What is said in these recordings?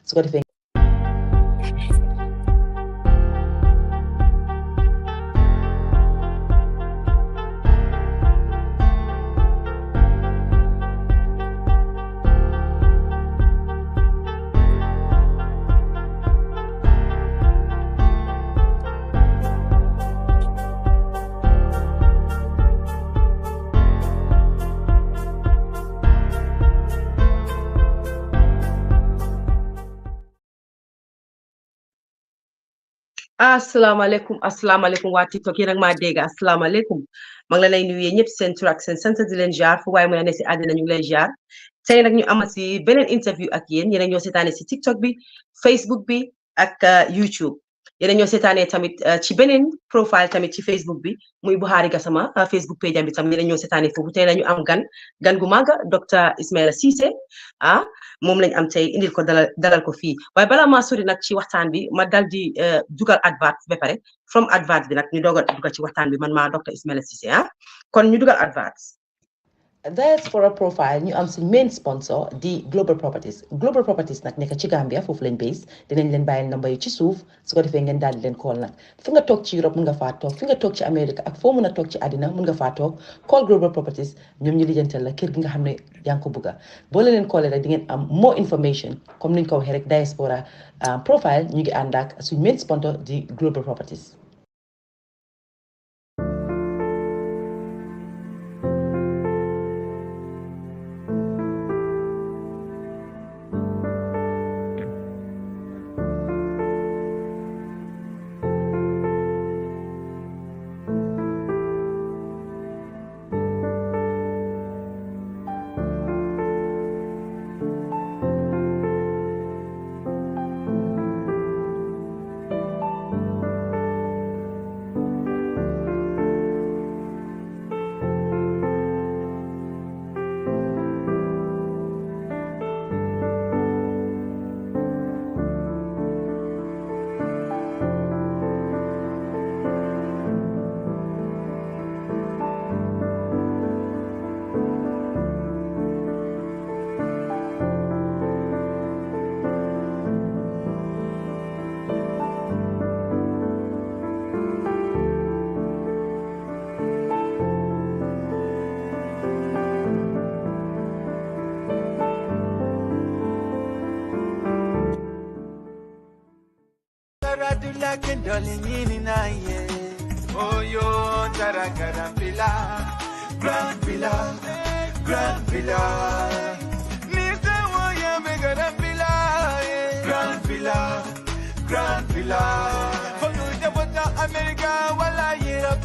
su ko defee asalaamaaleykum waa TikTok yéen ak maa dégg asalaamaaleykum maa ngi leen lay nuyu ñëpp seen tur ak seen sant di leen jaar fu waaye mën a ne si àddina ñu ngi leen jaar tey nag ñu amal si beneen interview ak yéen yéen a ñoo seetaane si TikTok bi Facebook bi ak YouTube yéen a ñoo seetaane tamit ci beneen profile tamit ci Facebook bi muy Buhari Gassama Facebook page am bi tam yéen a ñoo seetaane foofu tey nañu am gan gu màgg docteur Ismaila Ceesay moom lañ am tey indil ko dalal ko fii waaye balaa maa sori nag ci waxtaan bi ma dal di dugal advert ba pare from advert bi nag ñu doog a dugal ci waxtaan bi man maa docteur Ismaila Ceesay kon ñu dugal advert. Diaspora profile ñu am suñ main sponsor di Global Properties nag nekk ci Gambia foofu lañ base dinañ leen bàyyil number yi ci suuf su ko defee ngeen daal di leen call nag fi nga toog ci Europe mun nga faa toog fi nga toog ci Amérique ak foo mun a toog ci àddina mun nga faa toog call Global Properties ñoom ñu lijjantal la kër gi nga xam ne yaa ngi ko bëgga boo leen callee rek di ngeen am more information comme niñ ko waxee rek Diaspora profile ñu ngi ànd ak suñ main sponsor di Global Properties. Oh, yo, Taragara Villa, Grand Villa, Grand Villa. Nisa Waya Megara Villa, Grand Villa, Grand Villa. For you, the water America, Walla Europe,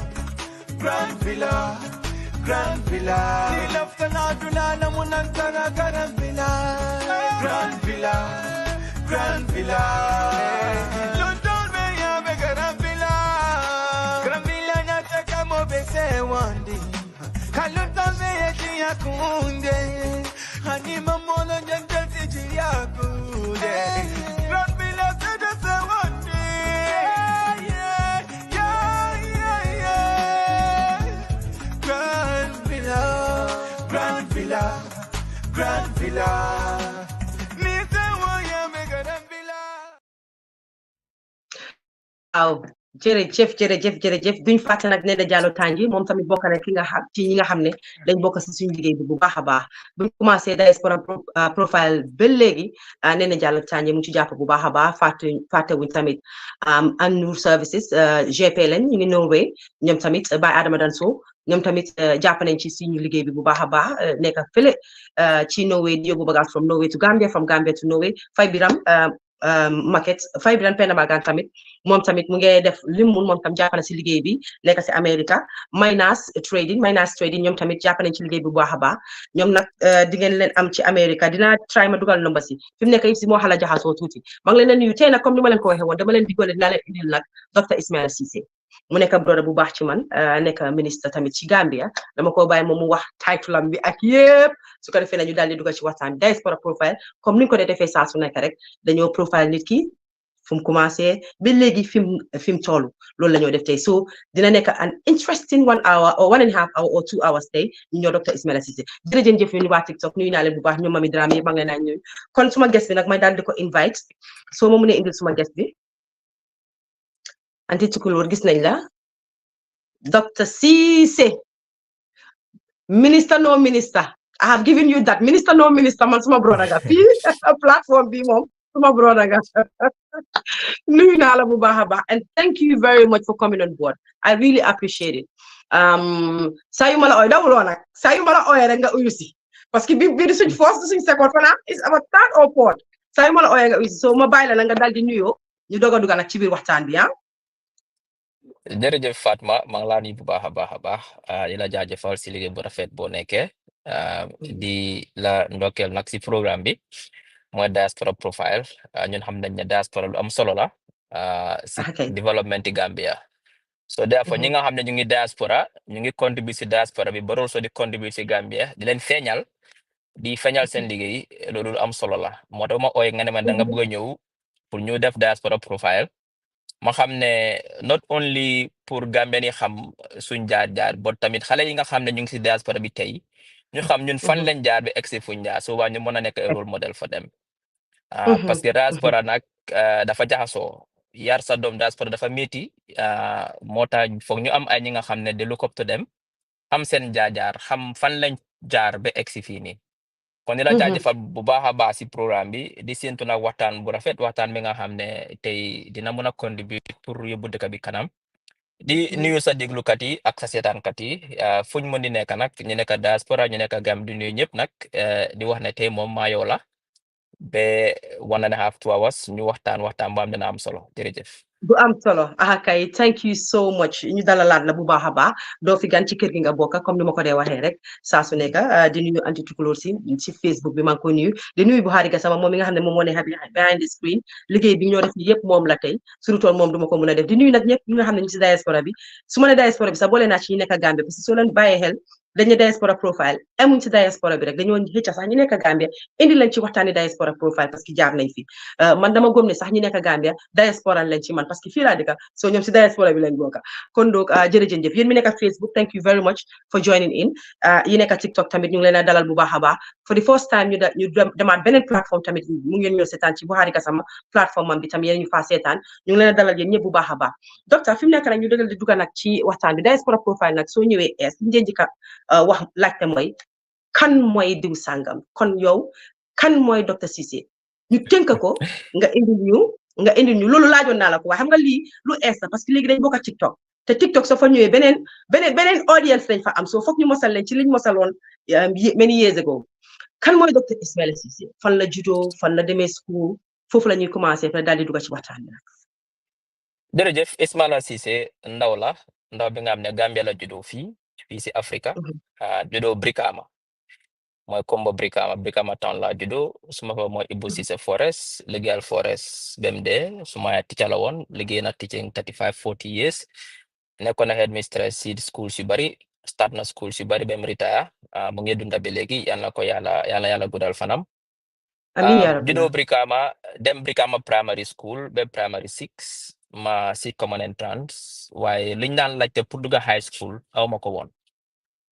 Grand Villa, Grand Villa. Ni love Tanaduna, Namunantana, Grand Villa, Grand Villa, Grand Villa. Wandi kaluta meeti yakunde anima mono njendel tiji yakunde Grand Villa seda se wandi Grand Villa Grand Villa Grand Villa nise woya me Grand Villa jërëjëf duñ fàtte nag Nene Jallow Tanji moom tamit bokk na ki nga xam ci ñi nga xam ne dañ bokk si suñu liggéey bi bu baax a baax buñ commencé Diaspora profile ba léegi Nene Jallow Tanji mu ci jàpp bu baax a baax fàtte wuñ tamit Annour Services GP lañ ñu ngi Norway ñoom tamit Baye Adama Danso ñoom tamit jàpp nañ ci suñu liggéey bi bu baax a baax nekk fële ci Norway di yóbbu bagage from Norway to Gambia from Gambia to Norway Fay Biram market Fay Biram Penamagan tamit moom tamit mu ngi def lim mun moom tam jàpp na si liggéey bi nekk si America Minas Trading ñoom tamit jàpp nañ ci liggéey bi bu baax a baax ñoom nag di ngeen leen am ci America dinaa try ma dugal number si fi mu nekk yëpp si moo xala jaxasoo tuuti maa ngi leen nuyu tey nag comme ni ma leen ko waxee woon dama leen diggoole dinaa leen indil nag docteur Ismaila Ceesay mu nekk broda bu baax ci man nekk ministre tamit ci Gambia dama ko bàyyi moom mu wax title am bi ak yëpp su ko defee nañu daal di dugal ci waxtaan Diaspora profile comme ni ñu ko defee saa su nekk rek dañoo profile nit ki fu mu commencé ba léegi fi mu toll loolu la ñoo def tey so dina nekk an interesting 1 hour or 1.5 hour or 2 hours tey ñu ñoo docteur Ismaila Ceesay jërëjëf ñu waa TikTok nuyu naa leen bu baax ñoom Mami Dramé yëpp maa ngi leen a ñuyu kon suma guest bi nag may daal di ko invite soo ma mënee indil suma guest bi anti tukulóor gis nañ la docteur Ceesay minister no minister I have given you that minister no minister man suma brother nga fii platform bi moom suma brother nga nuyu naa la bu baax a baax and thank you very much for coming on board I really appreciate it saa yu ma la ooy dawuloo nag saa yu ma la ooyee rek nga uyu si parce que bi di suñ first di suñ second fana is our third or fourth saa yu ma la ooyee nga uyu si so ma bàyyi la nga dal di nuyoo ñu doog a dugg nag ci biir waxtaan bi jërëjëf Fatma maa ngi laa nuyu bu baax a baax di la jaajëfal si liggéey bu rafet boo nekkee di la ndokkeel nag si programme bi mooy diaspora profile ñun xam nañ ne diaspora lu am solo la si développement yi Gambia so therefore ñi nga xam ne ñu ngi diaspora ñu ngi contribuer si diaspora bi ba so di contribuer si Gambia di leen feeñal seen liggéey loolu lu am solo la moo tax ma ooy nga ne ma da nga bëgg a ñëw pour ñu def diaspora profile ma xam ne not only pour Gambien yi xam suñ jaar-jaar but tamit xale yi nga xam ne ñu ngi si diaspora bi tey ñu xam ñun fan lañ jaar bi egsi fuñ jaar souvent ñu mën a nekk role model for them parce que diaspora nag dafa jaxasoo yar sa doom diaspora dafa métti moo tax foog ñu am ay ñi nga xam ne de look up to them xam seen jaar-jaar xam fan lañ jaar ba egsi fii nii kon di la jaajëfal bu baax a baax si programme bi di séntu nag waxtaan bu rafet waxtaan bi nga xam ne tey dina mën a contribuer pour yóbbu dëkk bi kanam di nuyu sa déglukat yi ak sa seetaankat yi fuñ mën di nekk nag ñu nekk diaspora ñu nekk Gambie di nuyu ñëpp nag di wax ne tey moom maa yow la ba 1.5 2 hours ñu waxtaan bu am dina am solo jërëjëf. bu am solo kay thank you so much ñu dalalaat la bu baax a baax doo fi gan ci kër gi nga bokk comme ni ma ko dee waxee rek saa su nekk di nuyu anti tukulóor si Facebook bi maa ngi ko nuyu di nuyu Buhari Gassama moom mi nga xam ne moom moo ne behind the screen liggéey bi ñoo def yëpp moom la tey surutoon moom du ma ko mën a def di nuyu nag ñëpp ñi nga xam ne ñu si diaspora bi su ma ne diaspora bi sax boole naa ci ñu nekk Gambie parce que soo leen bàyyee xel dañu diaspora profile amuñ ci diaspora bi rek dañoo xëcc sax ñu nekk Gambia indi lañ ci waxtaani diaspora profile parce que jaar nañ fi man dama gëm ne sax ñu nekk Gambia diaspora lañ ci man parce que fii laa dëkk so ñoom si diaspora bi lañ bokk kon donc jërëjëf yéen mi nekk Facebook thank you very much for joining in yi nekk TikTok tamit ñu ngi leen a dalal bu baax a baax for the first time ñu demaat beneen plateforme tamit mu ngeen ñoo seetaan ci Buhari Gassama plateforme am bi tam yéen ñu faa seetaan ñu ngi leen a dalal yéen ñëpp bu baax a baax docteur fi mu nekk nag ñu dëgal di dugg nag ci waxtaan bi diaspora profile nag soo ñëwee njëkk wax laajte mooy kan mooy diw sàngam kon yow kan mooy docteur Ceesay ñu tënk ko nga indil ñu loolu laajoon naa la ko waaye xam nga lii lu ees la parce que léegi dañ bokk ak TikTok te TikTok soo fa ñëwee beneen audience lañ fa am soo foog ñu mosal leen ci liñ mosaloon many years ago kan mooy docteur Ismaila Ceesay fan la juddoo fan la demee school foofu la ñuy commencé fa daal di dugg ci waxtaan bi nag. jërëjëf Ismaila Ceesay ndaw bi nga xam ne Gambia la juddoo fii si Africa juddoo Brikama mooy Kombo Brikama town la juddoo suma fa mooy Ibu Ceesay Forest liggéeyal Forest bem suma teacher la woon liggéey na teaching 35-40 years nekkoon na headmistress si schools yu bari start na schools yu bari bem retire mu ngi dunda ba léegi yal na ko yàlla guddal fanam juddoo Brikama dem Brikama primary school ba primary 6 ma si common entrance waaye liñ daan laajte pour dugga high school aw ma ko woon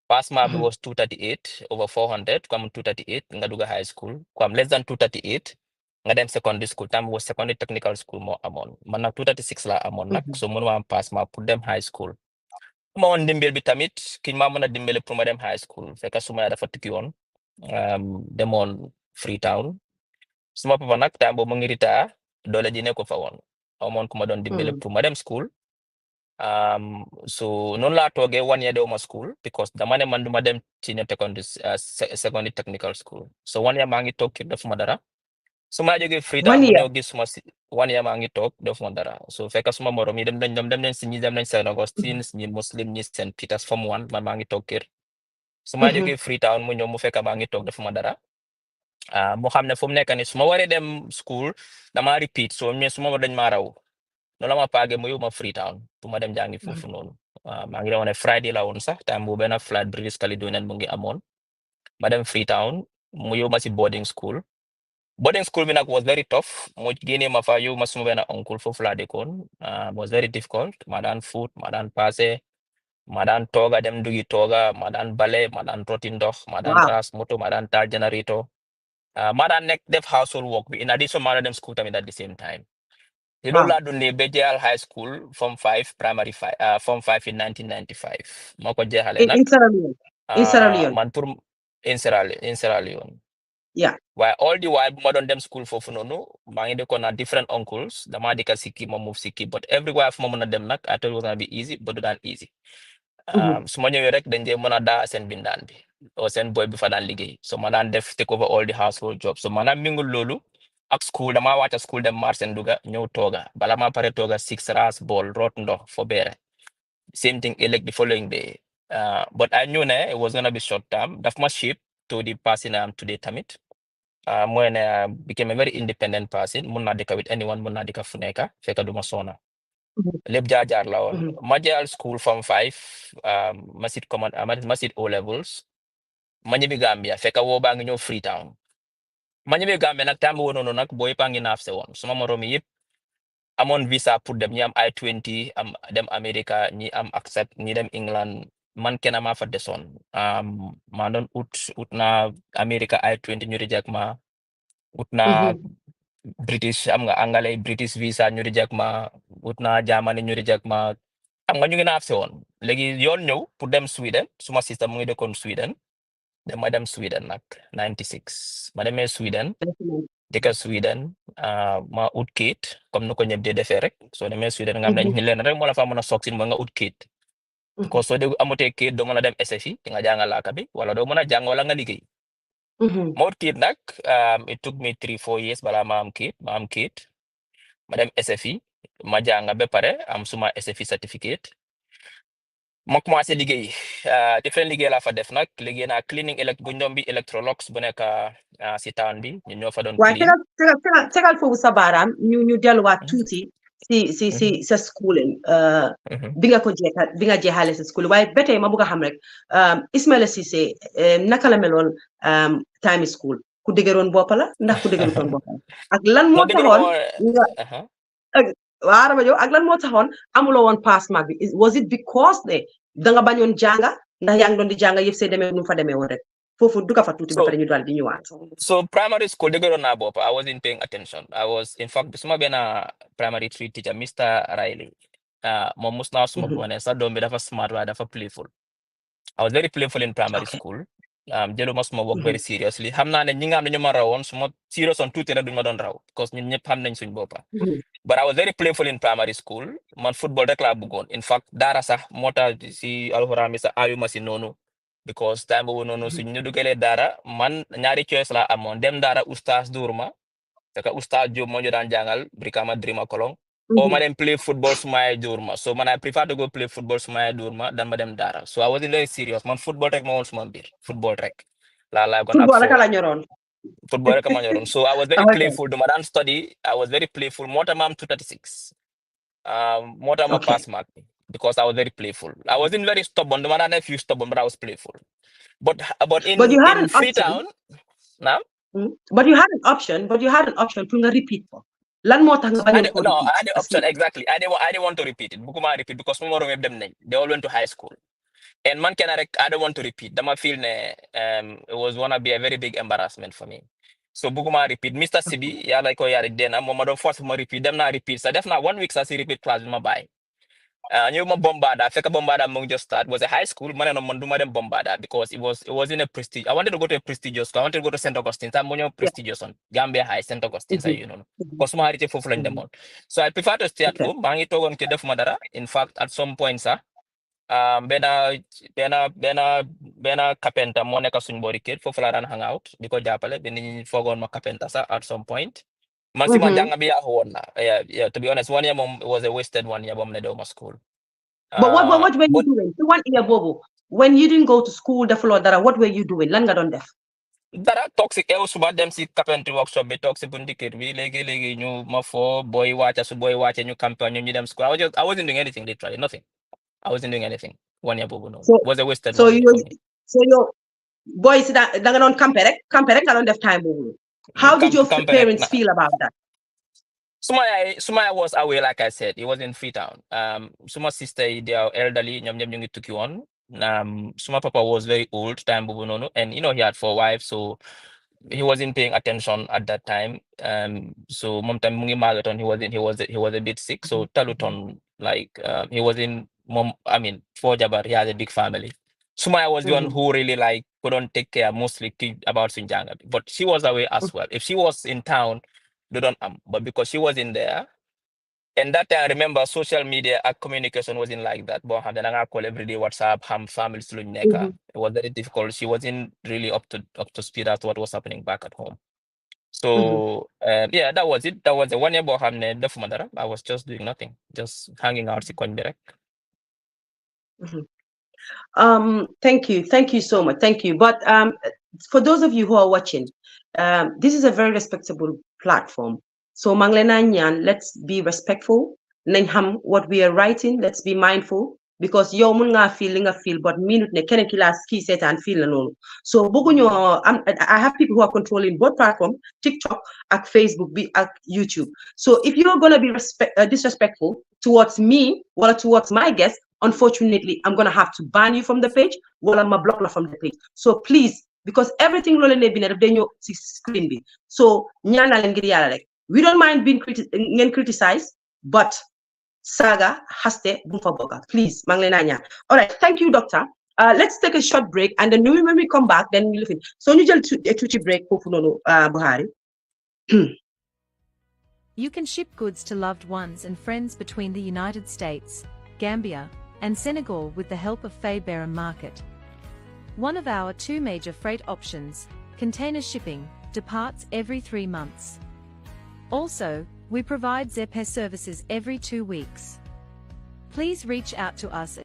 pass mark bi was 238 over 400 ku am 238 nga dugga high school ku am less than 238 nga dem secondary school tam was secondary technical school moo amoon man nag 236 la amoon nag so mënuma am pass mark pour dem high school ma woon dimbel bi tamit kiñ ma mën a dimbele pour ma dem high school fekk suma dafa tukki woon demoon Freetown suma papa nag time boobu mu ngi retire doole ji ne ko fa woon amoon ku ma doon dimbele pour ma dem school so noonu laa toogee 1 year dewuma school because dama ne man duma dem senior secondary technical school so 1 year maa ngi toog kër defuma dara su ma jógee Freetown mu ñëw gis suma 1 year maa ngi toog defuma dara so fekk suma morom yi dem nañ si ñi dem nañ St. Augustine ñi Muslim ñi St. Peters form 1 man maa ngi toog kër su ma jógee Freetown mu ñëw mu fekk maa ngi toog defuma dara mu xam ne fu mu nekk ni su ma waree dem school dama repeat so mais su ma dañ maa raw noonu la ma paage mu yóbbu ma Freetown pour ma dem jàngi foofu noonu maa ngi doon ne Friday la woon sax time boobu benn flight British Caledonian mu ngi amoon ma dem Freetown mu yóbbu ma si boarding school boarding school bi nag was very tough mu génnee ma fa yow ma suma benn oncle foofu laa dëkkoon was very difficult ma daan foot ma daan passé ma daan tooga dem dugi tooga ma daan bale ma daan roti ndox ma daan Wow. ras moto ma daan taal generator ma daan nekk def household work bi in addition ma daan dem school tamit at the same time te loolu Wow. laa dundee ba jeexal high school form 5 primary 5 form 5 in 1995 moo ko jeexalee nag In Sierra Leone. In Sierra Leone. man pour in Sierra Leone Yeah. waaye all the while bu ma doon dem school foofu noonu maa ngi dëkkoon na different uncles damaa dëkka Sikki ma move Sikki but everywhere fu ma mën a dem nag I thought it was gonna be easy but du daan easy su ma ñëwee rek dañ dee mën a daa seen bindaan bi o seen boy bi fa daan liggéey so ma daan def take over all the household jobs so maanaam mingul loolu ak school damaa wàcca school dem marché Nduga ñëw tooga bala maa pare tooga 6 ras bool root ndox fo beere same thing ëllëg the following day but I knew ne it was gonna be short term daf ma shape to the person I am today tamit mooy ne became a very independent person mun naa dëkka with anyone mun naa dëkka fu nekka fekka duma soona lépp jaar la woon ma jeexal school form 5 ma sit command ma sit O levels ma ñibbi Gambia fekka woo baa ngi ñëw Freetown ma ñibbi Gambia nag temps bi woon noonu nag booy paa ngi naaf se woon suma moroom yëpp amoon visa pour dem ñi am I-20 am dem America ñi am accept ñi dem England man kenn maa fa desoon maa doon ut na America I-20 ñu reject ma ut na British am nga angale British visa ñu reject ma ut na Germany ñu reject ma am nga ñu ngi naaf se woon léegi yoon ñëw pour dem Sweden suma sister mu ngi dëkkoon Sweden ma dem Sweden nag 96 ma demee Sweden dëkka Sweden ma ut kayit comme nu ko ñëpp di defee rek soo demee Sweden nga xam ne ñu leen rek moo la fa mën a soog si mooy nga ut kayit ko soo dee amutee kayit doo mën a dem SFI di nga jàngal laaka bi wala doo mën a jàng wala nga liggéey ma ut kayit nag it took me 3-4 years balaa ma am kayit ma dem SFI ma jàng ba pare am suma SFI certificate ma commencé liggéey different liggéey laa fa def nag liggéey naa cleaning Goudombi Electrolux bu nekk si town bi ñun ñoo fa doon waaye clean tegal foofu sa baaraam ñu delluwaat tuuti si sa schooling bi nga jeexale sa school waaye ba tey ma bëgg a xam rek Ismaila Ceesay naka la meloon time school ku dëgëroon bopp la ndax ku dëgërutoon bopp la ak lan moo taxoon ak lan moo taxoon amuloo woon pass mark bi was it because da nga bañoon jànga ndax yaa ngi doon di jànga yëpp see demee nu fa demee woon rek foofu du ka fa tuuti ba pare ñu daal di ñëwaat. So primary school dëgëroon naa bopp I wasn't paying attention I was in fact suma benn primary 3 teacher Mr. Riley moom mus naa suma bu ne sa doom bi dafa smart waaye dafa playful I was very playful in primary school jëluma suma work very seriously xam naa ne ñi nga xam ne ñu ma rawoon suma serious on tuuti rek duñu ma doon raw because ñun ñëpp xam nañ suñ boppa but I was very playful in primary school man football rek laa bëggoon in fact daara sax moo tax si alxuraan bi sax ayuma si noonu because time boobu noonu suñ ñu dugalee daara man ñaari choice laa amoon dem daara oustaz Durma fekk oustaz Diop moo ñu daan jàngal Brikama Drima Kolong o ma dem play football sumay Durma so man I prefer to go play football sumay Durma dan ma dem daara so I wasn't very serious man football rek ma woon suma mbir football rek laa gon football rek la ñoroon football rek ma ñoroon so I was very playful duma daan study I was very playful moo tax ma am 236 moo tax ma pass mark because I was very playful I wasn't very stubborn duma daan def few stubborn but I was playful but in Freetown now but you had an option pour nga repeat ko lan moo tax nga bañoon ko no I had the option exactly I didn't want to repeat it bëgguma repeat because suma morom yëpp dem nañ they all went to high school and man kenn rek I don't want to repeat dama feel ne it was gonna be a very big embarrassment for me so bëgguma repeat Mr. Sibi yàlla ko yaari dena moom ma doon force ma repeat dem naa repeat sa def naa 1 week sa si repeat class bi ma bàyyi ñëw ma Bombada fekk Bombada mu ngi just start was a high school ma ne no man du ma dem Bombada because it was in a prestige I wanted to go to a prestigious school I wanted to go to St. Augustine tam mu ñëw prestigious on Gambia High St. Augustine sa you know because suma xarit foofu lañ demoon so I prefer to stay at home maa ngi toogoon ke defuma dara in fact at some point sax benn carpenter moo nekk suñ boori kër foofu laa daan hang out di ko jàppale benn ñi foogoon ma carpenter sax at some point man si ma jàng bi yaaxu woon na yeah to be honest 1 year moom was a wasted 1 year bom ne dew ma school but what were you doing so 1 year boobu when you didn't go to school defuloo dara what were you doing lan nga doon def dara toog si suba dem si carpentry workshop bi toog si bunti kër bi léegi ñu ma foo booy wàcca su booy wàcce ñu campagne ñu dem school I wasn't doing anything literally nothing I wasn't doing anything 1 year boobu noonu was a wasted 1 year for me so yow booy si da nga doon campé rek nga doon def time boobu How did your Company parents feel about that? Sumaya was away, like I said. He was in Freetown. Suma sister, they are elderly. Nyom nyom nyom took you on. Suma papa was very old time, and he had 4 wives, so he wasn't paying attention at that time. So mom time mungi marathon, he was a bit sick. So taluton, like he was in mom. I mean, for Jabar, he has a big family. Sumaya was the one who really like couldn't take care mostly about Sinjanga, but she was away as well. If she was in town, they don't but because she was in there, and that time I remember social media communication wasn't like that. But I call every day WhatsApp, family It was very difficult. She wasn't really up to speed as to what was happening back at home. So yeah, that was it. That was the 1 year about I was just doing nothing, just hanging out. Thank you so much. Thank you. But for those of you who are watching, this is a very respectable platform. So Manglena Nyan, let's be respectful. Nañ what we are writing, let's be mindful. Because yow mun nga feel but minute ne kenen ki la ski set and feel no. So I have people who are controlling both platforms, TikTok and Facebook and YouTube. So if you're gonna be disrespectful towards me or towards my guests, unfortunately, I'm gonna have to ban you from the page while I'm a block from the page. So please, because everything rolling in screen be. So we don't mind being criticized, but saga haste boga. Please, Manglenanya. All right, thank you, doctor. Let's take a short break, and then when we come back, then we'll finish. So you just a tutti break, Buhari. You can ship goods to loved ones and friends between the United States, Gambia, and Senegal with the help of Faber Market. One of our 2 major freight options, container shipping, departs every 3 months. Also, we provide Zepe services every 2 weeks. Please reach out to us at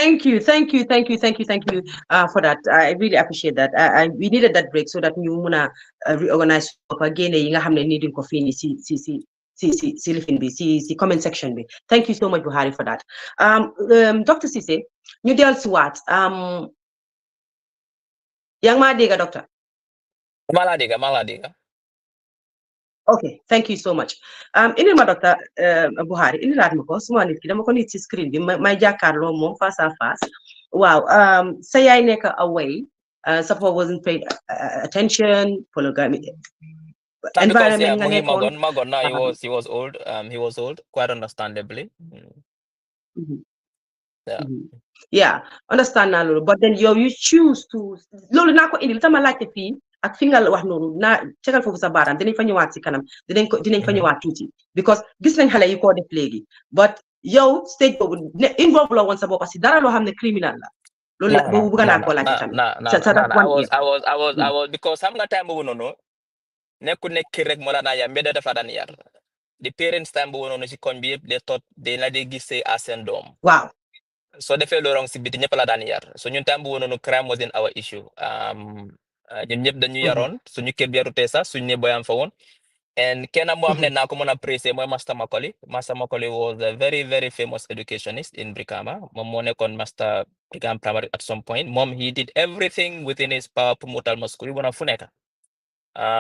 Thank you for that. I really appreciate that. We needed that break so that we wanna reorganize again. Needing coffee. See comment section. Thank you so much, Buhari, for that. Dr. Cisse, ñu del si waat. Yang ma dégg, doctor. Maladiga. Okay, thank you so much. Ini ma doctor Buhari, ini laat ma ko suma nit ki dama ko nit ci screen bi may jàkkaarloo moom face à face. Wow, sa yaay nekk away, support wasn't paid attention, polygamy, environment nga nekkoon. Magon, no, he was old. He was old, quite understandably. Yeah, understand now, but then you choose to loolu naa ko indi li tama laajte fii ak fi nga wax noonu naa tegal foofu sa baaraam dinañ fa ñëwaat si kanam dinañ fa ñëwaat tuuti because gis nañ xale yi ko def léegi but yow stage boobu involve la woon sa bopp si dara loo xam ne criminal la loolu la boobu bëgg naa ko laajte tamit I was because xam nga time boobu noonu nekk rek moo la naa ya mbedd dafa daan yar the parents time boobu noonu si koñ bi yëpp they thought they la dee gisee as seen doom. Waaw. So defee lu wrong si biti ñëpp la daan yar so ñun time boobu noonu crime wasn't our issue. ñun ñëpp dañu yaroon suñu kër bi yarutee sax suñu ne boyam fa woon and kenn moo am ne naa ko mën a apprécier mooy Master Macaulay was a very very famous educationist in Brikama moom moo nekkoon Master Brikama Primary at some point moom he did everything within his power pour mu utal ma school yi mën a fu nekk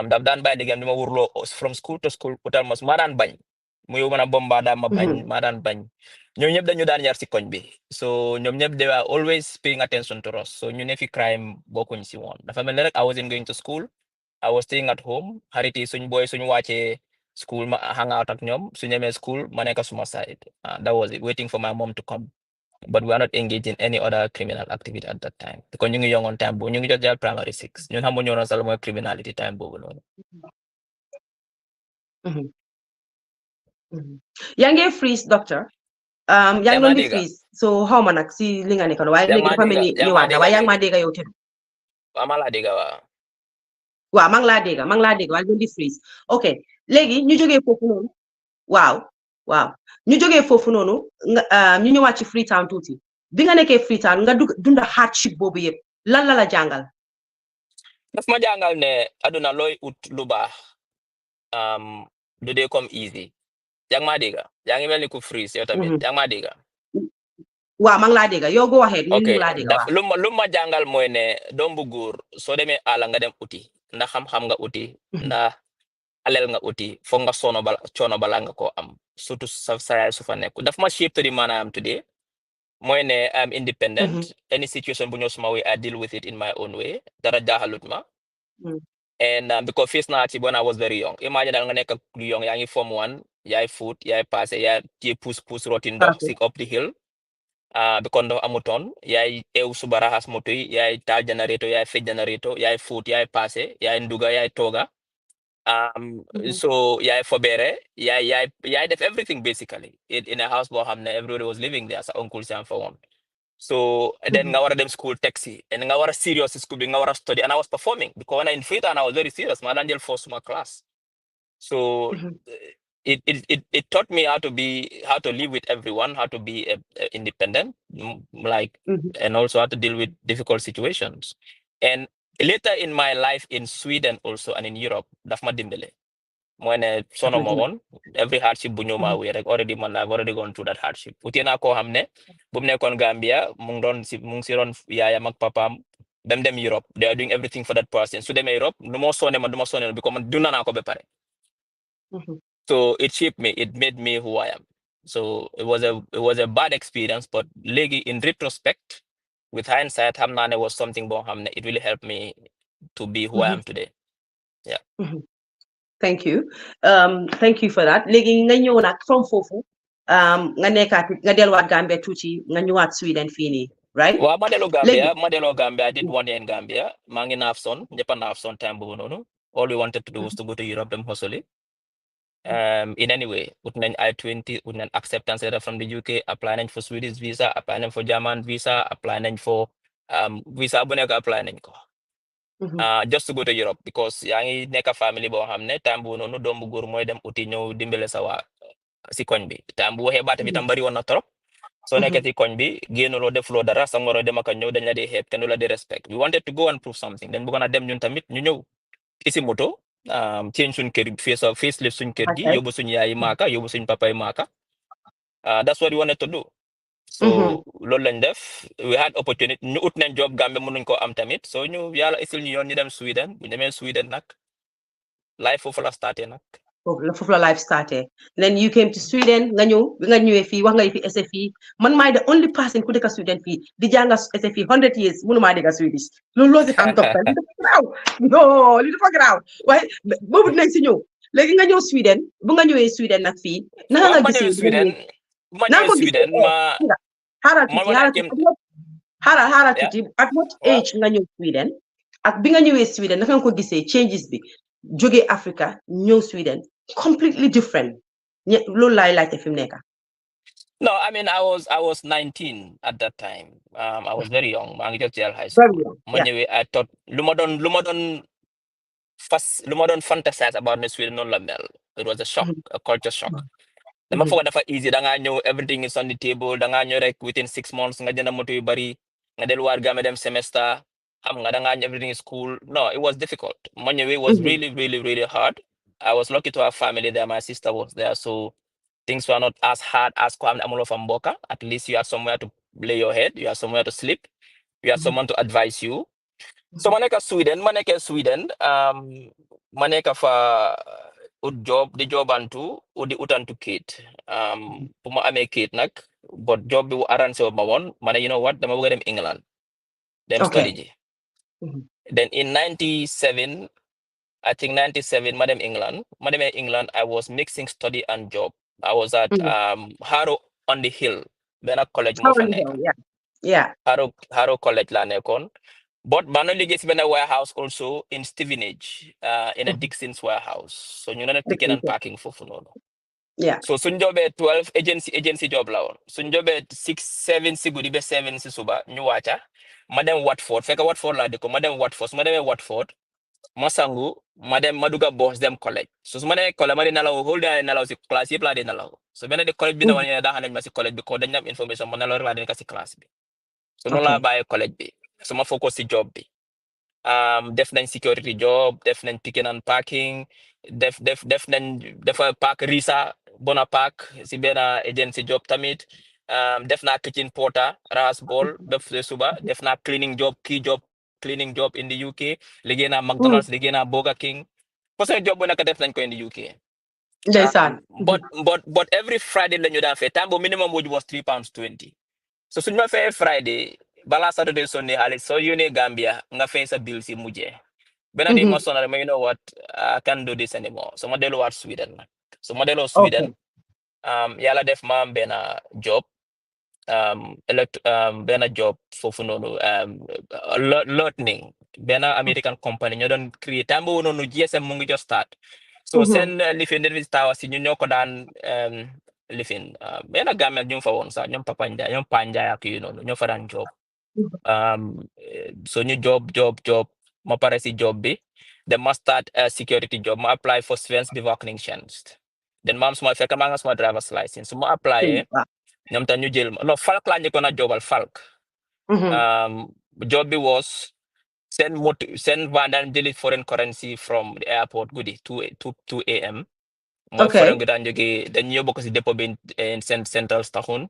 daf daan bàyyi liggéeyam di ma wurloo from school to school utal ma maa daan bañ muy mën a bomba daa ma bañ maa daan bañ ñoom ñëpp dañu daan yar si koñ bi so ñoom ñëpp they were always paying attention to us so ñu ne fi crime bokkuñ si woon dafa mel ni rek I wasn't going to school I was staying at home xarit yi suñ booy suñu wàccee school ma hang out ak ñoom su ñemee school ma nekk suma side. That was it, waiting for my mom to come. But we are not engaged in any other criminal activity at that time because ñu ngi young on time boobu ñu ngi jot jàll primary 6 ñun xamuñu woon sax mooy criminality time boobu noonu. yaa ngi freeze doctor. yaa ngi doon di freeze so xaw ma nag si li nga nekkoon waaye léegi dafa mel ni ñëwaat na waaye yaa ngi maa dégg yow tamit. waaw maa laa dégg waaw. waaw maa ngi laa dégg waaye doon di freeze ok léegi ñu jógee foofu noonu waaw ñu jógee foofu noonu ñu ñëwaat ci Freetown tuuti bi nga nekkee Freetown nga dunda hardship boobu yëpp lan la jàngal. daf ma jàngal ne aduna looy ut lu baax du dee comme easy. yaa ngi maa dégg yaa ngi mel ni ku freeze yow tamit yaa ngi maa dégg. waaw maa ngi laa dégg yow go ahead. ok lu ma jàngal mooy ne doom bu góor soo demee àll nga dem uti ndax xam-xam nga uti ndax alel nga uti foog nga coono bala nga ko am surtout sa yaay su fa nekk daf ma shape to the man I am today mooy ne I am independent. Any situation bu ñëw suma way I deal with it in my own way dara jaaxalut ma. And because face naa ci when I was very young imagine daal nga nekk lu young yaa ngi form 1 yaay foot yaay passé yaay téye puus roti ndox si up the hill because ndox amutoon yaay eew suba raxas moto yi yaay taal generator yaay fej generator yaay foot yaay passé yaay nduga yaay tooga so yaay fobeere yaay def everything basically in a house boo xam ne everybody was living there sa uncle si am fa woon so then nga war a dem school taxi and nga war a serious school bi nga war a study and I was performing because when I in Freetown I was very serious maa daan jël first suma class so it taught me how to live with everyone, how to be independent, and also how to deal with difficult situations. And later in my life in Sweden also and in Europe, daf ma dimbale. When sono mo won, every hardship bu ñëw ma way rek already I've already gone through that hardship. Uti naa koo xam ne bu mu nekkoon Gambia mu ngi si ron yaayam ak papaam dem Europe, they are doing everything for that person. Su demee Europe nu ma sonne man du ma sonne because man dund naa ko ba pare. So it shaped me. It made me who I am. So it was a bad experience, but in retrospect, with hindsight, Hamnane was something about Hamne. It really helped me to be who I am today. Yeah. Thank you. Thank you for that. Legi nga ñëw nak from fofu nga delluwaat Gambia tuuti nga ñëwaat Sweden fii nii, right? Well, Madelo Gambia. I did 1 year in Gambia. Mangi Nafson, Japan Nafson time bono. All we wanted to do was to go to Europe them hustle. In any way, with an I-20, with an acceptance letter from the UK, applying for Swedish visa, applying for German visa, applying for visa boneka applying ko. Just to go to Europe because yangi neka family bo hamne tambu no dombu gur moy dem uti ñew dimbele sa wa si koñ bi tambu waxe baata bi tam bari won na trop so nekk ci koñ bi génnuloo def loo dara sa ngoro dem ak ñew dañ la di xeeb kenn du la di respect we wanted to go and prove something then bu gona dem ñun tamit ñu ñew isi moto change suñ kër facelift suñ kër gi yóbbu suñ yaay maaka yóbbu suñ papa yi maaka that's what we wanted to do so loolu lañ def we had opportunity ñu ut nañ job Gambia mënuñ ko am tamit so ñu yàlla isil ñu yoon ñu dem Sweden bu demee Sweden nag life foofu la starté nag foofu la life starté then you came to Sweden nga ñëwee fii wax nga fi SFI man maay the only person ku dëkk Sweden fii di jànga SFI 100 years mënumaa dégg Swedish loolu loo si xam docteur li dafa garaaw non li dafa garaaw waaye boobu dinañ si ñëw léegi nga ñëw Sweden bu nga ñëwee Sweden nag fii naka nga gisee xaaral tuuti at what age nga ñëw Sweden ak bi nga ñëwee Sweden naka nga ko gisee changes bi jógee Africa ñëw Sweden completely different loolu laay laajte fi mu nekk. No, I mean I was 19 at that time. I was very young. maa ngi jot ci high school. Ma ñëwee I thought lu ma doon fantasize about ne Sweden noonu la mel. It was a shock, a culture shock. Dama foog dafa easy da ngaa ñëw everything is on the table da ngaa ñëw rek within 6 months nga jënd moto yu bari nga delluwaat Gambia dem semester xam nga da ngaa ñëw everything is cool. No, it was difficult. Ma ñëwee was really, really, really hard. I was lucky to have family there. My sister was there, so things were not as hard as ko amuloo fa mboka. At least you had somewhere to lay your head. You had somewhere to sleep. You had someone to advise you. So ma nekk Sweden. Ma nekk fa ut job di jobantu di utantu kayit. Bu ma amee kayit nag but job bi arrangé wu ma woon ma ne you know what dama bëgg a dem England. Dem study ji. Then in 97 I think 97, Madam England. Madam England, I was mixing study and job. I was at Harrow on the Hill, Bena College Mofaneka. Yeah. Harrow College la nekon. But Manoli gets been a warehouse also in Stevenage, in a Dixon's warehouse. So you know picking and packing for no. Yeah. So sun job at 12 agency job law. Sun job at 6, 7 siguri be 7 si suba new wacha. Madam Watford, feka Watford la deko, Madam Watford, Madam Watford, Masangu, Madam Maduga boss them college. So madam college madam nala hold day nala si class yepla de nala. So bena de college bina wanya da hanen masi college because they have information manala la de kasi class bi. So no la buy college bi. So ma focus si job bi. Def nañ security job, def nañ picking and packing, def nañ defa pack risa bona pack si benn agency job tamit. Def na kitchen porter ras ball def suba def na cleaning job key job cleaning job in the UK, liggéey na McDonald's, liggéey na Burger King. Parce que job bu nekk def nañ ko in the UK. But every Friday la ñu daan fay time minimum wage was £3.20. So suñu ma fay Friday bala Saturday Sunday halis so you Gambia nga fay sa bill si mujjé bena di ma sonal ma you know what, I can't do this anymore. So ma delu wat Sweden nak. So ma delu Sweden yalla def ma am bena job bena job fofu nonu learning bena American company ñoo don create tambo nonu GSM mu ngi just start. So sen lifin service tawa si ñu ñoko daan lifin bena gamel ñu fa won sa ñom papa Njaay ñom pa Njaay ak yu nonu ñoo fa daan job. So ñu job ma pare si job bi then ma start security job ma apply for Svensk bevakningstjänst then ma am suma fekk ma nga suma driver's license so ma apply ñoom tam ñu jël ma no Falk laa njëkkoon a jobal Falk. Job bi was send van daan jëli foreign currency from the airport guddi 2 a.m. mooy foreign bi daan jógee dañ ñu yóbbu ko si dépôt bi in central station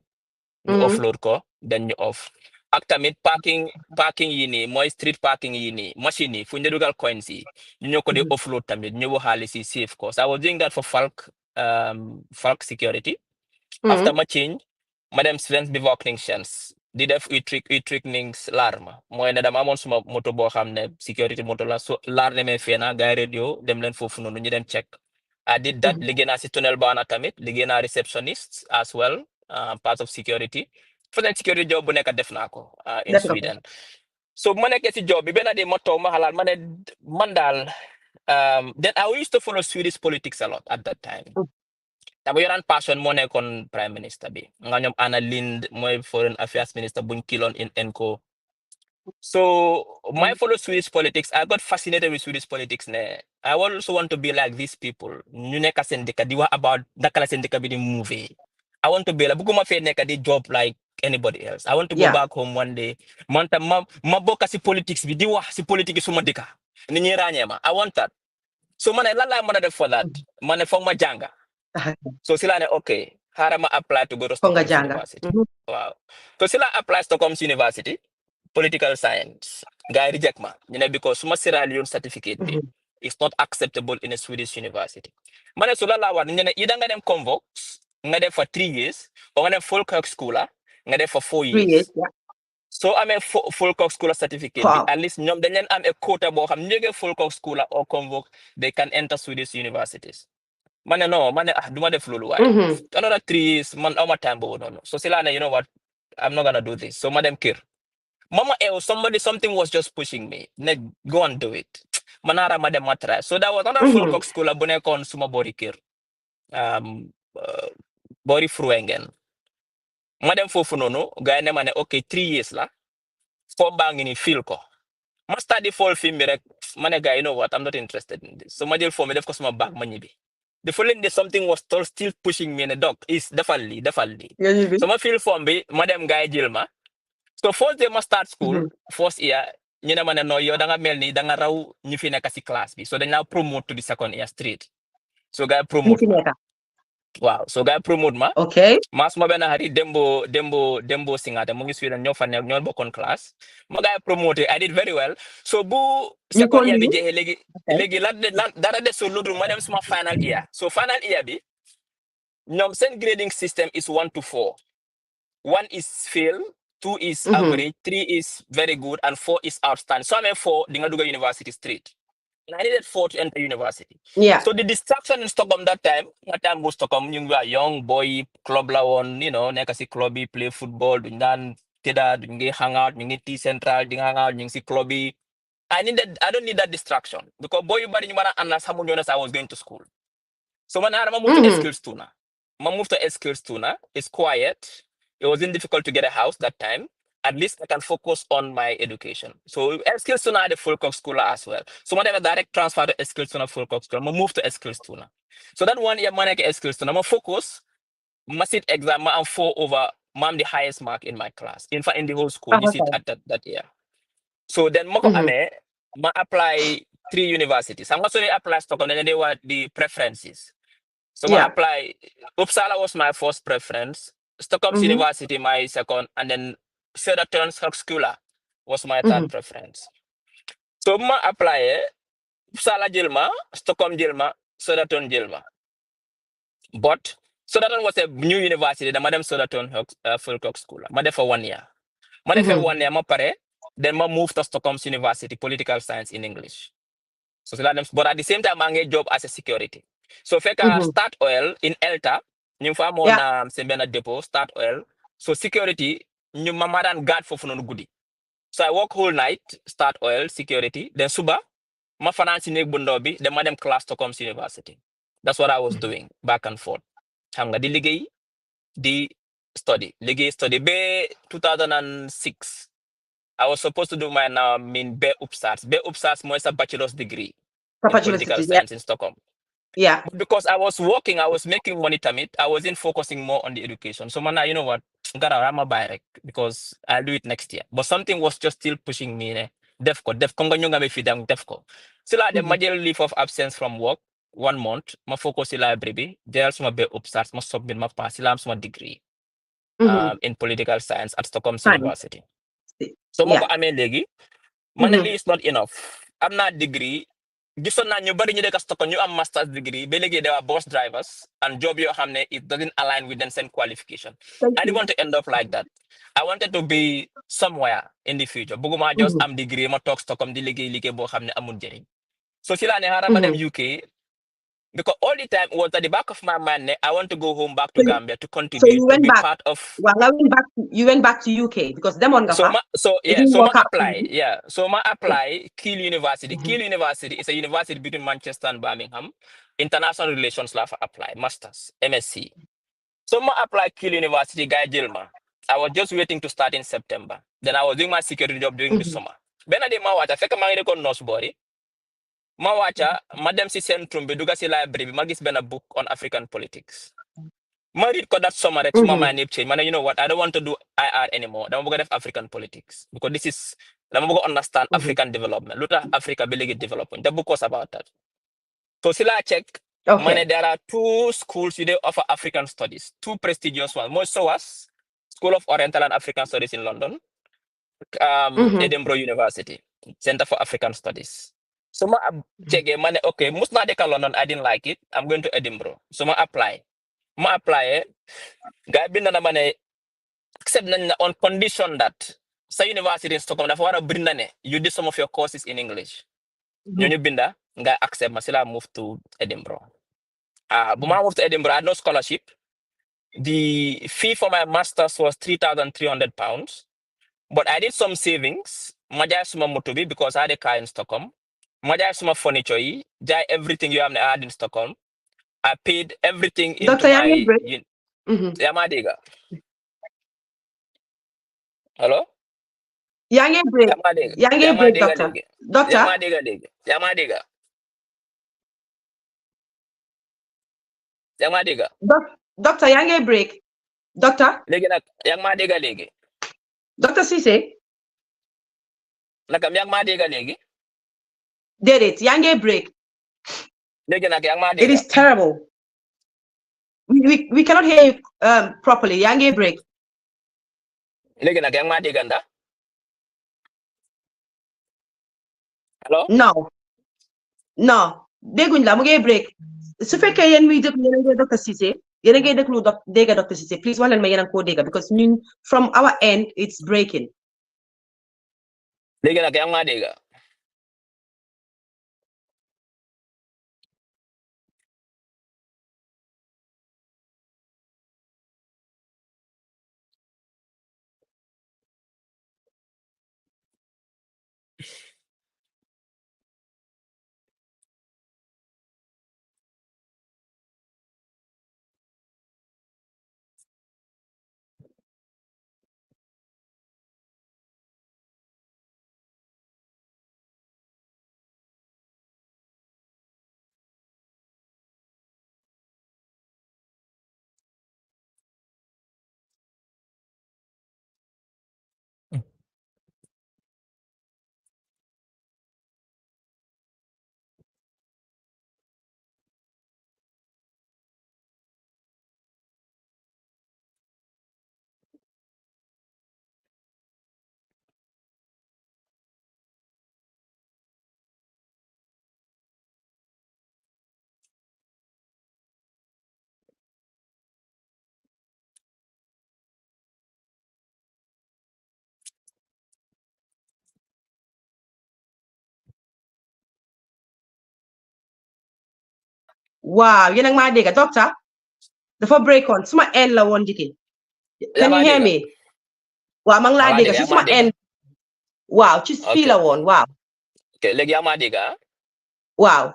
ñu offload ko dañ ñu off ak tamit parking yi nii mooy street parking yi nii machine yi fu ñu dugal coins yi ñu ñoo ko di offload tamit ñu waxaale si safe ko so I was doing that for Falk security. After ma change ma dem Svensk bevakningstjänst di def utrycknings larm mooy ne dama amoon suma moto boo xam ne security moto la so laar demee feena gars yi radio dem leen foofu noonu ñu dem check. I did that liggéey naa si tunnel baana tamit liggéey naa receptionist as well part of security. First security job bu nekk def naa ko in Sweden. So ma nekkee si job bi benn day ma toog ma xalaat ma ne man daal then I used to follow Swedish politics a lot at that time. Dama yoraan passion moo nekkoon prime minister bi nga ñoom Anna Lindh mooy foreign affairs minister buñ kiloon in ENCO. So my follow Swedish politics, I got fascinated with Swedish politics. I also want to be like these people. Ñu nekk seen dëkk di wax about naka la seen dëkk bi di movie. I want to be like bëgguma fee nekk di job like anybody else. I want to go back home one day. Man tam ma bokk si politics bi di wax si politique suma dëkk. Ni ñi ràññee ma. I want that. So ma ne lan laa mën a def for that. Ma ne foog ma jànga. So si laa ne okay, xaaral ma apply to go to Stockholm University. Wow. So si laa apply Stockholm University political science. Guy reject ma. You know, because suma Sierra Leone certificate bi is not acceptable in a Swedish university. Ma ne so la laa war ñu ne ida nga dem convox nga def for 3 years or nga dem folkhögskola nga def for 4 years. So I'm a folkhögskola certificate at least ñoom dañ leen am a quota boo xam ñu jógee folkhögskola or convox they can enter Swedish universities. Man no, duma def loolu waaye. Another 3 years man awma time boobu noonu. So si laa ne you know what, I'm not gonna do this. So ma dem kër. Mama something was just pushing me. Go and do it. Manara ma dem ma try. So that was another folkhögskola bu nekkoon suma boori kër. Boori Fruengen. Ma dem foofu noonu gars yi ne ma ne okay 3 years la. Foo baa ngi ni fil ko. Ma study fall film bi rek ma ne gars you know what, I'm not interested in this. So ma jël foo mi def ko suma bag ma ñibbi. The following day something was still pushing me in the dog is defal lii. So ma fil form bi ma dem gars yi jël ma. So first day ma start school, first year, ñu ne ma ne no yow da nga mel ni da nga raw ñu fi nekk si classe bi. So dañ la promote to the second year straight. So gars promote ma. Wow, so gars promote ma. Okay. Ma suma benn xarit Dembo Singate mu ngi Sweden ñoo fa nekk ñoo bokkoon classe. Ma gars promote I did very well. So bu second year bi jeexee léegi dara des so ludul ma dem suma final year. So final year bi ñoom seen grading system is 1 to 4. 1 is fail. 2 is average, 3 is very good, and 4 is outstanding. So I'm 4, di nga dugg university straight. I needed 4 to enter university. Yeah. So the distraction in Stockholm that time was Stockholm, you were young boy, club la on, you know, nekasi clubby, play football, dan teda, hang out, tea central, hang out, clubby. I don't need that distraction because boy, but you unless someone knows I was going to school. So when I moved to Eskilstuna, it's quiet. It wasn't difficult to get a house that time. At least I can focus on my education. So Eskilstuna had a full cock school as well. So when I have a direct transfer to Eskilstuna full cock school, I moved to Eskilstuna. So that 1 year, man, I Eskilstuna, I focus, I sit exam, I'm 4 over, I'm the highest mark in my class. In fact, in the whole school, you sit at that year. So then I apply 3 universities. I'm also apply Stockholm, and then they were the preferences. So I apply, Uppsala was my first preference, Stockholm University my second, and then Södertörns högskola was my third preference. So I apply Uppsala Gilma, Stockholm Gilma, Södertörn Gilma. But Södertörn was a new university, the Madam Södertörn Folkhögskola. I there for 1 year. I there for 1 year, then I moved to Stockholm's University, Political Science in English. So but at the same time, I get a job as a security. So if I start oil in Elta, you farm on Sembena depot, start oil. So security, you mamaran guard for no goodie. So I work whole night, start oil, security, then suba, my finance in Bundobi, then madam class Stockholm's University. That's what I was doing back and forth. I'm the ligay, the study. Ligay study. Be 2006. I was supposed to do my Be Uppsats. Be Uppsats more is a bachelor's degree in political science in Stockholm. Yeah. But because I was working, I was making money to it. I wasn't focusing more on the education. So man, you know what? I'm a buy because I'll do it next year. But something was just still pushing me. Defco Defco. Still I had a major leave of absence from work. 1 month. My focus in library. There's my Be Uppsats. My submit my pass. My degree in political science at Stockholm University. So I mean, money is not enough. I'm not degree. Gisoon na ñu bari ñu dekk Stockholm ñu am master's degree ba léegi they are bus drivers and job yoo xam ne it doesn't align with them same qualification. I didn't want to end up like that. I wanted to be somewhere in the future. Bëgguma just am degree ma toog Stockholm di liggéey boo xam ne amul njëriñ. So si laa ne xaaral ma dem UK because all the time it was at the back of my mind I want to go home back to Gambia to continue to be part of. Well, you went back to UK because them on So I apply. Yeah. So I apply Kiel University. Kiel University is a university between Manchester and Birmingham. International Relations law for apply. Masters. MSc. So I apply Kiel University, Guy Gilma. I was just waiting to start in September. Then I was doing my security job during the summer. Ben ade ma wacha fekk ma ngi ko nurse body. Ma wacha ma dem si centrum bi duga si library bi ma gis ben book on African politics. I read that summer, my name change. You know what? I don't want to do IR anymore. I'm going to have African politics because this is. I'm going to understand African development. Look at Africa building development. The book was about that. So, Sila check. There are 2 schools they offer African studies. 2 prestigious ones. Most SOAS, School of Oriental and African Studies in London. Edinburgh University, Center for African Studies. So, I check. Okay, most not London. I didn't like it. I'm going to Edinburgh. So, I apply. I apply guy bind na ma ne accept nañ na on condition that sa university in Stockholm dafa war a bind na ne you did some of your courses in English ñooñu binda nga accept ma si la move to Edinburgh. Bu ma move to Edinburgh I had no scholarship. The fee for my masters was £3,300, but I did some savings. Ma jaay suma moto bi because I had a car in Stockholm. Ma jaay suma furniture yi jaay everything you have had in Stockholm. I paid everything into Dr. my. Yamadiga. Hello? Yange break. Yange break, doctor. Doctor. Yamadiga. Doctor, yange break. Doctor. Yamadiga legi. Doctor Cisse. Nakam yamadiga legi. Did it. Yange break. It is terrible. We cannot hear you properly. Yange break. Hello? No. Deguñ la mu ngi break. Su fekkee yéen muy déglu yéen a ngi Dr. Cisse yéen a ngi déglu dégga Dr. Cisse please wax leen ma yéen a ngi koo dégga because ñun from our end it's breaking. Léegi nag yaa ngi maa dégga. Wow, yéen a ngi maa dégg doctor dafa break on suma end la woon njëkk. Can you hear me? Waaw maa ngi laa dégg si suma end. Waaw ci fii la woon waaw. Okay, léegi yaa maa dégg Wow.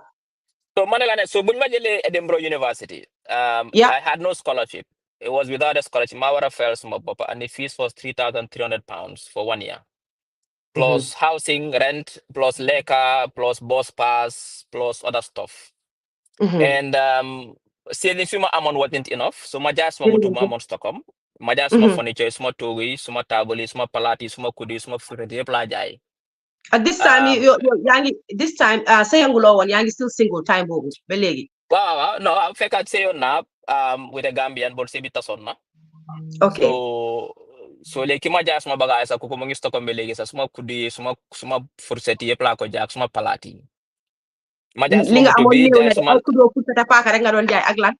So so buñ ma jëlee Edinburgh University, I had no scholarship. It was without a scholarship. My water fell suma bopp, and the fees was £3,300 for 1 year. Plus housing, rent, plus leka, plus bus pass, plus other stuff. And saving suma amount wasn't enough. So my jazz suma mutu ma amount Stockholm. My jazz suma furniture, suma togi, suma tabuli, suma palati, suma kudi, suma furniture, yëpp laa jaay. At this time, say Angulo one, still single time bobu, belegi. Wow, no, I think I'd say on now, with a Gambian, but say bit on. Okay. So like kima jas ma bagay sa kuko mangi Stockholm belegi sa suma kudi, suma furseti yepla ko jak suma palati. Ma jas suma tubi, jas suma kudo furseta paka rek nga don jaay ak lan.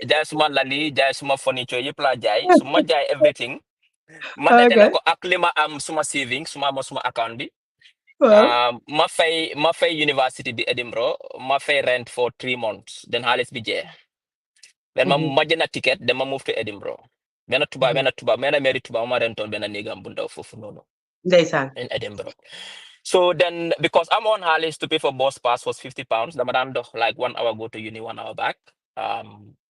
Jas suma lali, jas suma furniture yepla jaay, suma jaay everything. Man dajale ko ak lima am suma savings, suma account bi. Ma fay university bi Edinburgh, ma fay rent for 3 months, then halis bi jeex. Then ma jënd ticket, then ma move to Edinburgh. Bena tuba, mena meri tuba, ma renton bena nigam bunda fofu nono. Ndeysaan. In Edinburgh. So then, because I'm on halis to pay for bus pass was £50, the madan like 1 hour go to uni, 1 hour back.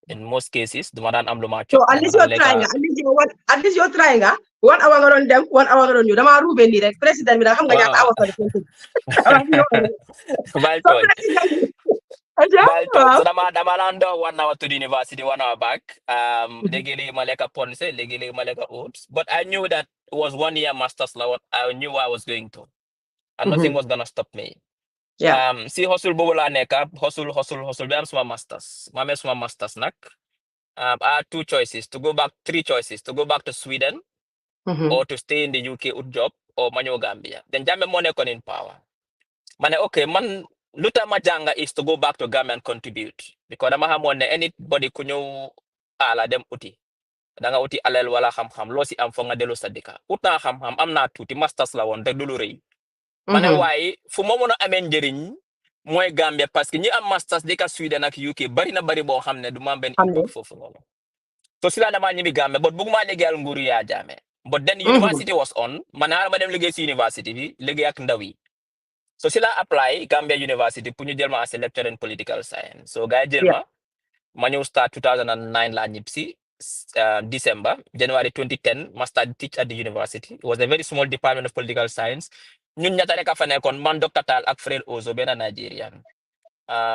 In most cases, the madan am luma chop. So at least you're trying, at least you're trying, 1 hour nga don dem, 1 hour nga don ñu. Dama roubé ni rek président bi da xam nga ñaata hour So dama lando 1 hour to the university, 1 hour back. Legally maleka ponce, legally maleka oats. But I knew that it was 1 year master's law. I knew what I was going to. And nothing was gonna stop me. See hustle bobola neka, hustle. Be am suma masters. Mame suma masters nak. I had 2 choices to go back, 3 choices to go back to Sweden or to stay in the UK with job or manyo Gambia. Then Jamie money kon in power. Mane okay, man luta majanga is to go back to Gambia and contribute because dama xamone anybody ku ñew ala dem uti da nga uti alal wala xam-xam lo si am fo nga delu sa dika uta xam-xam am na tuuti masters la won te du lu reuy mané way fu mo mëna amé njëriñ moy Gambia parce que ñi am masters dika Sweden ak UK bari na bari bo xamné du ma ben impact fofu noonu so sila dama ñimi Gambia but buguma légal nguru ya jame but then university was on man ma dem liggéey ci university bi liggéey ak ndaw yi. So sila apply Gambia University pour ñu jël ma as a lecturer in political science. So gars jël ma ñëw start 2009 la ñibsi December, January 2010 ma start teach at the university. It was a very small department of political science. Ñun ñata rek fa nekkon man Dr. Tal ak Frère Ozo ben Nigerian.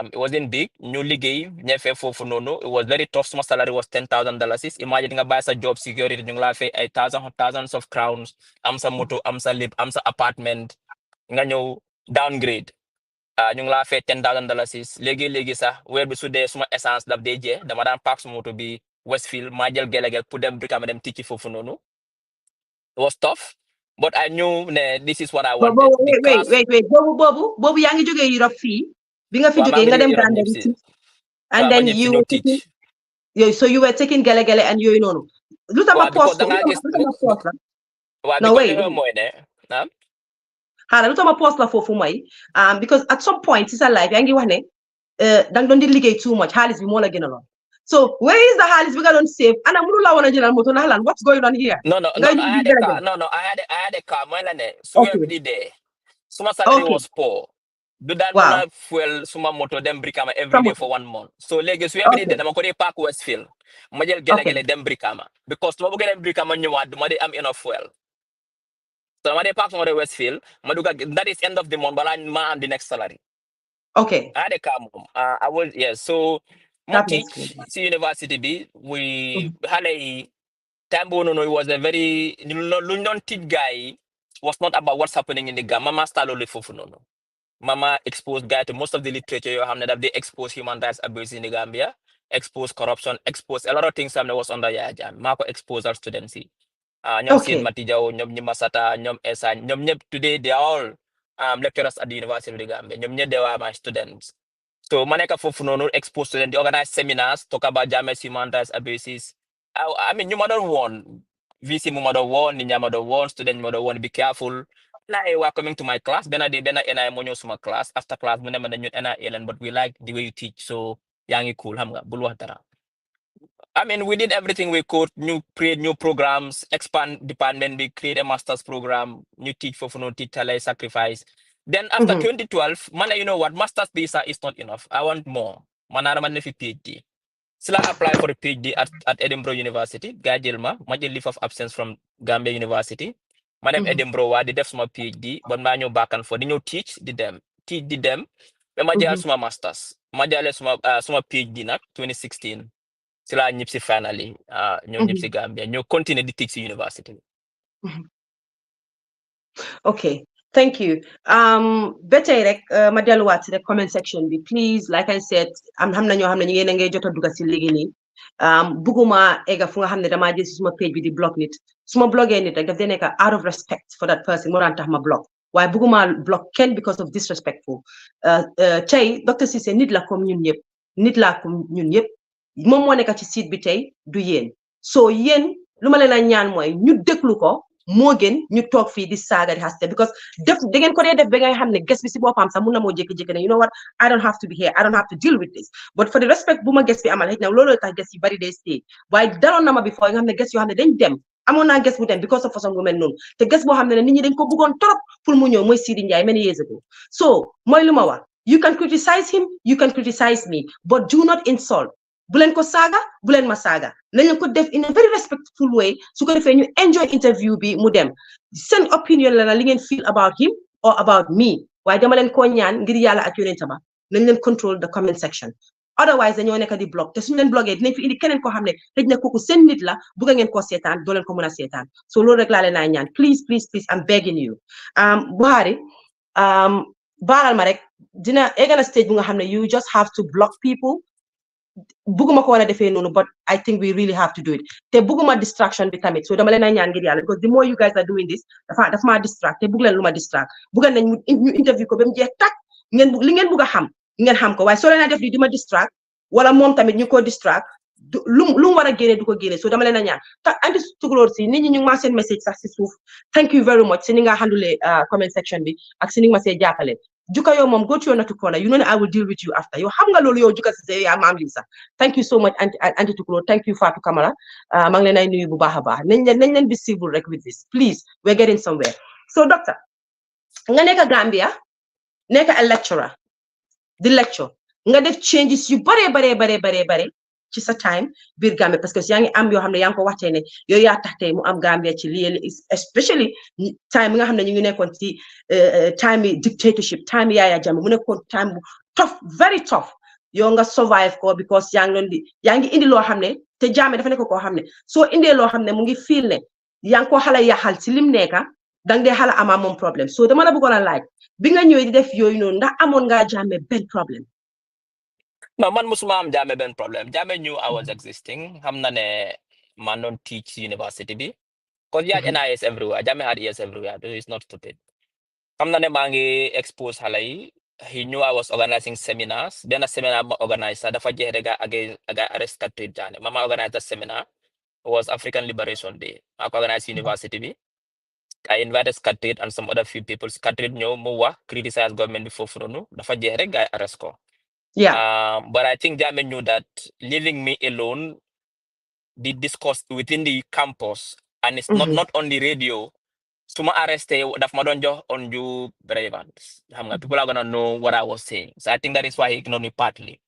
It wasn't big. Ñu liggéey ñefe fofu nono. It was very tough. My salary was $10,000. Imagine nga buy sa job security ñu ngi la fay ay thousands of crowns. Am sa moto, am sa lip, am sa apartment. Nga ñëw downgrade ñu ngi laa fay $10,000 léegi sax weer bi su dee suma essence daf dee jee dama daan paak suma moto bi Westfield maa jël gelegel pour dem Brikama dem ticci foofu noonu. It was tough but I knew ne this is what I wanted. Wait boobu yaa ngi jógee Europe fii bi nga fi jógee nga dem Gambia and then you were taking gelegele and yooyu noonu lu tax ma post la xaaral lu tax ma post la foofu mooy because at some point ci sa life yaa ngi wax ne danga doon di liggéey too much xaalis bi moo la gën a lool so where is the xaalis bi nga doon save ana mënu la woon a jëlal moto ndax lan what's going on here no I had a car mooy la ne su weer bi di dee suma salary was poor du daan mën a fuel suma moto dem Brikama every day for 1 month so léegi su weer bi di dee dama ko dee park Westfield ma jël gele dem Brikama because su ma bëggee dem Brikama ñëwaat du ma dee am enough fuel. So I did park on the Westfield. That is end of the month, but I'm the next salary. Okay. I had a car. I was So my teach university B. We had a Tambo. No, it was a very London teach guy. Was not about what's happening in the Gambia. Mama started no. Mama exposed guy to most of the literature you have that they expose human rights abuse in the Gambia, expose corruption, expose a lot of things that was under Yajam. Marco expose our students. ñoom Sine Mati Jaw ñoom ñi Masata ñoom Esa ñoom ñëpp today they are all lecturers at the University of the Gambia ñoom ñëpp they were my students so ma nekk foofu noonu expose students di organize seminars talk about Jammeh's human rights abuses I mean ñu ma doon woon VC mu ma doon woon nit ñaa ma doon woon student ma doon woon be careful I were coming to my class benn day benn NI moo ñëw suma class after class mu ne ma ne ñun NI leen but we like the way you teach so yaa ngi cool xam nga bul wax dara. I mean, we did everything we could. Create new programs, expand department, we create a master's program, new teach for no teach sacrifice. Then after 2012, man, you know what? Master's visa is not enough. I want more. Man, I'm a PhD. So I apply for a PhD at Edinburgh University. Gajilma, major leave of absence from Gambia University. Madam Edinburgh, wa did have my PhD, but my new back and forth. They teach them. But my suma masters. My suma PhD nak 2016. Sila ñipsi finally ñoo ñipsi Gambia ñoo continue di teach si university. Okay, thank you. Betay rek ma delluwaat si rek comment section bi please, like I said, am xam na ñoo xam ne ñu ngeen a ngay jot a dugg si léegi nii buguma ega fu nga xam ne damaa jël si suma page bi di block nit suma bloggee nit rek daf dee nekk out of respect for that person moo daan tax ma block waaye buguma block kenn because of disrespectful tey Dr. Ceesay nit la comme ñun ñëpp nit la comme ñun ñëpp moom moo nekk ci site bi tey du yéen so yéen lu ma leen a ñaan mooy ñu déglu ko moo gën ñu toog fii di saaga di haste because def da ngeen ko dee def ba nga xam ne guest bi si boppam sax mun na moo jékki-jékki ne you know what I don't have to be here I don't have to deal with this but for the respect bu ma guest bi amal xëy na loolu tax guest yi bari day stay waaye daloon na ma before nga xam ne guest yoo xam ne dañ dem amoon naa guest bu dem because of façon bu mel noonu te guest boo xam ne nit ñi dañ ko bëggoon trop pour mu ñëw mooy Sidi Ndiaye many years ago so mooy lu ma wax you can criticize him you can criticize me but do not insult bu leen ko saaga bu leen ma saaga nañ leen ko def in a very respectful way su ko defee ñu enjoy interview bi mu dem seen opinion la na li ngeen feel about him or about me waaye dama leen koo ñaan ngir yàlla ak yonent ba nañ leen control the comment section otherwise dañoo nekk di blog te suñu leen bloggee dinañ fi indi keneen koo xam ne xëj na kooku seen nit la bugga ngeen koo seetaan doo leen ko mën a seetaan so loolu rek laa leen naa ñaan please I'm begging you Buhari baalal ma rek dina egg stage bu nga xam ne you just have to block people buguma ko wala defee noonu but I think we really have to do it te buguma distraction bi tamit so dama leen a ñaan ngir yàlla because the more you guys are doing this dafa ma distract te bugg leen lu ma distract bugga nañ ñu interview ko ba mu jeex tak li ngeen bugg a xam ngeen xam ko waaye soo leen a def li di ma distract wala moom tamit ñu ko distract lu mu war a génne du ko génne so dama leen a ñaan te anti tukulóor si nit ñi ñu ngi ma seen message sax si suuf thank you very much si ni nga handle comment section bi ak si ni nga ma see jàppale Juka yo mom go to your not to corner. You know I will deal with you after. Yo hamga lolo yo Juka say ya mam lisa. Thank you so much anti Tukulo. Thank you Fatou Kamara. Mang len ay nuyu bu baax a baax. Nañ leen be civil rek with this. Please, we're getting somewhere. So doctor, nga nekk Gambia, nekk a lecturer. The lecture. Nga def changes yu bare ci sa time biir Gambia parce que yaa ngi am yoo xam ne yaa ngi ko waxtee ne yow yaa tax tey mu am Gambia ci lii especially time bi nga xam ne ñu ngi nekkoon ci time dictatorship time Yaya Jammeh mu nekkoon time bu tough very tough yow nga survive ko because yaa ngi indi loo xam ne te Jammeh dafa nekk koo xam ne soo indee loo xam ne mu ngi feel ne yaa ngi ko xala yaxal ci lim nekka dang dee xala ama moom problème so dama la bëggoon a laaj bi nga ñëwee di def yooyu noonu ndax amoon ngaa Jammeh benn problème No, man musuma am Jammeh ben problem. Jammeh knew I was existing. Hamna ne man don't teach university bi. Cause he had NIS everywhere. Jammeh had ES everywhere. He's not stupid. Hamna ne mangi expose halai. He knew I was organizing seminars. Then a seminar ma organizer. Dafa jeex rek aga arrest katrit Jammeh. Mama organized a seminar. It was African Liberation Day. I organized university bi. I invited Skatrit and some other few people. Skatrit ñëw mu wax criticize government before furonu. Dafa jeex rek ga arrest ko. Yeah. But I think Jammeh knew that leaving me alone, be discussed within the campus, and it's not on the radio. Suma arrested, that madonjo on you relevant. People are gonna know what I was saying. So I think that is why he ignored me partly.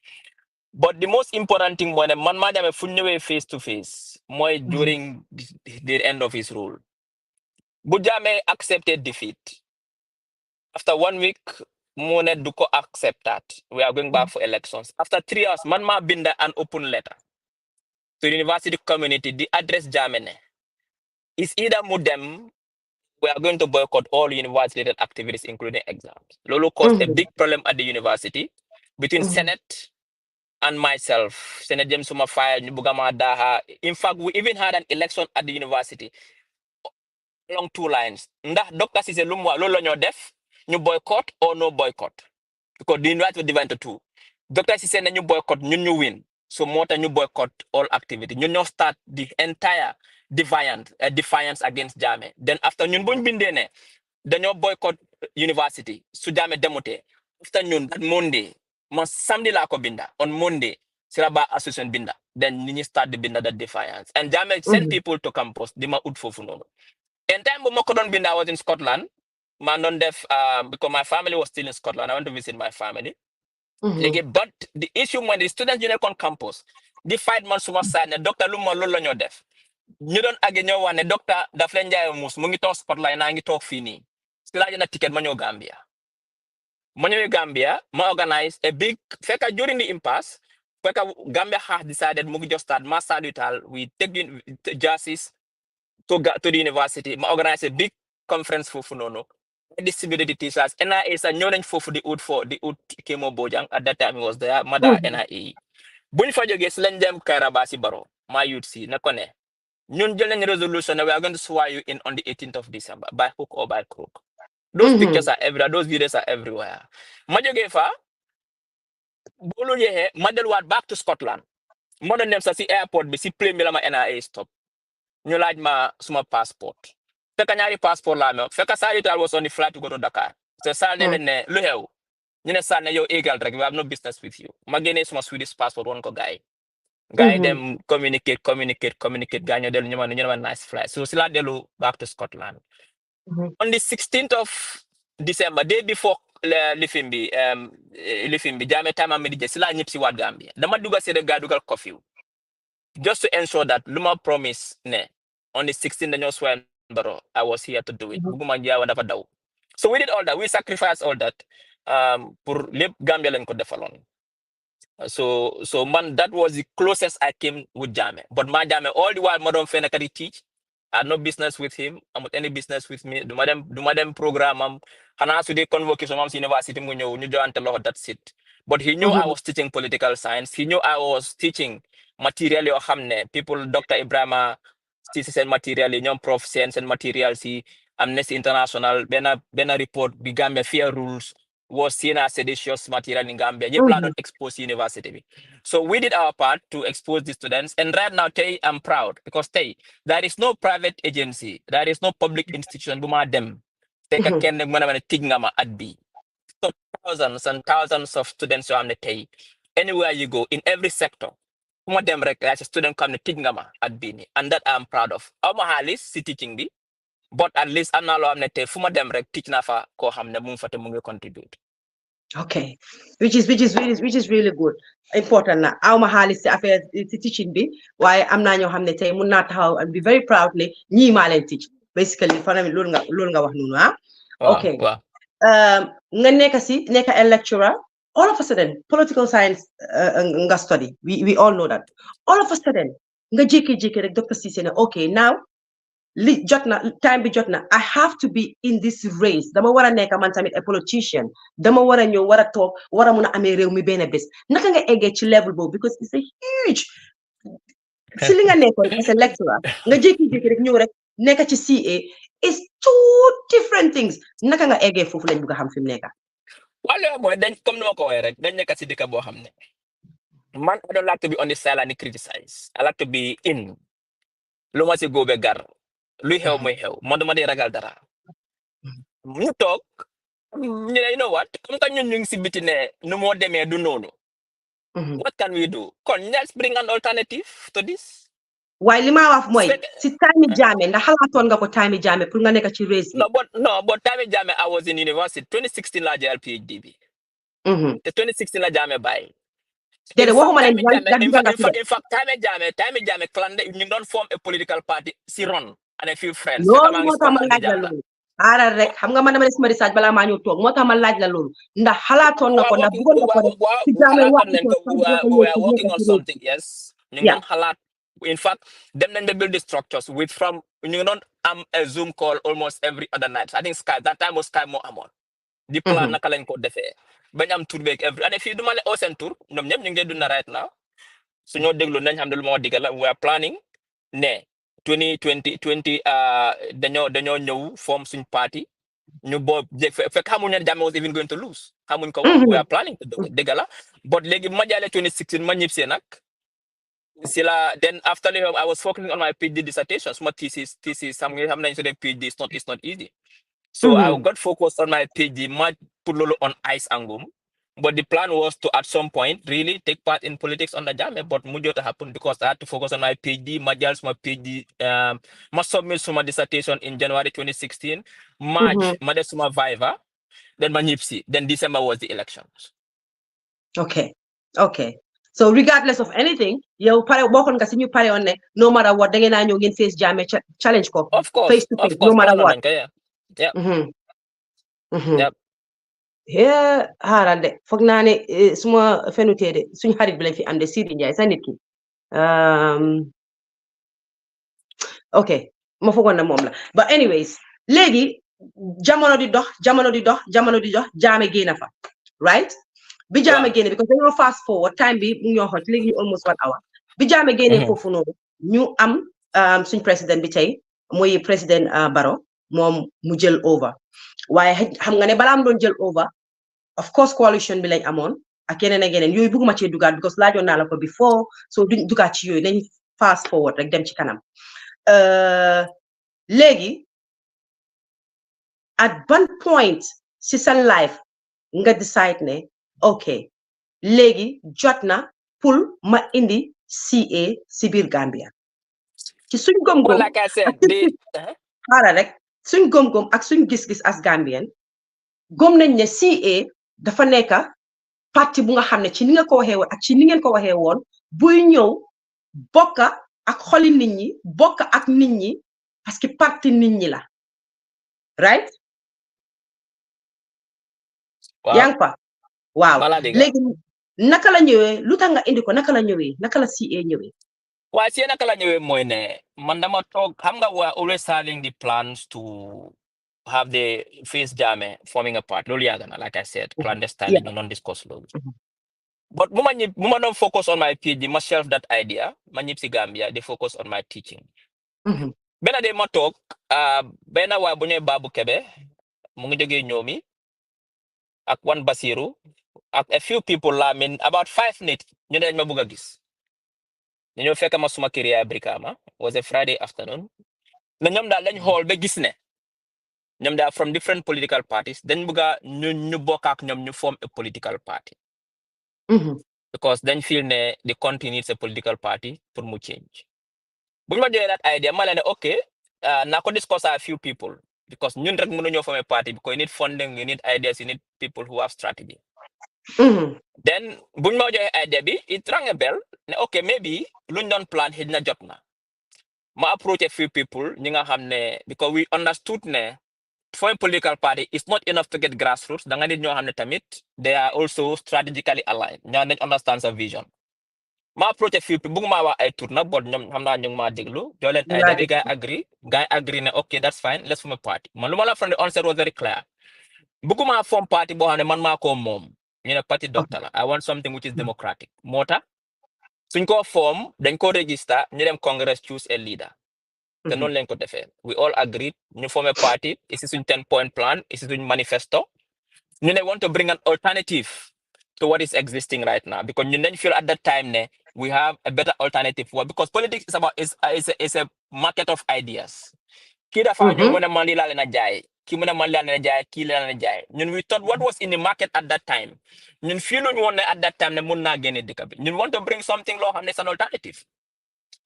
But the most important thing when a man Jammeh funnewe face to face, more during the end of his rule. But Jammeh accepted defeat. After 1 week, Monet Duko accept that. We are going back for elections. After 3 years, Manma bind an open letter to the university community. The address Jammeh is either Mudem, we are going to boycott all university-related activities, including exams. Lolo caused a big problem at the university between Senate and myself. Senate James Suma Fire, Nubugama Daha. In fact, we even had an election at the university along 2 lines. Nda Dr. Ceesay Lumwa, Lolo Nyo Def. New boycott or no boycott. Because the university will divide into 2. Dr. Ceesay na new boycott, new win. So more than new boycott all activity. You start the entire defiance against Jammeh. Then after new bindene, then you boycott university. So Jammeh demote. After noon, that Monday, man samedi la ko binda on Monday sila ba association binda then nini start the binda that defiance and Jammeh send people to campus di ma ut fofu noonu and time bu ma ko doon binda I was in Scotland man doon def because my family was still in Scotland I went to visit my family léegi but the issue mooy the students yu nekkoon campus di fight man suma side ne docteur lu ma loolu la ñoo def ñu doon agge ñoo wax ne docteur daf leen jaay muus mu ngi toog Scotland naa ngi toog fii nii si laa jënd ticket ma ñëw Gambia ma ñëwee Gambia ma organize a big fekka during the impasse fekka Gambia has decided mu ngi just start mass salutal we take the jerseys to the university ma organize a big conference foofu noonu I distributed the t-shirts NIA sa ñëw nañ foofu di ut Kemo Bojang at that time he was there mada NIA buñ fa jógee si lañ dem Kairaba si Baro ma youth si ne ko ne ñun jël nañ resolution we are going to swear you in on the 18th of December by hook or by crook. Those pictures are everywhere, those videos are everywhere. Ma jógee fa bolu yehe ma delluwaat back to Scotland ma doon dem sa si airport bi si plane bi la ma NIA stop ñu laaj ma suma passport fekka ñaari passport la amee fekka saa I was on the flight to go to Dakar so saa ne leen ne lu xew ñu ne saa ne yow égal rek we have no business with you ma génnee suma Swedish passport woon ko gaay dem communicate gaa ñoo dellu ñu ma nice flight so si laa dellu back to Scotland on the 16th of December day before lifin bi Jammeh time am di si laa ñëpp si waat Gambia dama dugal si rek gaa dugal curfew just to ensure that luma promise ne on the 16th dañoo swear Baro I was here to do it buguma jaawa dafa daw so we did all that we sacrificed all that pour lépp Gambia lañ ko defaloon so man that was the closest I came with Jammeh but ma Jammeh all the while ma doon fee nekk di teach I had no business with him amut any business with me duma dem programme am xanaa su dee convocation am si university mu ñëw ñu joxante loxo that's it but he knew I was teaching political science he knew I was teaching material yoo xam ne people Dr. Ibrahima si seen material yi ñoom prof seen material si Amnesty International benn report bi Gambia fair rules was seen as seditious material in Gambia yëpp laa doon expose university bi so we did our part to expose the students and right now tey I'm proud because tey there is no private agency there is no public institution bu ma dem te ka kenn mën a tig nga ma at bi so thousands and thousands of students yoo xam ne tey anywhere you go in every sector fu ma dem rek as a student xam ne tig nga ma at bii nii and that I'm proud of aw ma xaalis si teaching bi but at least am naa loo xam ne tey fu ma dem rek teach naa fa koo xam ne mu ngi fa te mu ngi contribute. Okay, which is really good. Important na aw ma xaalis si affaire si teaching bi waaye am naa ñoo xam ne tey mun naa taxaw and be very proud ne ñii maa leen teach basically fanami loolu nga wax noonu ah. Okay. Nga nekk a lecturer all of a sudden political science nga study we all know that all of a sudden nga jékki-jékki rek Dr. Ceesay ne okay now li jotna time bi jotna I have to be in this race dama war a nekk man tamit a politician dama war a ñëw war a toog war a mun a amee réew mi benn bés naka nga eggee ci level boobu because it's a huge si li nga nekkoon as a lecturer nga jékki-jékki rek ñëw rek nekk ci CA is two different things naka nga eggee foofu lañ bëgg a xam fi mu nekk. Wala mooy dañ comme ni ma ko waxee rek dañ nekk si dëkk boo xam ne man I don't like to be on the sideline and criticize I like to be in lu ma si góobe gar luy xew muy xew man dama dee ragal dara ñu toog ñu ne you know what comme que ñun ñu ngi si biti ne nu moo demee du noonu what can we do kon let's bring an alternative to this. waaye li ma wax mooy si time Jammeh ndax xalaatoon nga ko time Jammeh pour nga nekk ci race bi. no but time Jammeh I was in university 2016 la jël PhD bi te 2016 la Jammeh bàyyi. déedéet waxuma leen in fact time Jammeh clan ñu ngi doon form a political party si ron and a few friends. loolu moo tax ma laaj la loolu aaral rek xam nga man dama def sama research balaa maa ñëw toog moo tax ma laaj la loolu ndax xalaatoon nga ko ndax bëggoon nga ko def si Jammeh wax we are working on something yes ñu ngi doon xalaat in fact dem nañ ba build the structures with from ñu ngi doon am a Zoom call almost every other night I think Skype that time was Skype moo amoon di plan naka lañ ko defee bañ am tour beeg every année fii du ma le au seen tour ñoom ñëpp ñu ngi dund right now su ñoo déglu nañ xam ne lu ma wax digal la we are planning ne 2020 dañoo ñëw form suñ party ñu boo fekk xamuñ ne Jammeh was even going to lose xamuñ ko woon we are planning to do it dëgg la but léegi ma jàllee 2016 ma ñib see nag si la then after I was focusing on my PhD dissertation suma thesis xam nañ so dee PhD it's not easy so I got focused on my PhD ma put loolu on ice angum But the plan was to, at some point, really take part in politics under Jammeh, but mujo to happen because I had to focus on my PhD, my PhD, my submit my dissertation in January 2016, March, my suma viva, then my NIPSI, then December was the elections. Okay. So regardless of anything, you pare bokon nga ñu pare on ne no matter what da ngeen ñoo ngeen face Jammeh challenge ko Of course, face to face, no matter what. Yeah. Yep. Yeah, haral de foog naa ne suma fenutee de suñu xarit bi lañ fi am de Sidi Ndiaye sa nit ki ok ma foogoon na moom la but anyways léegi jamono di dox Jammeh génn fa right bi Jammeh génne because dañoo fast forward time bi mu ñoo xoj léegi almost 1 hour bi Jammeh génne foofu noonu ñu am suñ président bi tey mooy président Barrow moom mu jël over waaye xam nga ne balaa mu doon jël over of course coalition bi lañ amoon ak yeneen ak yeneen yooyu bëgguma cee dugaat because laajoon naa la ko before so duñ dugaat ci yooyu nañ fast forward rek dem ci kanam léegi at one point si sa life nga decide ne ok léegi jot na pour ma indi CA si biir Gambia ci suñ gom-gom like I said, xaaral rek suñ gom-gom ak suñ gis-gis as Gambien gom nañ ne CA dafa nekk parti bu nga xam ne ci ni nga ko waxee woon ak ci ni ngeen ko waxee woon buy ñëw bokka ak xoli nit ñi bokka ak nit ñi parce que parti nit ñi la right yaa ngi fa waaw léegi naka la ñëwee lu tax nga indi ko naka la ñëwee naka la CA ñëwee waaye si naka la ñëwee mooy ne man dama toog xam nga we are always having the plans to have the face Jammeh forming a part loolu yàgg na like I said clandestine ñu non discuss loolu but bu ma doon focus on my PhD ma shelf that idea ma ñib si Gambia di focus on my teaching benn day ma toog benn waay bu ñuy Babu Kebe mu ngi jógee ñoomi ak wan Basiru ak a few people la min about 5 nit ñu ne dañ ma bëgg a gis ñu ñëw fekk ma suma kër yaay Brikama was a Friday afternoon na ñoom daal lañ xool ba gis ne ñoom daal from different political parties dañ bëgg a ñu bokk ak ñoom ñu form a political party because dañ feel ne the country needs a political party pour mu change bu ñu ma joxee that idea ma leen ne ok naa ko discuss a few people because ñun rek mënuñoo form a party because you need funding you need ideas you need people who have strategy then bu ñu ma joxee idea bi it rang a bell ne ok maybe luñ doon plan xëy na jot na ma approach a few people ñi nga xam ne because we understood ne for a political party it's not enough to get grassroots da nga nit ñoo xam ne tamit they are also strategically aligned ñoo nañ understand sa vision ma approach a few people bëgguma wax ay tour nag but ñoom xam naa ñu ngi maa déglu jox leen idea bi gars agree ne ok that's fine let's form a party man lu ma la from the onset was very clear bëgguma form party boo xam ne man maa ko moom ñu ne parti doctor la I want something which is democratic moo tax suñ ko form dañ ko register ñu dem congress choose a leader te noonu lañ ko defee we all agreed ñu form a party ici suñ 10-point plan ici suñ manifesto ñu ne want to bring an alternative to what is existing right now because ñu dañ feel at that time ne we have a better alternative because politics is about is a market of ideas kii dafa ñëw mu ne man lii laa leen a jaay kii mu ne man lii laa leen a jaay kii laa leen a jaay ñun we thought what was in the market at that time ñun feeluñ woon ne at that time ne mun naa génne dëkk bi ñun want to bring something loo xam ne it's an alternative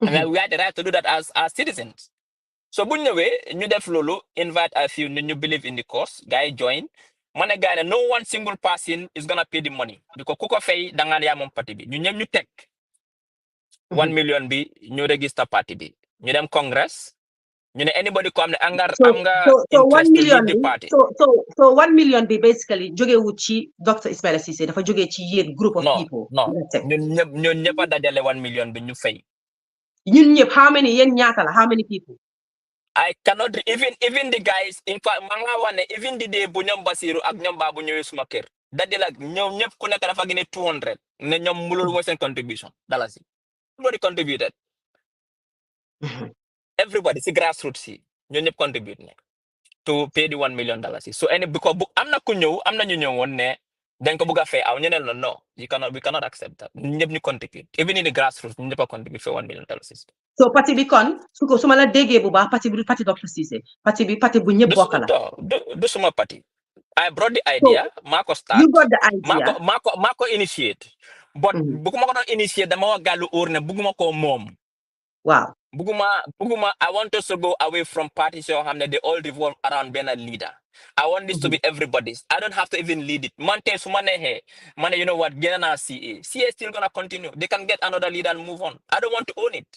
and we had the right to do that as citizens so bu ñëwee ñu def loolu invite a few nit ñu believe in the cause guys join ma ne gars no one single person is gonna pay the money because ku ko fay da nga yaa moom parti bi ñu ñëpp ñu teg 1 million bi ñu register parti bi ñu dem congress ñu ne anybody ko am ne am nga interest to lead the party so 1 million bi basically jóge wu ci Dr. Ismaila Ceesay dafa jóge ci yéen group of people non ñun ñëpp a dajale 1 million bi ñu fay ñun ñëpp how many yéen ñaata la how many people I cannot even the guys in fact ma nga wax ne even the day bu ñoom Basiru ak ñoom Babu ñëwee suma kër dajale ak ñoom ñëpp ku nekk dafa gën a 200 ne ñoom mu loolu mooy seen contribution dalasi everybody contributed everybody si grassroots si ñoo ñëpp contribute ne to pay the $1 million so because am na ku ñëw am na ñu ñëw woon ne dañ ko bëgg a fay aw ñu ne la non we cannot accept that ñëpp ñu contribute even in the grassroots ñu ñëpp a contribute for $1 million so parti bi kon su ma la déggee bu baax parti bi du parti Dr. Ceesay parti bu ñëpp bokk la du suma parti I brought the So idea. Marco start. you got the idea. Marco initiate. But buguma ko initiate dama wa galu urne buguma ko mom. Wow. Buguma, I want us to go away from parties so they all revolve around being a leader. I want this to be everybody's. I don't have to even lead it. Mante sumane he. Mane, you know what? Get an CA. CA is still gonna continue. They can get another leader and move on. I don't want to own it.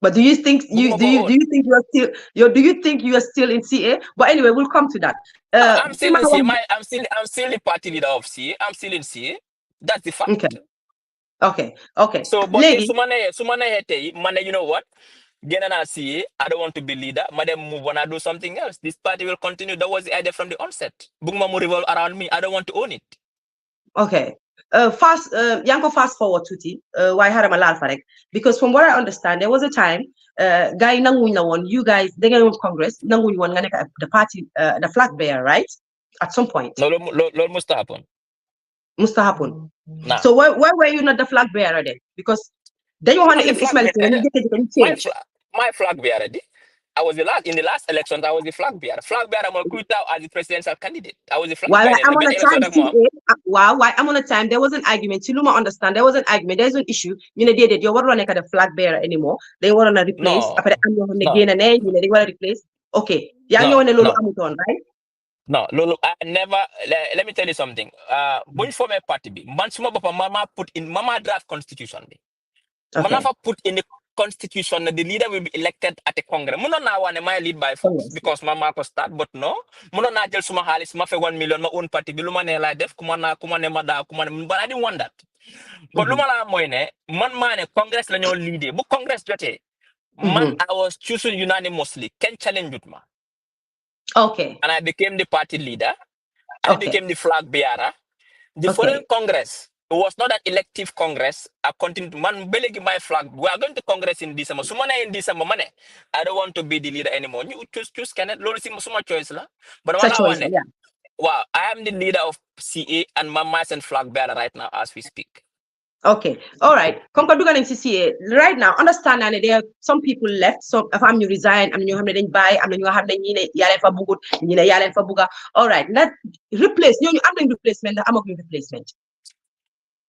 But do you think Buguma go own. do you think you are still in CA? But anyway, we'll come to that. I'm still in CA. I'm still the party leader of CA. I'm still in CA. That's the fact. Okay. So, but Lady, sumane hete, mane, you know what? Get an CA. I don't want to be leader. Madam, move on. I do something else. This party will continue. That was the idea from the onset. Buguma mo revolve around me. I don't want to own it. okay. Yanko fast forward tuti. Why harama lal farek? Because from what I understand, there was a time, guy nanguny na won. You guys, they get Congress. Nanguny won the party, the flag bearer, right? At some point. No, Lord must happen. Must happen. Nah. So why were you not the flag bearer then? Because then you want to Ismaila change. My flag bearer. I was in the last elections. I was the flag bearer. Flag bearer, I'm out as the presidential candidate. I was the flag bearer. I'm on a time. Why I'm on a time. There was an argument. Siluma understand. There was an argument. There's an issue. You know, you want to the flag bearer anymore. They want to replace. After they want to replace. Okay. Right? No, Lolo, I never. Let me tell you something. When for my party, mama put in mama draft constitution. Mama put in the constitution that the leader will be elected at the Congress. Muno na wane my lead by force because mama ko start, but no. Muno na jel suma halis ma fe 1 million ma own party bi luma ne la def kuma ne ma da kuma ne, but I didn't want that. But luma la moy ne man mane Congress la ñoo leader. Bu Congress jote man I was chosen unanimously. Ken challenge with ma. Okay. And I became the party leader. I became the flag bearer. The following Congress, it was not an elective Congress. I continued, man, belegi my flag. We are going to Congress in December. Sumana in December, man. I don't want to be the leader anymore. You choose, can it? Lord, suma choice la. But wow, I am the leader of CA and Mama and flag bearer right now as we speak. Okay, all right. CCA right now. Understand that there are some people left. So if I'm you resign, I'm you have to buy. I'm you have to yalen for bugut, yalen for buga. All right, let replace. I'm doing replacement. I'm doing replacement.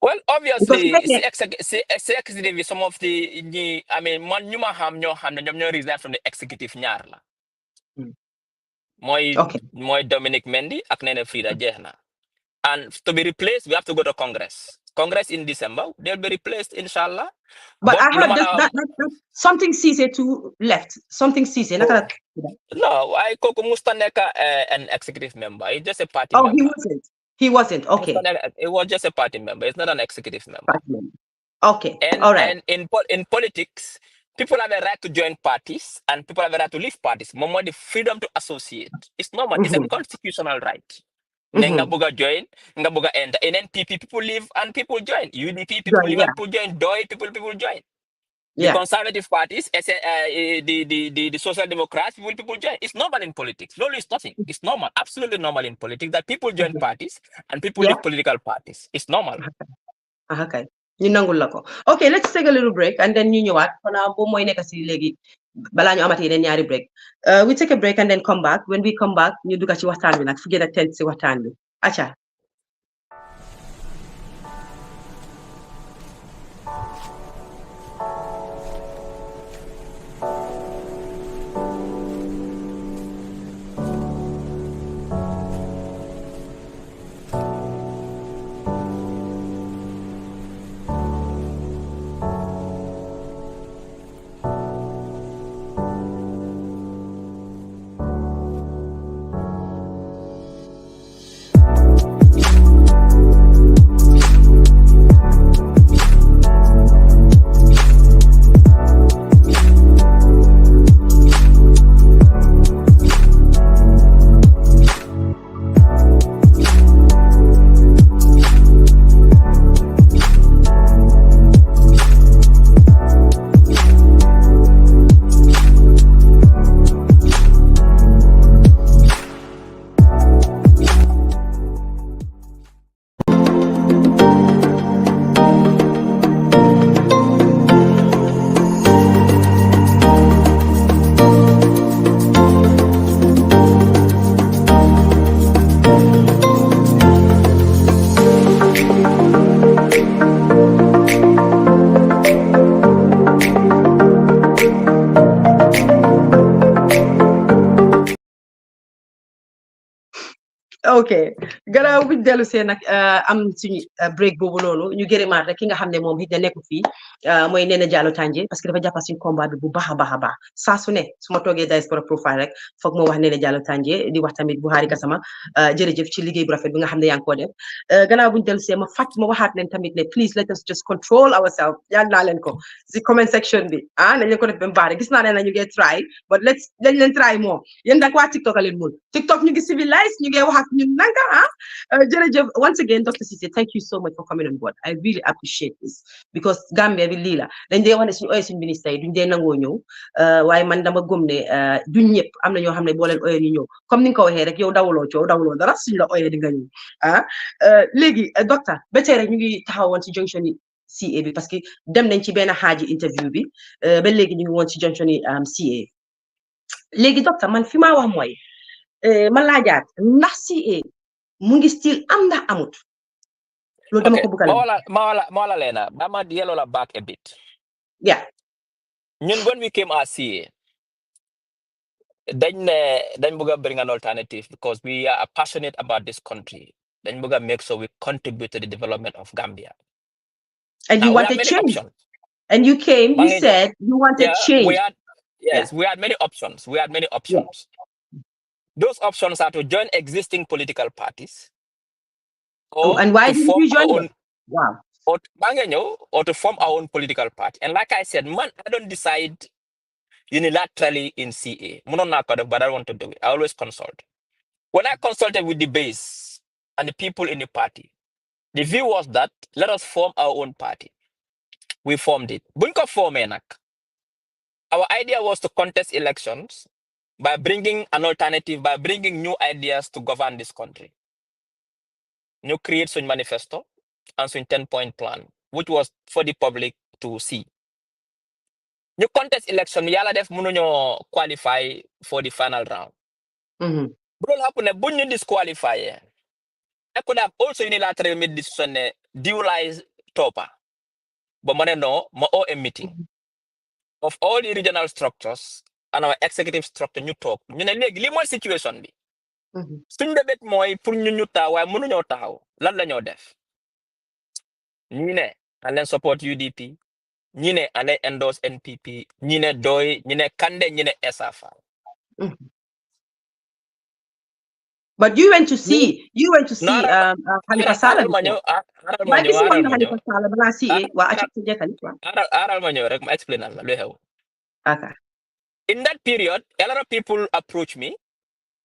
Well, obviously, executive some of the I mean, man, you ma ham resign from the executive nyar la. Moi Dominic Mendy, aknene Frida Jehna. And to be replaced, we have to go to Congress. Congress in December, they'll be replaced, inshallah. But I heard that something CC2 left. Something CC. No, I Koko Mustaneka an executive member. He's just a party member. Oh, he wasn't. Okay. It was just a party member. It's not an executive member. Okay. And, all right. And in politics, people have a right to join parties and people have a right to leave parties. More the freedom to associate. It's normal. It's a constitutional right. Nga buga join, nga buga enter. NNPP people leave and people join. UDP people leave and people join. DOI people join. The conservative parties, the social democrats, people join. It's normal in politics. No, it's nothing. It's normal, absolutely normal in politics that people join parties and people leave political parties. It's normal. Okay. Okay, let's take a little break and then you know what? Break. We take a break and then come back. When we come back, you do got your time like forget that tell what time. Acha. ok gannaaw buñ dellu see nag am suñu break boobu noonu ñu gërëmaat rek ki nga xam ne moom it na nekku fii mooy Nene Jallow Tanjeh parce que dafa jàppa suñu combat bi bu baax a baax a baax saa su ne su ma toogee Diaspora Profile rek foog moo wax Nene Jallow Tanjeh di wax tamit Buhari Gassama jërëjëf ci liggéey bu rafet bi nga xam ne yaa ngi koo def gannaaw buñ dellu see ma waxaat leen tamit ne please let us just control ourselves yàgg naa leen ko si comment section bi nañ leen ko def ba mu baax gis naa ne na ñu ngi try but lañ leen try moom yéen nag waa TikTok a leen mun TikTok ñu ngi civilize ñu ngi wax ak ñun nanga jërëjëf once again Dr. Ceesay thank you so much for coming on board I really appreciate this because Gambia bi lii la dañ dee wax ne suñu ooyee suñu ministre yi duñ dee nangoo ñëw waaye man dama gëm ne duñ ñëpp am na ñoo xam ne boo leen ooyee ñu ñëw comme ni nga ko waxee rek yow dawuloo coow dawuloo dara suñ la ooyee di nga ñëw léegi docteur ba tey rek ñu ngi taxawoon ci junction yi CA bi parce que dem nañ ci benn xaaji interview bi ba léegi ñu ngi woon ci junction yi CA léegi docteur man fi maa wax mooy man laa jaar ndax CA mu ngi still am ndax amut loolu dama ko bëgg a ma wala leena dama yellow la back a bit yeah ñun when we came as CA dañ bëgg a bring an alternative because we are passionate about this country dañ bëgg a make sure we contribute to the development of Gambia and you wanted change and you came you said you wanted change we had many options Those options are to join existing political parties, and why did you join them? Wow. Or to form our own political party. And like I said, man, I don't decide unilaterally in CA. But I want to do it. I always consult. When I consulted with the base and the people in the party, the view was that let us form our own party. We formed it. Our idea was to contest elections by bringing an alternative, by bringing new ideas to govern this country. New create some manifesto and some 10-point plan, which was for the public to see. New contest election, yala def muno qualify for the final round. But happen a bunny disqualify. I could have also unilaterally made this one dualize topa. But no, a meeting of all the regional structures and our executive structure ñu talk ñu ne léegi li mooy situation bi suñ debet mooy pour ñu taxaw waaye mënuñoo taxaw lan la ñoo def ñi ne an leen support UDP ñi ne an leen endorse NPP ñi ne doy ñi ne Kande ñi ne SAFA. But you went to see Halifa Sallah. Ma explain la lu xew. Okay. In that period, a lot of people approached me,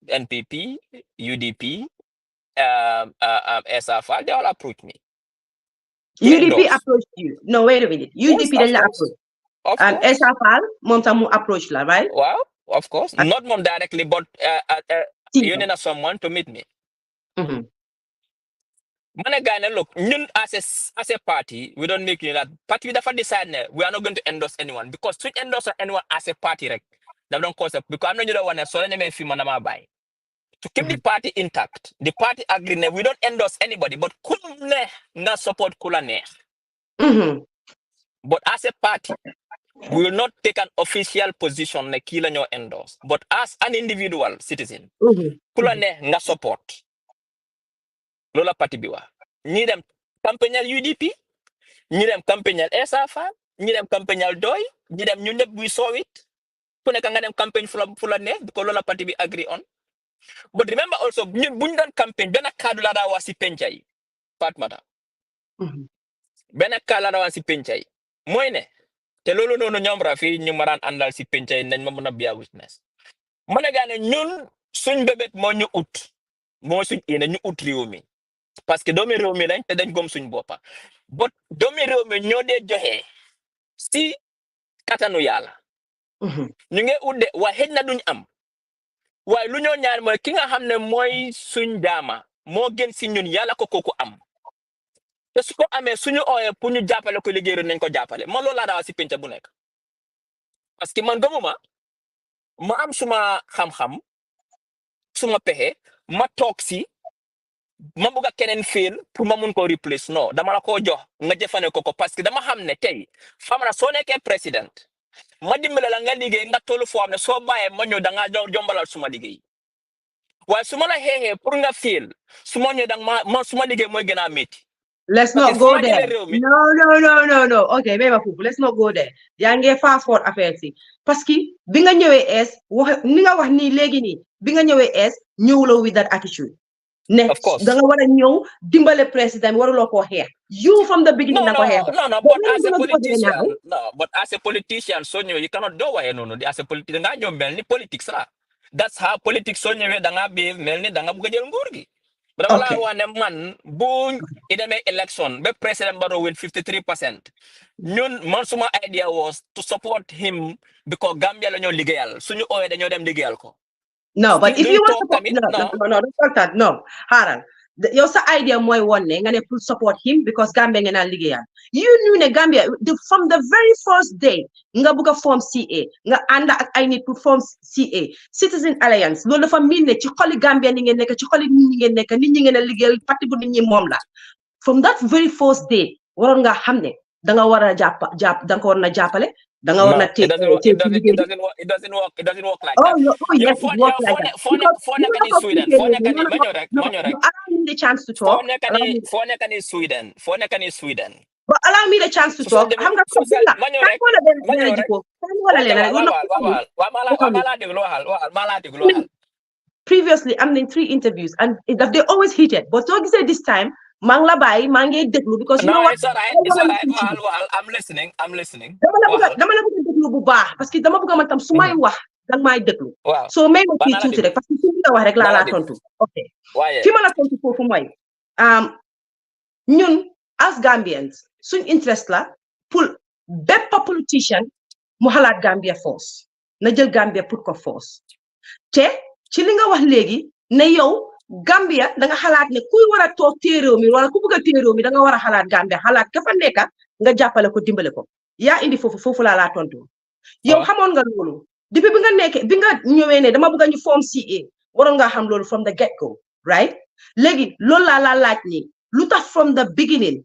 NPP, UDP, SFR, they all approached me. UDP approached you. No, wait a minute. UDP didn't approach. And SFR, Montamu approached la, right? Well, of course. Not mom directly, but you need someone to meet me. Look, as a party, we don't make that. Party we decide we are not going to endorse anyone because to endorse anyone as a party, right? That don't cause because I'm not the one so to keep the party intact. The party agree we don't endorse anybody, but not support kulane. But as a party, we will not take an official position like kila endorse. But as an individual citizen, kulane na support. Lola party biwa. Ni dem campagnal UDP, ni dem campagnal SAFA, ni dem campagnal DOY, ni dem ñu ñep we saw it. Ku nek nga dem campagne fula ne because lola party bi agree on. But remember also ñun buñ doon campagne ben kaddu la da wasi pencha yi. Fatmata. Ben kaddu la da wasi pencha yi. Moy ne te lolu nonu ñom ra fi ñu maran andal si pencha yi nañ ma mëna biya witness. Mané gané ñun suñ bébét mo ñu ut. Mo suñ ene ñu ut réew mi. Parce que doomi réew mi lañ te dañ gom suñ boppa but doomi réew mi ñoo dee joxe si katanu yàlla ñu ngi udde waaye xëj na duñ am waaye lu ñoo ñaan mooy ki nga xam ne mooy suñ jaama moo gën si ñun yàlla ko kooku am te su ko amee suñu ooyee pour ñu jàppale ko liggéey nañ ko jàppale man loolu laa daawa si penca bu nekk parce que man gëmuma ma am suma xam-xam suma pexe ma toog si ma bëgg keneen fail pour ma mun ko replace non dama la ko jox nga jëfane ko parce que dama xam ne tey famana soo nekkee président ma dimbale la nga liggéey nga tollu foo xam ne soo bàyyee ma ñëw da ngaa jombalal suma liggéey waaye su ma la xeexee pour nga feel su ma ñëwee ma su ma liggéey mooy gën a métti. Let's parce que not su go ma there. jëlee réew mi No. Okay, maybe Fufu, let's not go there. Yaa ngi fast forward affaire si parce que bi nga ñëwee es wax ni nga wax nii léegi nii bi nga ñëwee es ñëwuloo with that attitude. Ne of course da nga war a ñëw dimbale président waruloo koo xeex. You from the beginning no da nga ko xeex. but as a politician but as a politician soo ñëwee you cannot doo waxee noonu as a politician da ngaa ñëw mel ni politique la that's how politics soo ñëwee da ngaa bi mel ni da nga bëgg a jël nguur gi. dama laa wax ne man bu demee election ba président Barrow win 53% ñun man suma idea was to support him because Gambia la ñoo liggéeyal suñu ooyee dañoo dem liggéeyal ko. No, but if you want talk tamit no, Haran. Your idea mooy woon ne nga ne pour support him because Gambia ngeen naan liggéeyal. You knew ne Gambia from the very first day nga bëgg a form CA nga ànd ak ay nit pour form CA Citizen Alliance loolu dafa miin ne ci xoli Gambia ni ngeen nekk ci xoli nit ñi ngeen nekk nit ñi ngeen a liggéeyal parti bu nit ñi moom la. From that very first day waroon nga xam ne da nga war a da nga ko war na jàppale. It doesn't work like that. Yes, it works like that. Sweden. Allow me the chance to talk. Sweden. But allow me the chance to talk. Previously, I'm in 3 interviews and they always heated. But don't say this time, because you know what? It's all right. I'm listening. Parce que dama bëgg man tam sumay wax dang may déglu. So may ma ci tuuti rek parce que su nga wax rek la tontu. Okay. Fi ma la tontu fofu moy ñun as Gambians suñ interest la pour bépp politician mu xalaat Gambia force na jël Gambia pour ko force te ci li nga wax léegi ne yow Gambia da nga xalaat ne kuy war a toog téeréew mi wala ku bëgg a téeréew mi da nga war a xalaat Gambia xalaat ka fa nekk nga jàppale ko dimbale ko yaa indi foofu laa tontu yow xamoon nga loolu depuis bi nga ñëwee ne dama bëgg ñu form CA waroon nga xam loolu from the get go right léegi loolu laa laaj ni lu tax from the beginning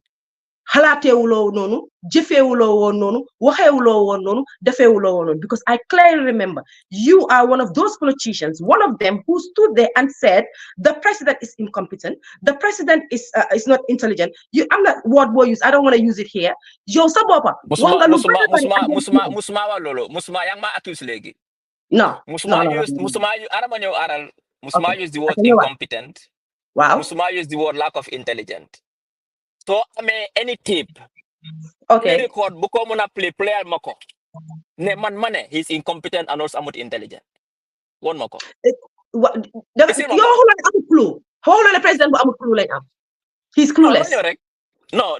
xalaateewuloo noonu jëfeewuloo woon noonu waxeewuloo woon noonu defeewuloo woon noonu because I clearly remember you are one of those politicians, one of them who stood there and said the president is incompetent, the president is not intelligent. I'm not word boy use, I don't want to use it here. Yow sa boppa musuma yang ma accuse léegi. Musuma use the word incompetent. Wow. Musuma use the word lack of intelligence. So I mean any tip. Okay. Any record buko muna player mako. Ne man he's incompetent and also not intelligent. One mako. Yo am clue. How long the president am clue like am? He's clueless. No.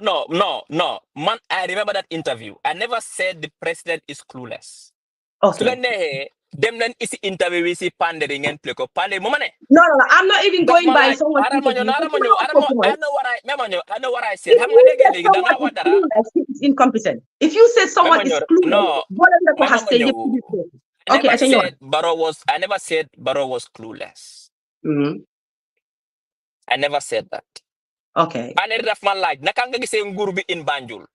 Man, I remember that interview. I never said the president is clueless. Okay. Them then is interview we see pandering and play pande momane. No, I'm not even going by someone. I know what I said. It's incompetent. If you said someone is clueless, I never said Barrow was clueless. I never said that. Okay. I never man like nakanga gise nguru bi in Banjul.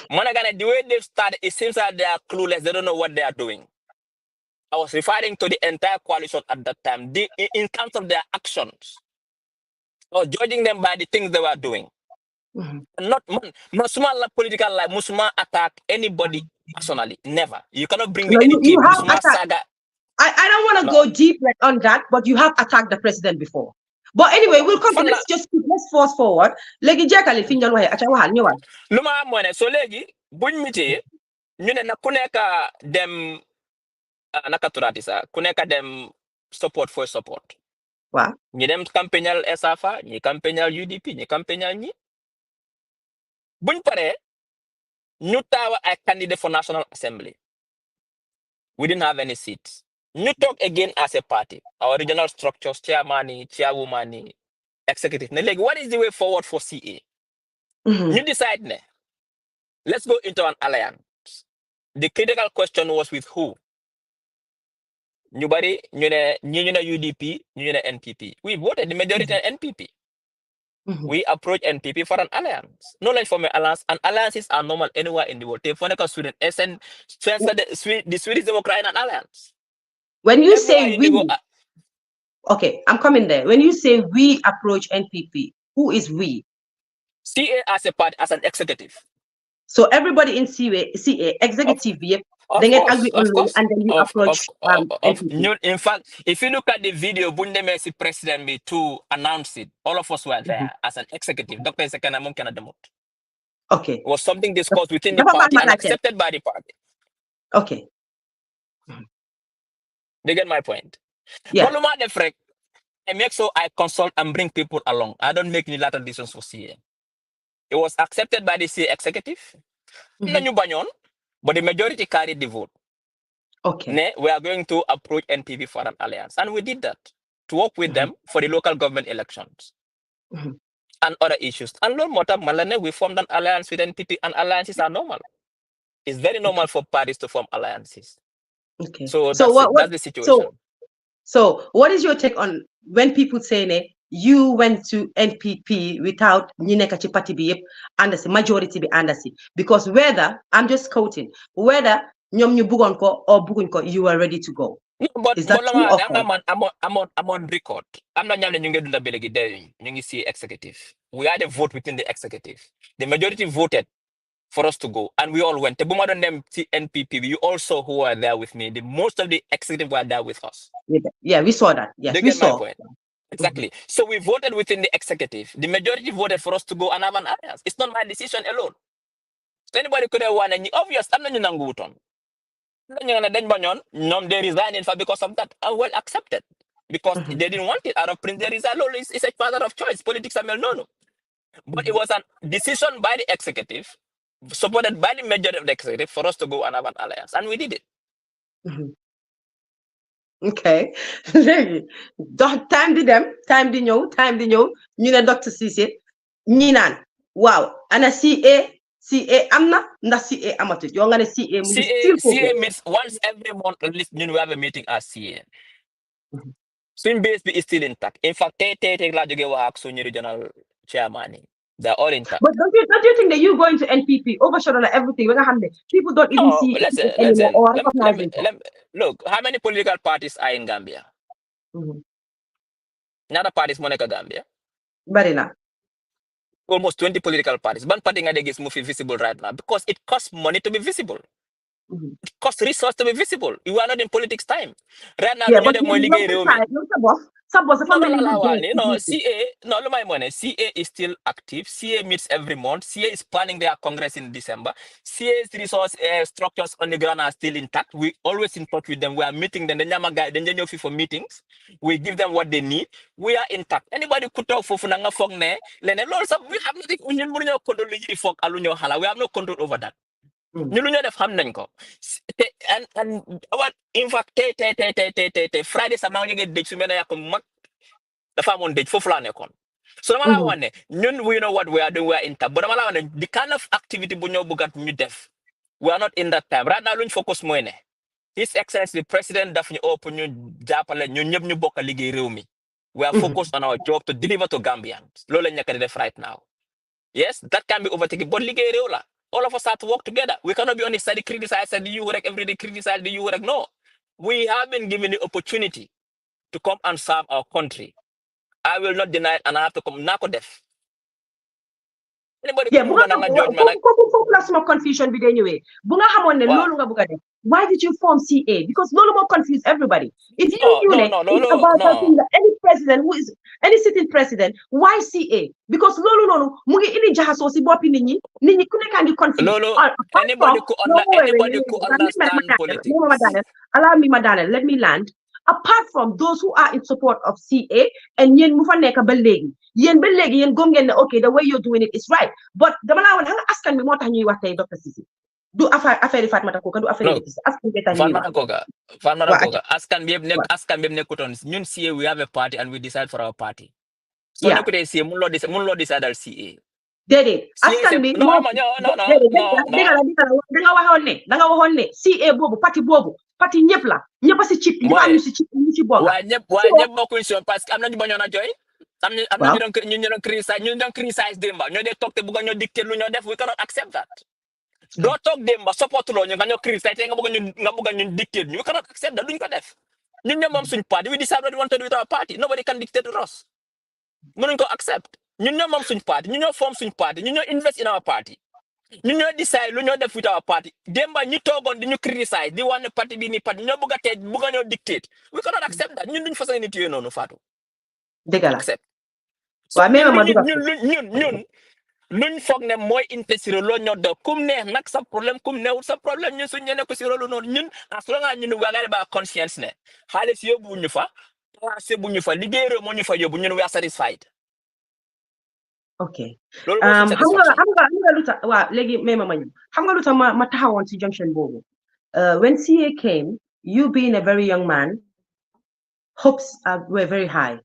Managana, the way they've started, it seems that they are clueless. They don't know what they are doing. I was referring to the entire coalition at that time. In terms of their actions, or judging them by the things they were doing. Not Musuma political life. Musuma attack anybody personally. Never. You cannot bring me any team. Saga. I don't want to go deep on that, but you have attacked the president before. But anyway, we'll continue. Let's fast forward. Legi jakali finjal wahe acha wahal ñewal. Luma mo ne so legi buñ mité ñu ne na ku nekk dem naka turati sa ku nekk dem support for support. Wa. Ñi dem campagnal SAFA, ñi campagnal UDP, ñi campagnal ñi. Buñ paré ñu tawa ay candidate for National Assembly. We didn't have any seats. You talk again as a party, our regional structures, chairman, chairwoman, executive. What is the way forward for CA? You decide, let's go into an alliance. The critical question was with who? Nobody, UDP, NPP. We voted the majority in NPP. We approached NPP for an alliance. No like for an alliance, and alliances are normal anywhere in the world. Take for Sweden, the Swedish Democrat an alliance. When you say we, Okay, I'm coming there. When you say we approach NPP, who is we? CA as a part, as an executive. So everybody in CA executive, Of they get agree course, on law, and then you approach NPP. in fact, if you look at the video, Bundemesi President me to announce it, all of us were there as an executive. Dr. Sekana Mumkanadamut. Okay. It was something discussed within the Dapat party and malacan. accepted by the party. Okay. They get my point. Yeah. Maluma de Frek, I make so I consult and bring people along. I don't make any lateral decisions for CA. It was accepted by the CA executive. But the majority carried the vote. Okay. We are going to approach NPP for an alliance. And we did that to work with them for the local government elections and other issues. And no matter, Malane, we formed an alliance with NPP, and alliances are normal. It's very normal for parties to form alliances. Okay. So that's the situation. So what is your take on when people say you went to NPP without Nineka Party be under majority be under? Because whether I'm just quoting, whether nyom ñu bugon ko or bugun ko, you are ready to go. No, but Is that true or I'm on record. I'm not you see executive. We had a vote within the executive. The majority voted for us to go, and we all went. The Bumadon them NPP, you also who are there with me. Most of the executive were there with us. Yeah, we saw that. Yes, we saw. My point. Exactly. So we voted within the executive. The majority voted for us to go and have an alliance. It's not my decision alone. So anybody could have won, and obvious, I'm not nanguton. They resigned in fact because of that. I well accepted. Because they didn't want it. Out of Prince, there is a matter of choice. Politics are no. But it was a decision by the executive, supported by the majority of the executive, for us to go and have an alliance. And we did it. Okay. Time di ñëw ñu ne Dr. Ceesay ñi naan waaw ana CA amna ndax CA amatu yo nga ne CA mu CA meets once every month. At least we have a meeting as CA. Swing base is still intact. In fact, la jóge wax ak suñu regional chairman. They're all intact. But don't you think that you going to NPP overshadow everything? People don't even see it anymore or recognize it. Look, how many political parties are in Gambia? Another parties Monica Gambia. Barina. Almost 20 political parties. One party is moving visible right now because it costs money to be visible. It costs resources to be visible. You are not in politics time. Right now, CA is still active. CA meets every month. CA is planning their congress in December. CA's resource structures on the ground are still intact. We always in touch with them. We are meeting them. For meetings. We give them what they need. We are intact. Anybody could talk for Funanga Fogne. We have nothing. We have no control over that. And what in fact Friday sama ñu ngi dëj su mena yak mag dafa amon dëj fofu la nekkon so dama la wone ñun we know what we are doing, we are in tab but dama la wone the kind of activity bu ñoo bëggat ñu def we are not in that time right now luñ focus moy ne His Excellency the President daf ñu open ñu jappalé ñun ñëpp ñu bokk liggéey réew mi we are focused on our job to deliver to Gambians loolu lañ nekk di def right now. Yes, that can be overtaken but liggéey réew la. All of us have to work together. We cannot be on the side criticize the UREC every day, criticize the UREC. No. We have been given the opportunity to come and serve our country. I will not deny it and I have to come. Nakodef. Anybody yeah, confusion anyway. Why did you form CA? Because no more confuse everybody. If you any president who is any sitting president, why CA? Because mugi ini jahaso si bopi nini kune kandi confuse. Anybody could understand politics. Allow me, Madana, let me land. Apart from those who are in support of CA and yen mufa neka belegi, yen gomgen okay, the way you're doing it is right. But the malawan hanga askan mi mota ñuy waxtay Dr. Ceesay. Du affaire Fatmata Koka du affaire askan bi nekkutoon ñun CA we have a party and we decide for our party. So nekkute CA mun lo decide al CA. Dédé askan bi no da nga waxoon ne CA boobu parti ñëpp la ñëpp ci chip ñu ci bokk waaye ñëpp bokkuñ si parce que am nañu bañoon a jooy am nañu doon criticize démba ñoo dee toog te bëgg ñoo dicter lu ñoo def we cannot accept that. Doo toog démba support loo ñu nga ñoo criticize te nga bëgg ñun dicter ñu we cannot accept that duñ ko def. ñun ñoo moom suñ party. We decide what we want to do with our party. Nobody can dictate to us. Mënuñ ko accept. Ñun ñoo moom suñ party. Ñun ñoo form suñ party. Ñun ñoo invest in our party. Ñun ñoo decide lu ñoo def with our party. Demba ñu toogoon di ñu criticize di wax ne parti bi ni parti ñoo bëgg a tey bëgg a ñoo dictate. We cannot accept that. Ñun duñ façon nit yooyu noonu Fatou. dëgg la Accept. waaw mais ma dugal ñun luñ foog ne mooy intéressé loo ñoo doon kum neex nag sa problème kum neewul sa problème ñun suñ ñene ko si loolu noonu ñun as long as ñun waa ba conscience ne xaalis yóbbu ñu fa placé bu ñu fa liggéey réew moo ñu fa yóbbu ñun we are satisfied. ok loolu xam nga lu tax waaw léegi mais ma ñu xam nga lu tax ma taxawoon si junction boobu when CA came you being a very young man hopes were very high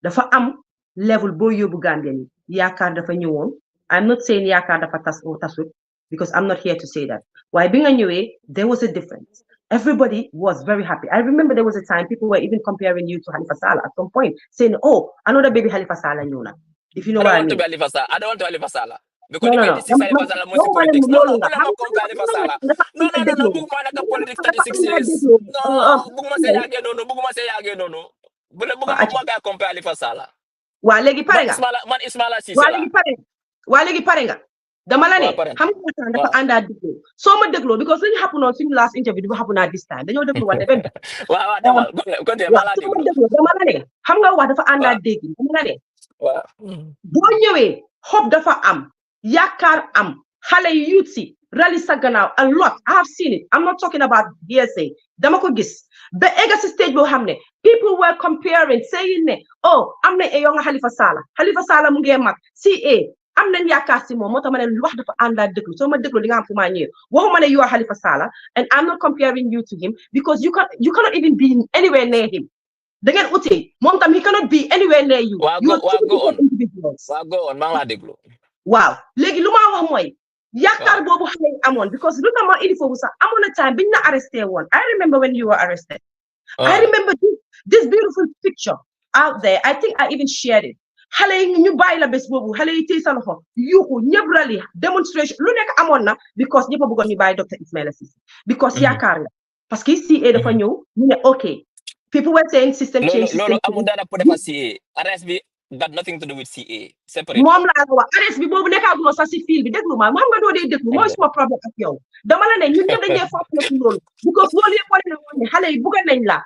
dafa am level boo yóbbu Gambia ni yaakaar dafa ñëwoon I'm not saying yaakaar dafa tas or tasut because I'm not here to say that waaye bi nga ñëwee there was a difference everybody was very happy I remember there was a time people were even comparing you to Halifa Sallah at some point saying oh another baby Halifa Sallah ñëw na if you know what I mean. I don't want to be Halifa Sallah because no Halifa Sallah mooy si politics no Halifa Sallah no bëgguma naka politics 36 years no bëgguma see yaagee noonu bëgguma gaa compare Halifa Sallah waa léegi pare nga man Ismaila Ceesayaspoa waa léegi pare nga dama la ne xam nga dafa àndaat déglu soo ma dégloo because suñu xapu noonu suñu last interview du xapu naa this time dañoo déglu wante benn waaw dama la déglu dama la ne xam nga wax dafa àndaat dégg dama la ne boo ñëwee xob dafa am yaakaar am xale yu youth si rally sa gannaaw a lot I have seen it I'm not talking about DSA dama ko gis ba egga si stage boo xam ne people were comparing saying ne oh am na yow nga Halifa Sallah mu ngi mag CA am nañ yaakaar si moom moo tax ma ne wax dafa àndaat déglu soo ma déglu di nga am fu maa ñëwee waxuma ne you are Halifa Sallah and I'm not comparing you to him because you cannot even be anywhere near him da ngeen utee moom tam he cannot be anywhere near you. You are two different individuals. go on maa ngi laa déglu. waaw léegi lu ma wax mooy yaakaar boobu xale yi amoon because lu tax ma indi foofu sax amoon na time biñ la arresté woon I remember when you were arrested. I remember this beautiful picture out there I think I even shared it. xale yi ñu bàyyi la bés boobu xale yi téye sa loxo yuuxu ñëpp rally demonstration lu nekk amoon na because ñëpp a bëggoon ñu bàyyi Dr. Ismaila Ceesay because yaakaar la parce que CA dafa ñëw ñu ne ok people were saying system change loolu amul dara pour defar CA arrest bi got nothing to do with CA separate moom laa la wax arrest bi boobu nekkaaguloo sax si fil bi déglu ma xam nga doo dee déglu mooy suma problème ak yow dama la ne ñun ñëpp dañee fàttaliku loolu because loolu yëpp wane na woon ne xale yi bugga nañ la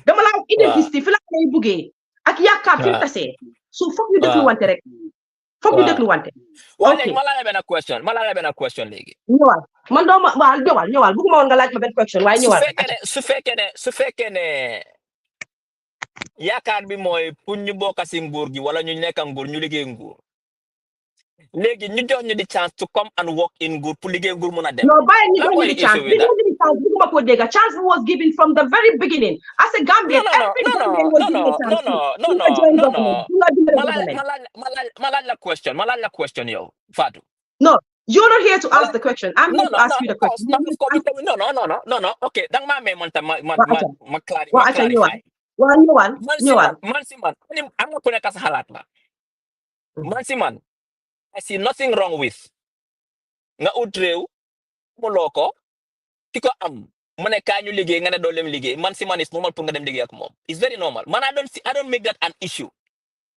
dama la identité fi la xale yi buggee ak yaakaar fi mu tasee so foog ñu déglu wante rek foog ñu déglu wante ok ma laaj la benn question léegi ñëwal man doo ma waaw ñëwal bëgguma woon nga laaj ma benn question waaye ñëwal su fekkee ne yaakaar bi mooy pour ñu bokk si nguur gi wala ñu nekk nguur ñu liggéey nguur léegi ñu jox ñu di chance to come and work in nguur pour liggéey nguur mun a dem. No, bàyyi ñu jox ñu di chance bëgguma ko dégg chance was given from the very beginning as a Gambian. ma laaj la question yow Fatou. No, you're not here to ask the question. I'm here to ask you the question. No. Okay, dang ma man tam ma clarify. ñëwal man si man am nga ku nekk sa xalaat la man si man I see nothing wrong with nga ut réew mu loo ko ki ko am mu ne kaa ñu liggéey nga ne doo dem liggéey man si man is normal pour nga dem liggéey ak moom it's very normal man I don't make that an issue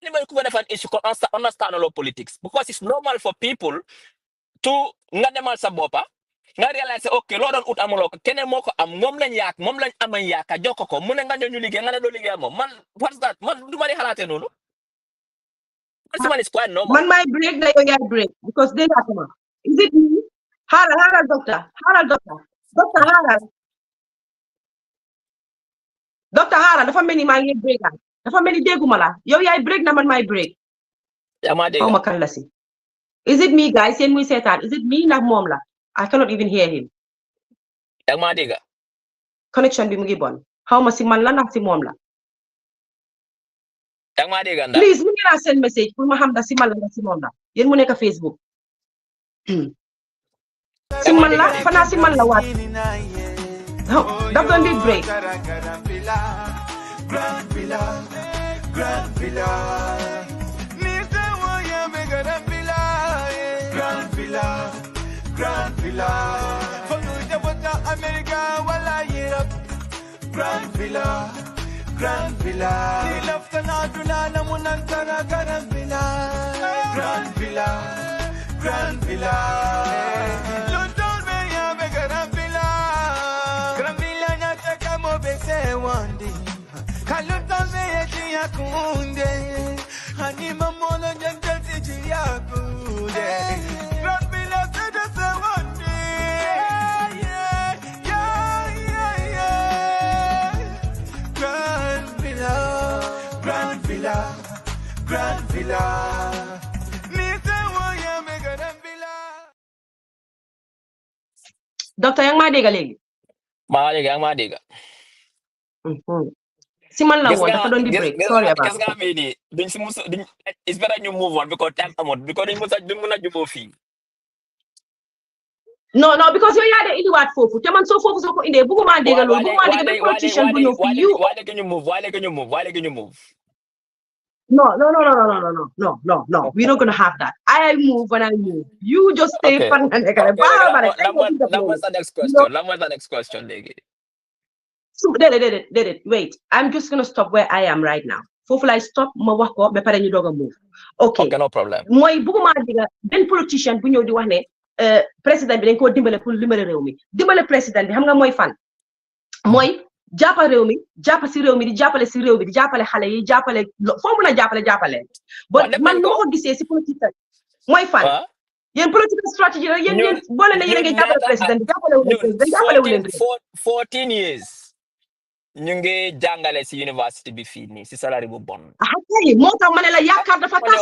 li may ku ko def an issue ko understand law politics because it's normal for people to nga demal sa boppa nga réaliser ok loo doon ut amuloo ko keneen moo ko am moom lañ amañ yaaka jox ko mu ne nga ñu liggéey nga ne doo liggéey moom man what's that man du ma di xalaatee noonu man is quite normal man may break na yow yaay break because they have ma is it me xaaral docteur xaaral dafa mel ni maa ngi break dafa mel ni dégguma la yow yaay break na man may break yaa ma dégg ma kan la si is it me guys seen muy seetaan is it me ndax moom la I cannot even hear him. yaa ma dégg connection bi mu ngi bon xaw ma si man la ndax si moom la. yaa ma dégg ndax please mu ngi laa send message pour ma xam ndax si man la ndax si moom la yéen mu nekk Facebook. si man la fanaa si man la waat. daf doon di break. Grand Villa, from New York, America, while I Europe. Grand Villa, Grand Villa. Nilaftanadulana munantana Grand Villa, Grand Villa, Grand Villa. London me ya me Grand Villa, Grand Villa nataka mo bese wandi. Kalundon me ya jiya kunde, anima mola nyantel si jiya kunde. Grand Villa sada se wandi, Grand Villa, Grand Villa, Grand Villa. Docteur yang maa dégg léegi. maa léegi maa dégg. si man la woon dafa doon di break. sorry about gis nga amee nii duñ si musu duñ it's better ñu move on because time amut because duñ mën a jubóo fii. non because yow yaa de indiwaat foofu te man soo foofu soo ko indee bëgguma dégg loolu bëgguma dégg benn politician bu ñëw fii you. waa léegi ñu move. No. We're not gonna have that. I move when I move. You just stay. That was the next question. So, wait. I'm just gonna stop where I am right now. Hopefully, I stop. Ma wax ko ba pare ñu doga move. Okay, no problem. Moy buguma diga ben politician bu ñew di wax ne président bi dañ ko dimbalé pour limbalé réew mi. Dimbalé président bi xam nga moy fan. Moy jàppal réew mi jàpp si réew mi di jàppale si réew mi di jàppale xale yi jàppale foo mun a jàppale ba man nu ma ko gisee si politique mooy fan yéen politique stratégie rek yéen boole na yéen a ngi jàppale président di jàppale wu leen président jàppale wu leen 14 years ñu ngi jàngale si université bi fii nii si salaire bu bon kay moo tax ma ne la yaakaar dafa tas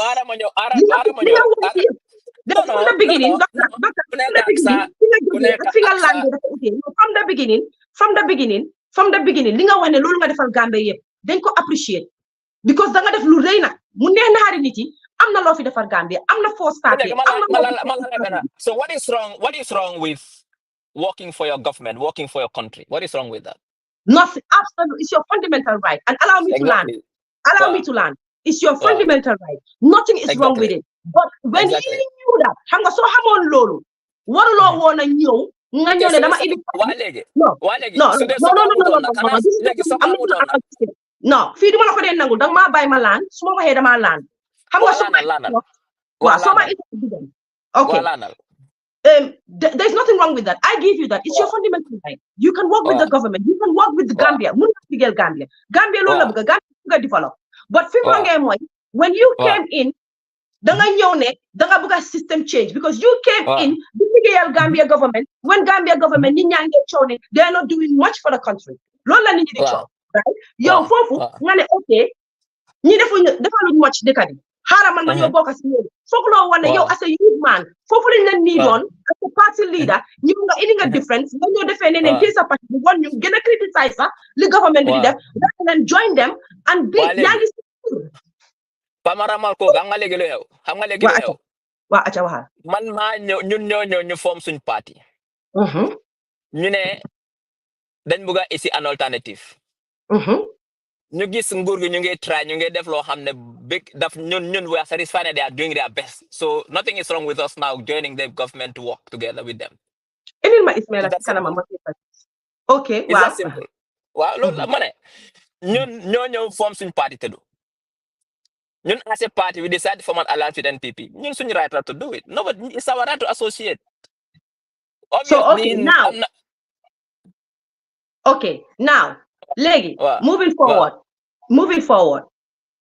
from the beginning from the beginning li nga wax ne loolu nga defal Gambie yëpp dañ ko appreciate because da nga def lu rëy nag mu neex na xaari nit yi am na loo fi defar Gambie am na foo starté so what is wrong with working for your government, working for your country? What is wrong with that? Nothing. Absolutely. It's your fundamental right. And allow me to land. It's your fundamental right. Nothing is wrong with it. But when you knew that, hanga so hamon lolu. Warulo wona ñew nga ñew ne dama indi no fii duma la ko dee nangul danga maa bàyyi ma laan su ma waxee dama laan xam nga so ma okay there's nothing wrong with that. I give you that. It's your fundamental right. You can work with the government. You can work with Gambia. Mun nga liggéeyal Gambia loolu la bëgg Gambia develop. But fi ma ngee mooy when you came in danga ñëw ne danga bëgg a system change because you came in di liggéeyal Gambia government when Gambia government ñi ñaa ngi coow ne they are not doing much for the country loolu la nit ñi di coow right yow foofu nga ne okay ñi defaluñ much dëkk bi xaaral man ma ñëw bokk si ñoom foog loo wane yow as a youth man foofu lañ leen nii doon as a party leader ñu nga indi nga difference nga ñoo defee ne ne sa parti bi won ñu gën a criticize sax li government bi di def and join them and be yaa ngi Pamaramal ko xam nga léegi lu xew waa aca waxal man maa ñun ñoo ñu form suñ parti ñu ne dañ bëgg a isi an alternative ñu gis nguur gi ñu ngi try ñu ngi def loo xam ne big daf ñun we are satisfied that they are doing their best so nothing is wrong with us now joining the government to work together with them indil ma Ismaila kanama ma okay waaw that's simple waaw loolu la ma ne ñun ñoo form suñ parti tëddu ñun as a party we decide to form an alliance with NPP ñun suñu right to do it no but it's our right to associate so okay now léegi moving forward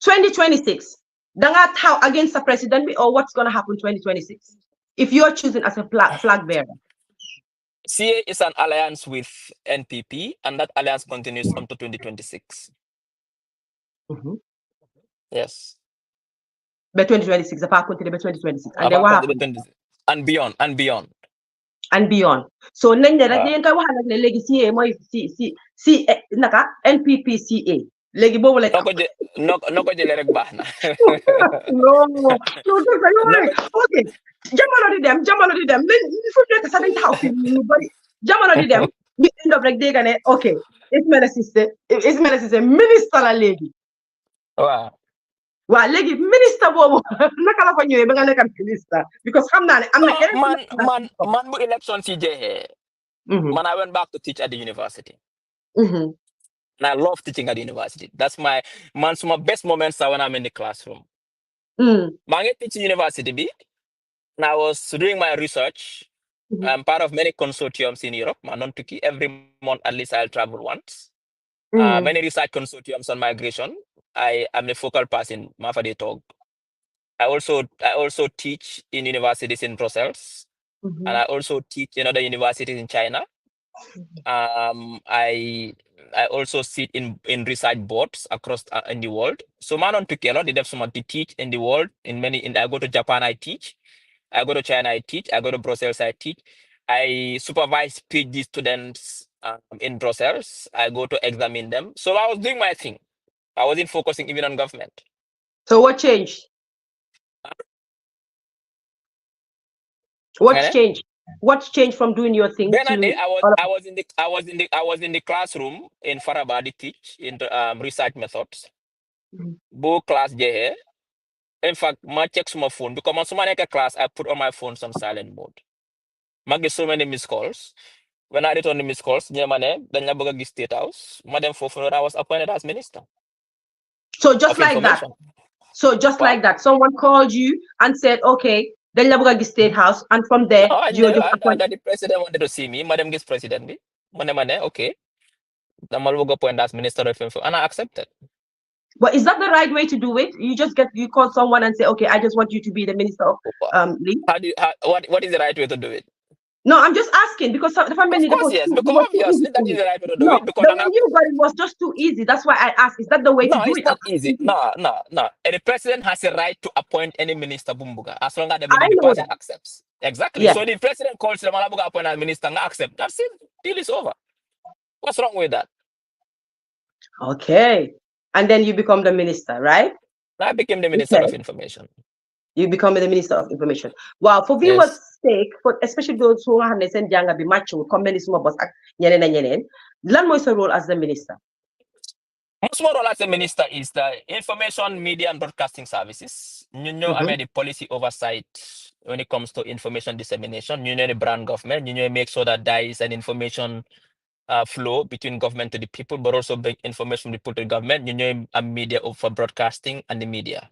2026 danga taw against the president or what's going to happen 2026 if you're choosing as a flag bearer CA is an alliance with NPP and that alliance continues until 2026 yes by 2026 the park continue by 2026 and then what happens and beyond so nañ ne rek ngeen koy waxal nag ne léegi CA mooy si naka NPP CA léegi boobu la no ko jëlee rek baax na okay jamono di dem lañ fu nekk sax dañ taxaw fi ñu bari jamono di dem ñu end up rek dégg ne okay Ismaila Ceesay ministre la léegi waaw léegi ministre boobu naka la fa ñëwee ba nga nekk ministre because xam naa ne am na keneen man bu election si jeexee man I went back to teach at the university And I love teaching at the university. That's my best moments are when I'm in the classroom. I teaching university B, and I was doing my research. I'm part of many consortiums in Europe. Every month at least I'll travel once. Many research consortiums on migration. I am a focal person. Mafade talk. I also teach in universities in Brussels, and I also teach in other universities in China. I also sit in research boards across in the world. So man on Tukelo, they have someone to teach in the world. I go to Japan, I teach. I go to China, I teach. I go to Brussels, I teach. I supervise PhD students in Brussels. I go to examine them. So I was doing my thing. I wasn't focusing even on government. So what changed? What's changed? What's changed from doing your thing Then to? I was in the classroom in Farabadi teach in research methods. Bo class je. In fact, I check my phone because when I make a class, I put all my phones on silent mode. I get so many missed calls. When I return the missed calls, then I go State House. Madam Fofo, I was appointed as minister. So just like that. So just like that, someone called you and said, "Okay, then you go State House," and from there, no, the president wanted to see me. Madam gets president me. Okay. The Malwogo appointed as minister of info, and I accepted. But is that the right way to do it? You call someone and say, "Okay, I just want you to be the minister of leave." What is the right way to do it? No, I'm just asking because the family. Of course, yes, because obviously that is the right way to do it. Because the way you got it was just too easy. That's why I asked. Is that the way to do it? No, it's not easy. No. And the president has a right to appoint any minister Bumbuga as long as the person accepts. Exactly. Yeah. So the president calls the Malabuga appoint as minister and accept. That's it. Deal is over. What's wrong with that? Okay. And then you become the minister, right? I became the minister of information. You become the minister of information. Wow. For viewers' sake, for especially those who have sent Janga be macho, come many small boss Lan moy sa role as the minister? My role as a minister is the information, media, and broadcasting services. You know, I made the policy oversight when it comes to information dissemination. You know, the brand government. You know, make sure that there is an information flow between government to the people, but also bring information from the people to the government. You know, a media for broadcasting and the media.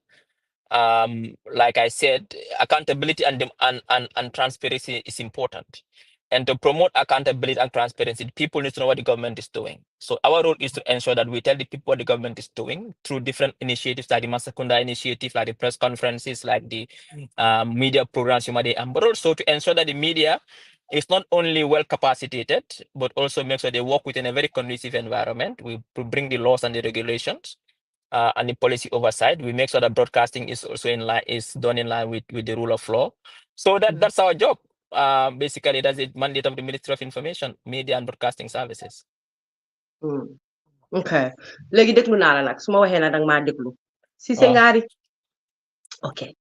Like I said, accountability and transparency is important. And to promote accountability and transparency, people need to know what the government is doing. So our role is to ensure that we tell the people what the government is doing through different initiatives, like the Masakunda initiative, like the press conferences, like the media programs, but also to ensure that the media is not only well capacitated, but also make sure they work within a very conducive environment. We bring the laws and the regulations. And the policy oversight. We make sure that broadcasting is also done in line with the rule of law. So that's our job. Basically, that's the mandate of the Ministry of Information, Media and Broadcasting Services. Okay. Legi déglu naa la nag su ma waxee na dang maa déglu. Si se ngaari. Okay.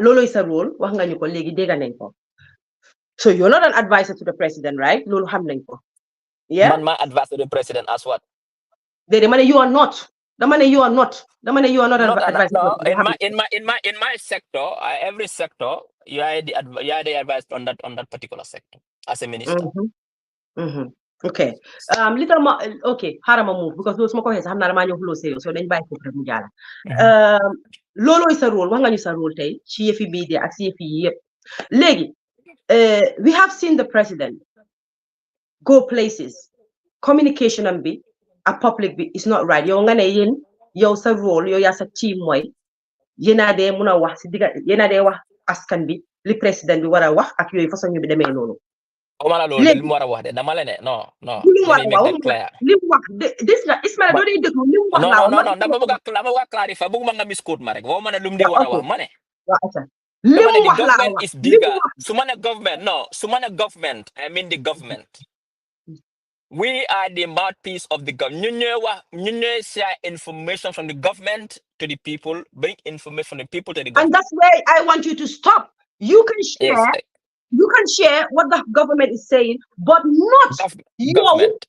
Lolo is a role. Wax nga ñu ko léegi dégg nañ ko. So you're not an advisor to the president, right? Lolo xam nañ ko. Yeah. Man, my advisor to the president as what? You are not. You are not an advisor. No, in my sector, every sector, you are the advisor on that particular sector as a minister. Okay. Little more. Okay. Harama move because those more questions. I'm not a man who so then buy for Mujala. Lolo is a role. One is a role. CFE media, CFE. Lady, we have seen the president go places. Communication and be a public be is not right. You're gonna yin. Yow sa role yow yaa sa team mooy yéena dee mun a wax si digga yéena dee wax askan bi li président bi war a wax ak yooyu façon ñu bi demee noonu. Omala loolu li mu war a wax de dama la ne non. li mu wax dis nga Ismaila doo dee déglu li mu wax laa non dama bëgg a clarifier bëgguma nga misquote ma rek woo ma ne lu mu di war a wax ma ne. li mu wax laa wax is bigger su ma ne government I mean the government. We are the mouthpiece of the government. You share information from the government to the people, bring information from the people to the government. And that's where I want you to stop. You can share what the government is saying, but not government.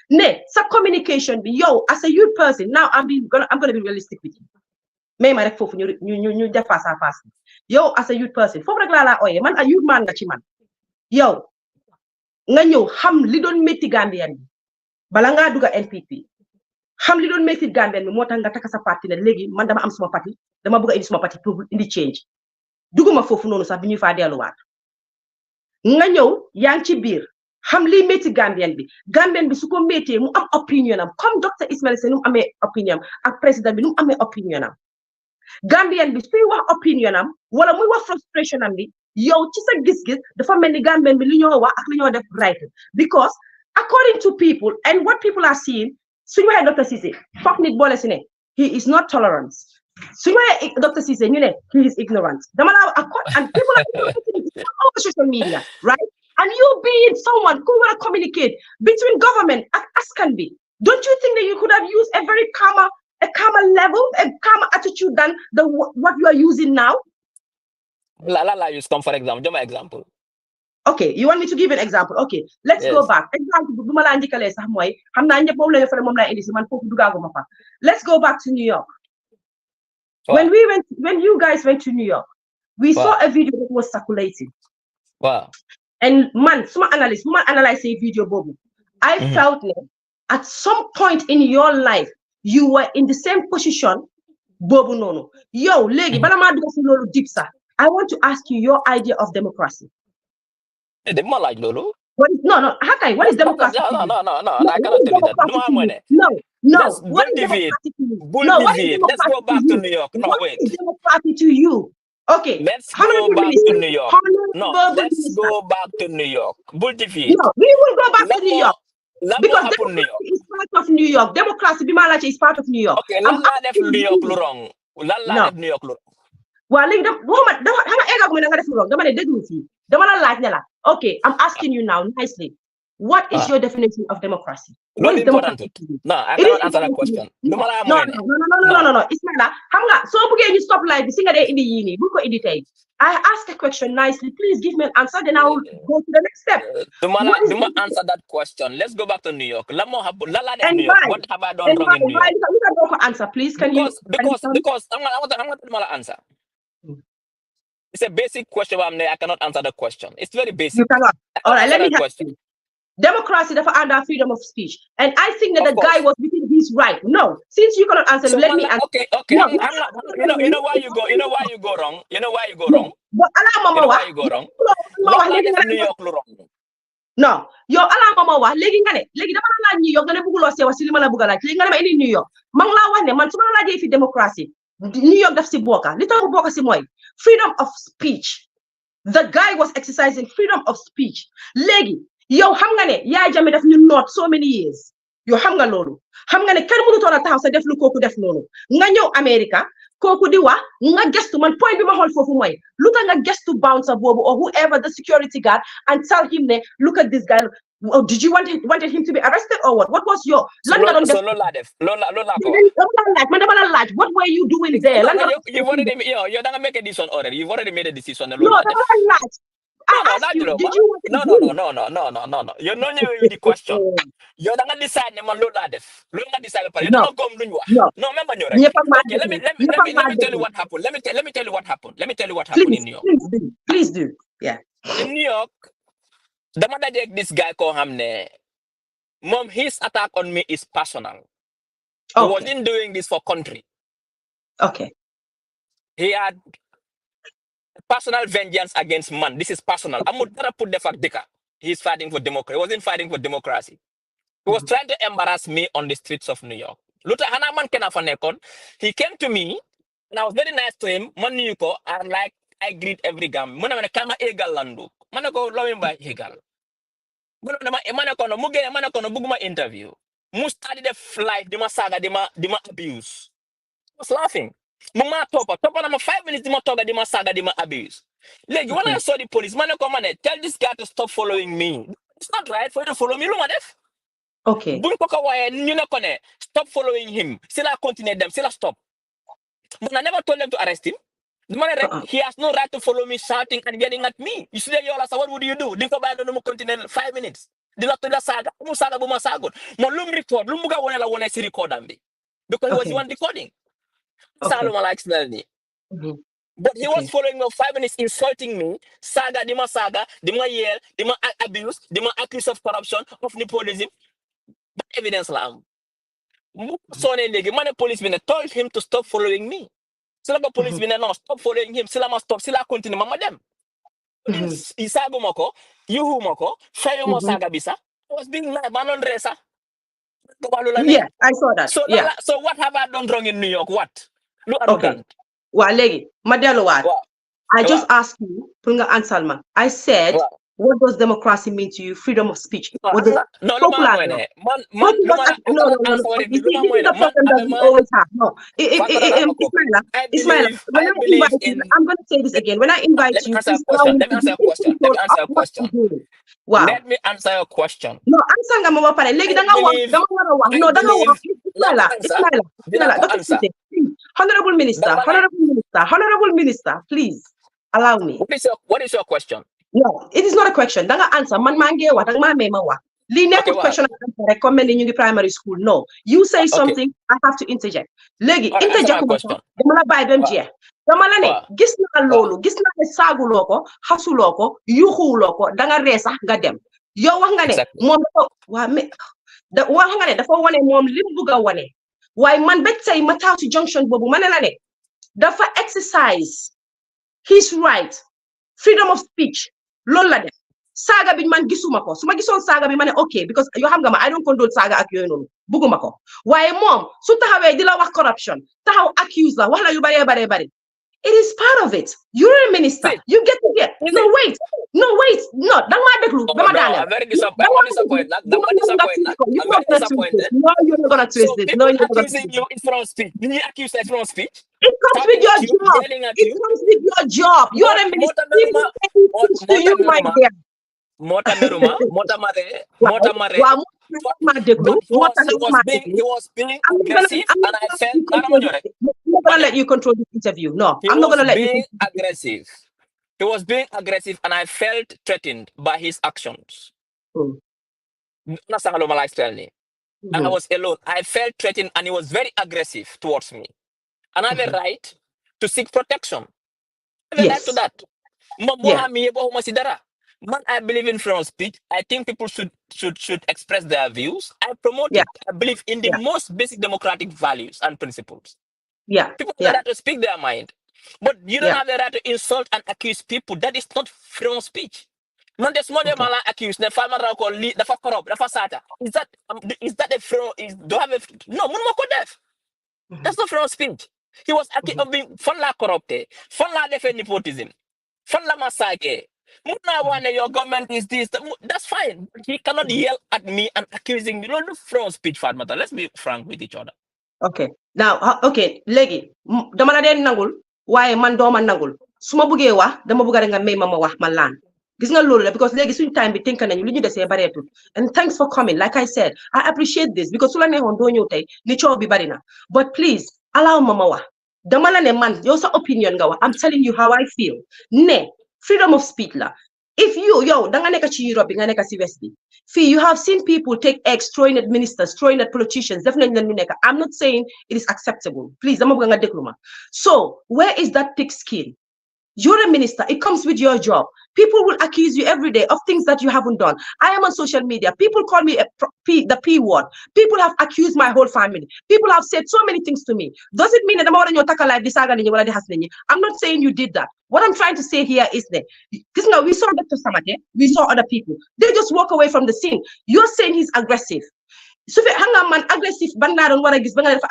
Ne, sa communication be yo as a youth person. Now I'm gonna be realistic with you. may ma rek foofu ñu def face à face yow as a youth person foofu rek laa ooyee man a youth man nga ci man yow nga ñëw xam li doon métti Gambien bi bala ngaa dugg NPP xam li doon métti Gambien bi moo tax nga taka sa parti ne léegi man dama am suma parti dama bëgg a indi suma parti pour indi change duguma foofu noonu sax bi ñuy faa delluwaat nga ñëw yaa ngi ci biir xam liy métti Gambien bi su ko méttee mu am opinion am comme docteur Ismaila Ceesay nu mu amee opinion am ak président bi nu mu amee opinion am Gambien bi suy wax opinion am wala muy wax frustration am bi yow ci sa gis-gis dafa mel ni Gambien bi li ñoo wax ak li ñoo def right because according to people and what people are seeing suñu waxee docteur Ceesay foog nit boole si ne he is not tolerant suñu waxee docteur Ceesay ñu ne he is ignorant dama laa and people are over social media right and you being someone who want to communicate between government and askan bi don't you think that you could have used a very calmer level, a calmer attitude than what you are using now? La use come for example. Give my example. Okay, you want me to give an example? Okay, let's go back. Example, let's go back to New York. Wow. When you guys went to New York, we saw a video that was circulating. Wow. And man, some analysts analyze a video, Bobo. I felt that at some point in your life, you were in the same position, Bobo Nono. Yo, lady, I want to ask you your idea of democracy. Like Lolo. No. Hakai, what is democracy? No, I cannot tell you that. No. What is democracy to you? Let's go back to New York. No, wait. What is democracy to you? Okay. Let's go back to New York. No, let's go back to New York. Bull TV. No, we will go back to New York. Because democracy is part of New York. Democracy is part of New York. Okay, let's not New York wrong. Let's New York wrong. Well, okay, I'm asking you now nicely. What is your definition of democracy? What is democracy? No, I cannot answer that question. No. Ismaila, so you stop like I ask a question nicely. Please give me an answer, then I will go to the next step. Answer that question. Let's go back to New York. New York. What have I done wrong in New York? You can go for answer, please. Because I'm going to answer. It's a basic question. I cannot answer the question. It's very basic. You cannot. All right, let me help you. Democracy therefore under freedom of speech. And I think that the guy was within his right. No, since you cannot answer, let me answer. Okay. No, you know why you go wrong? You know why you go wrong? But why you go wrong? New York wrong. No, yo ala mama wa legi ngane legi dama la New York ngane bugulo se wasili mala bugala legi ngane ma indi New York mang la wax ne man suma la je fi democracy New York daf si boka li tax boka si moy freedom of speech. The guy was exercising freedom of speech. Legi yow xam nga ne Yaya Jammeh daf ñu noot so many years yow xam nga loolu xam nga ne kenn mënu toona taxaw sa def lu kooku def noonu nga ñëw America kooku di wax nga gestu man point bi ma xool foofu mooy lu tax nga gestu bouncer boobu or whoever the security guard and tell him ne look at this guy. Did you wanted him to be arrested or what? What was your so Lola what were you doing there? You've already make a decision already. You've already made a decision. No. Did you No. You're not with the question. You're not deciding on Lola def. Lola decide you don't come No, remember okay, let me tell you what happened. Let me tell you what happened. Let me tell you what happened in New York. Please do. Yeah. In New York, the mother this guy called Hamne. Mom, his attack on me is personal. He wasn't doing this for country. Okay. He had personal vengeance against man. This is personal. I'm not gonna put the fact dika. He's fighting for democracy. He wasn't fighting for democracy. He was trying to embarrass me on the streets of New York. Luta Hanaman Kenafanekon. He came to me and I was very nice to him. Man Yuko, I greet every gam. Muna kama egal landu. Manako lawin by egal. Manako buguma interview. Mustadi the flight, dima saga, dima abuse. I was laughing. Mama topa nama 5 minutes dima toga dima saga dima abuse. Like when I saw the police, manako mane, tell this guy to stop following me. It's not right for you to follow me, Lumadef. Okay. Stop following him. Still I continue them. Still I stop. But I never told them to arrest him. The man, he has no right to follow me, shouting and yelling at me. You see that you all what would you do? Didn't go by the continent 5 minutes. The lot of the saga, Musaga Bumasago. No lum record, Lumuga won't see record on me. Because he was the one recording. Okay. Saloma likes Melanie. But he was following me 5 minutes, insulting me. Saga, dima yell, dima abuse, dima accuse of corruption, of nepotism. But evidence la. So the policeman told him to stop following me. So the policeman no stop following him. Sila must stop. Sila continue mama dem. Isago moko, yuhu moko, fayo mo saga bisa. I was being mad, man on dressa. Yeah, I saw that. So, Yeah. so what have I done wrong in New York? What? Look at Okay. Walegi, Madelo what? I just asked you, Punga Ansalma. I said, what does democracy mean to you? Freedom of speech. What does no, popular? No. This is the problem that we always have. No, Ismaila, when I invite you, I'm going to say this again. When I invite you, let me answer a question. Wow. Let me answer your question. No, answer nga mama pare. Legi danga wax. No, danga wax. Ismaila. Honorable Minister, please allow me. What is your question? No, it is not a question. Danga answer. Man mange wa, danga ma mema wa. Li question answer recommend in primary school. No. You say something, I have to interject. Legi, interject ko. Dama la bay bem je. Dama la ne, gis na lolu, gis na ne saguloko, hasuloko, yuxuloko, danga resa nga dem. Yow wax nga ne mom wax nga ne dafa wone mom lim buga wone. Why man bet say ma taw ci junction bobu manela ne dafa exercise his right, freedom of speech. Lol la def. Saga bi man gisuma ko. Suma gison saga bi mané okay because you xam nga ma I don't condone saga ak yoy nonu. Buguma ko. Waye mom su taxawé di la wax corruption, taxaw accuse la, wax la yu bari. It is part of it. You're a minister. You get to get. No, wait. No, dang ma deglu. I'm very disappointed. No, you're not gonna twist it. No, you're not gonna accusing you is from speech. You accuse us from speech. It comes with your job. It comes with your job. You are a minister. To you, my dear. Mota mare. He was being aggressive, and I felt I'm not gonna let you control this interview. No, I'm not gonna let you. Aggressive. He was being aggressive, and I felt threatened by his actions. And I was alone. I felt threatened, and he was very aggressive towards me. And I have a right to seek protection. I have a right to that. Man, I believe in freedom of speech. I think people should express their views. I promote it. I believe in the most basic democratic values and principles. People have the right to speak their mind. But you don't have the right to insult and accuse people. That is not freedom of speech. Man, there's more than accused. The farmer the corrupt, the sata. Is that a freedom? Do have a no? That's not freedom of speech. He was accused of being fun la corrupted, fun la defend nepotism, fun la massacre. Your government is this. That's fine. He cannot yell at me and accusing me. Don't do freedom of speech, Fatmata. Let's be frank with each other. Okay. Now, okay, legi. Dama la den nangul. Why man do man nangul. Suma buge wa, dama buga nga may mama wax man lan. Gis nga lolu because legi suñ time bi think nañu luñu déssé barétul. And thanks for coming. Like I said, I appreciate this because sula neexon do ñew tay ni ciow bi bari na. But please, allow mama wax. Dama la ne man, yow sa opinion nga wax. I'm telling you how I feel. Ne freedom of speech la. If danga neka ci Europe, nga neka ci West bi. You have seen people take eggs, throwing at ministers, throwing at politicians. Definitely, I'm not saying it is acceptable. Please, so where is that thick skin? You're a minister. It comes with your job. People will accuse you every day of things that you haven't done. I am on social media. People call me the P word. People have accused my whole family. People have said so many things to me. Does it mean that I'm not saying you did that. What I'm trying to say here is that because now we saw Dr. Samate, we saw other people. They just walk away from the scene. You're saying he's aggressive. So if hang man aggressive,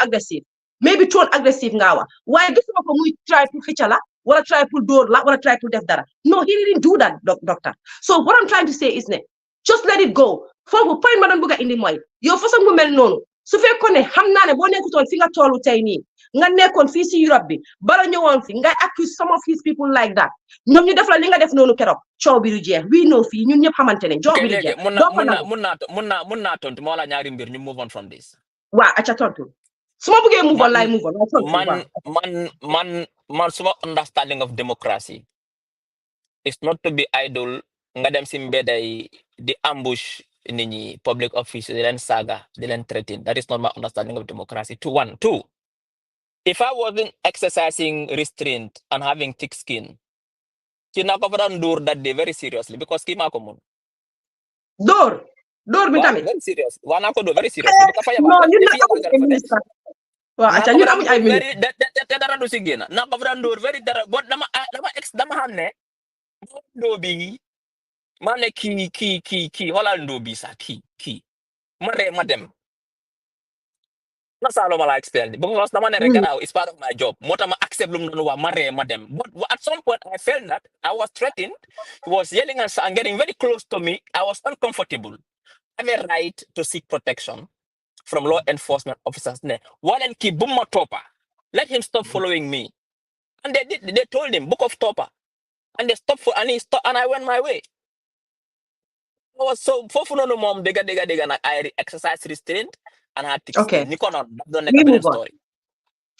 aggressive. Maybe tone aggressive ngawa. Why this we try to fetch Wanna try pull door, wanna try to def dara. No, he didn't do that, doctor. So what I'm trying to say is just let it go. For point madam buga indi moy. Yo fa sang mu mel nonu. Su fekkone xamna ne bo nekkuton fi nga tolu tay ni. Nga nekkon fi ci Europe bi. Bala ñewon fi nga accuse some of his people like that. Ñom ñu def la li nga def nonu kérok. Ciow bi du jeex. We know fi ñun ñep xamantene job bi du jeex. Mun na tontu mo la ñaari mbir ñu move on from this. Wa acha tontu. Suma bëggee move on, move on. Man, suma understanding of democracy is not to be idle. Nga dem si mbedday di ambush nini public office, di len saga, di len threaten. That is not my understanding of democracy. Two. if I wasn't exercising restraint and having thick skin, Chinakaparan that day very seriously because Kimakomun. Door mi Wow, tamit. very serious. Wanako do very seriously. Because No, ñun na amuñ ay ministre. Waaw, acca ñun amuñ ay ministre. Very dara do sigena. Nakaparan very dara. But dama hamne. Do bi. Mane ki. Holland bi sa ki. Mare madem. Nasalo mala experience because it's part of my job. Motama accept madem. But at some point I felt that I was threatened. He was yelling and getting very close to me. I was uncomfortable. I have a right to seek protection from law enforcement officers. One keep Bumma Topa. Let him stop following me. And they did. They told him, Book of Topa. And they stopped and I went my way. I was so no mom, dega. And I exercised restraint and I had to Okay. We move on.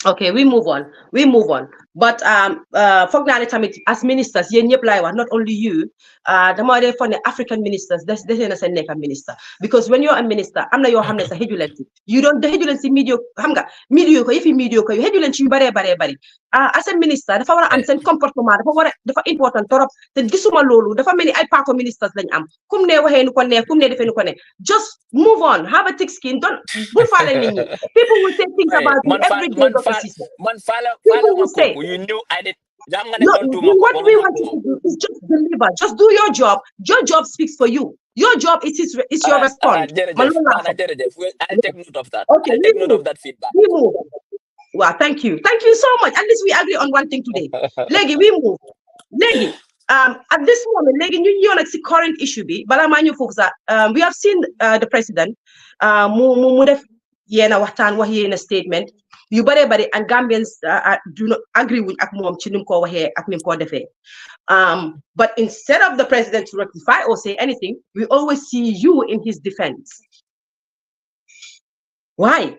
Okay, we move on. But foog naa ne tamit as ministers yéen ñëpp laay wax not only you dama dee foog ne African ministers desee na seen nekk minister because when you're a minister am na yoo xam ne sa xëju leen si xëju leen si mediocre xam nga mediocre yëfi mediocre yu xëju leen ci yu baree bari as a minister dafa war a am seen comportement dafa important torop te gisuma loolu dafa mel ni ay parko ministers lañ am kum ne waxee nu ko ne kum ne defee nu ko ne just move on have a thick skin don't bul faale nit ñi people will say things about you every day. People will say, you knew I did. No, what we want you to do is just deliver. Just do your job. Your job speaks for you. Your job is your response. I'll take note of that. Okay, I'll take note of that feedback. We move. Wow, thank you. Thank you so much. At least we agree on one thing today. Legi, we move. Legi, at this moment, Legi, you know, the current issue be, we have seen the president, mu def yena waxtaan wax yena statement yu bare and Gambians do not agree with ak mom ci nim ko waxe ak nim ko defé but instead of the president to rectify or say anything we always see you in his defense. Why?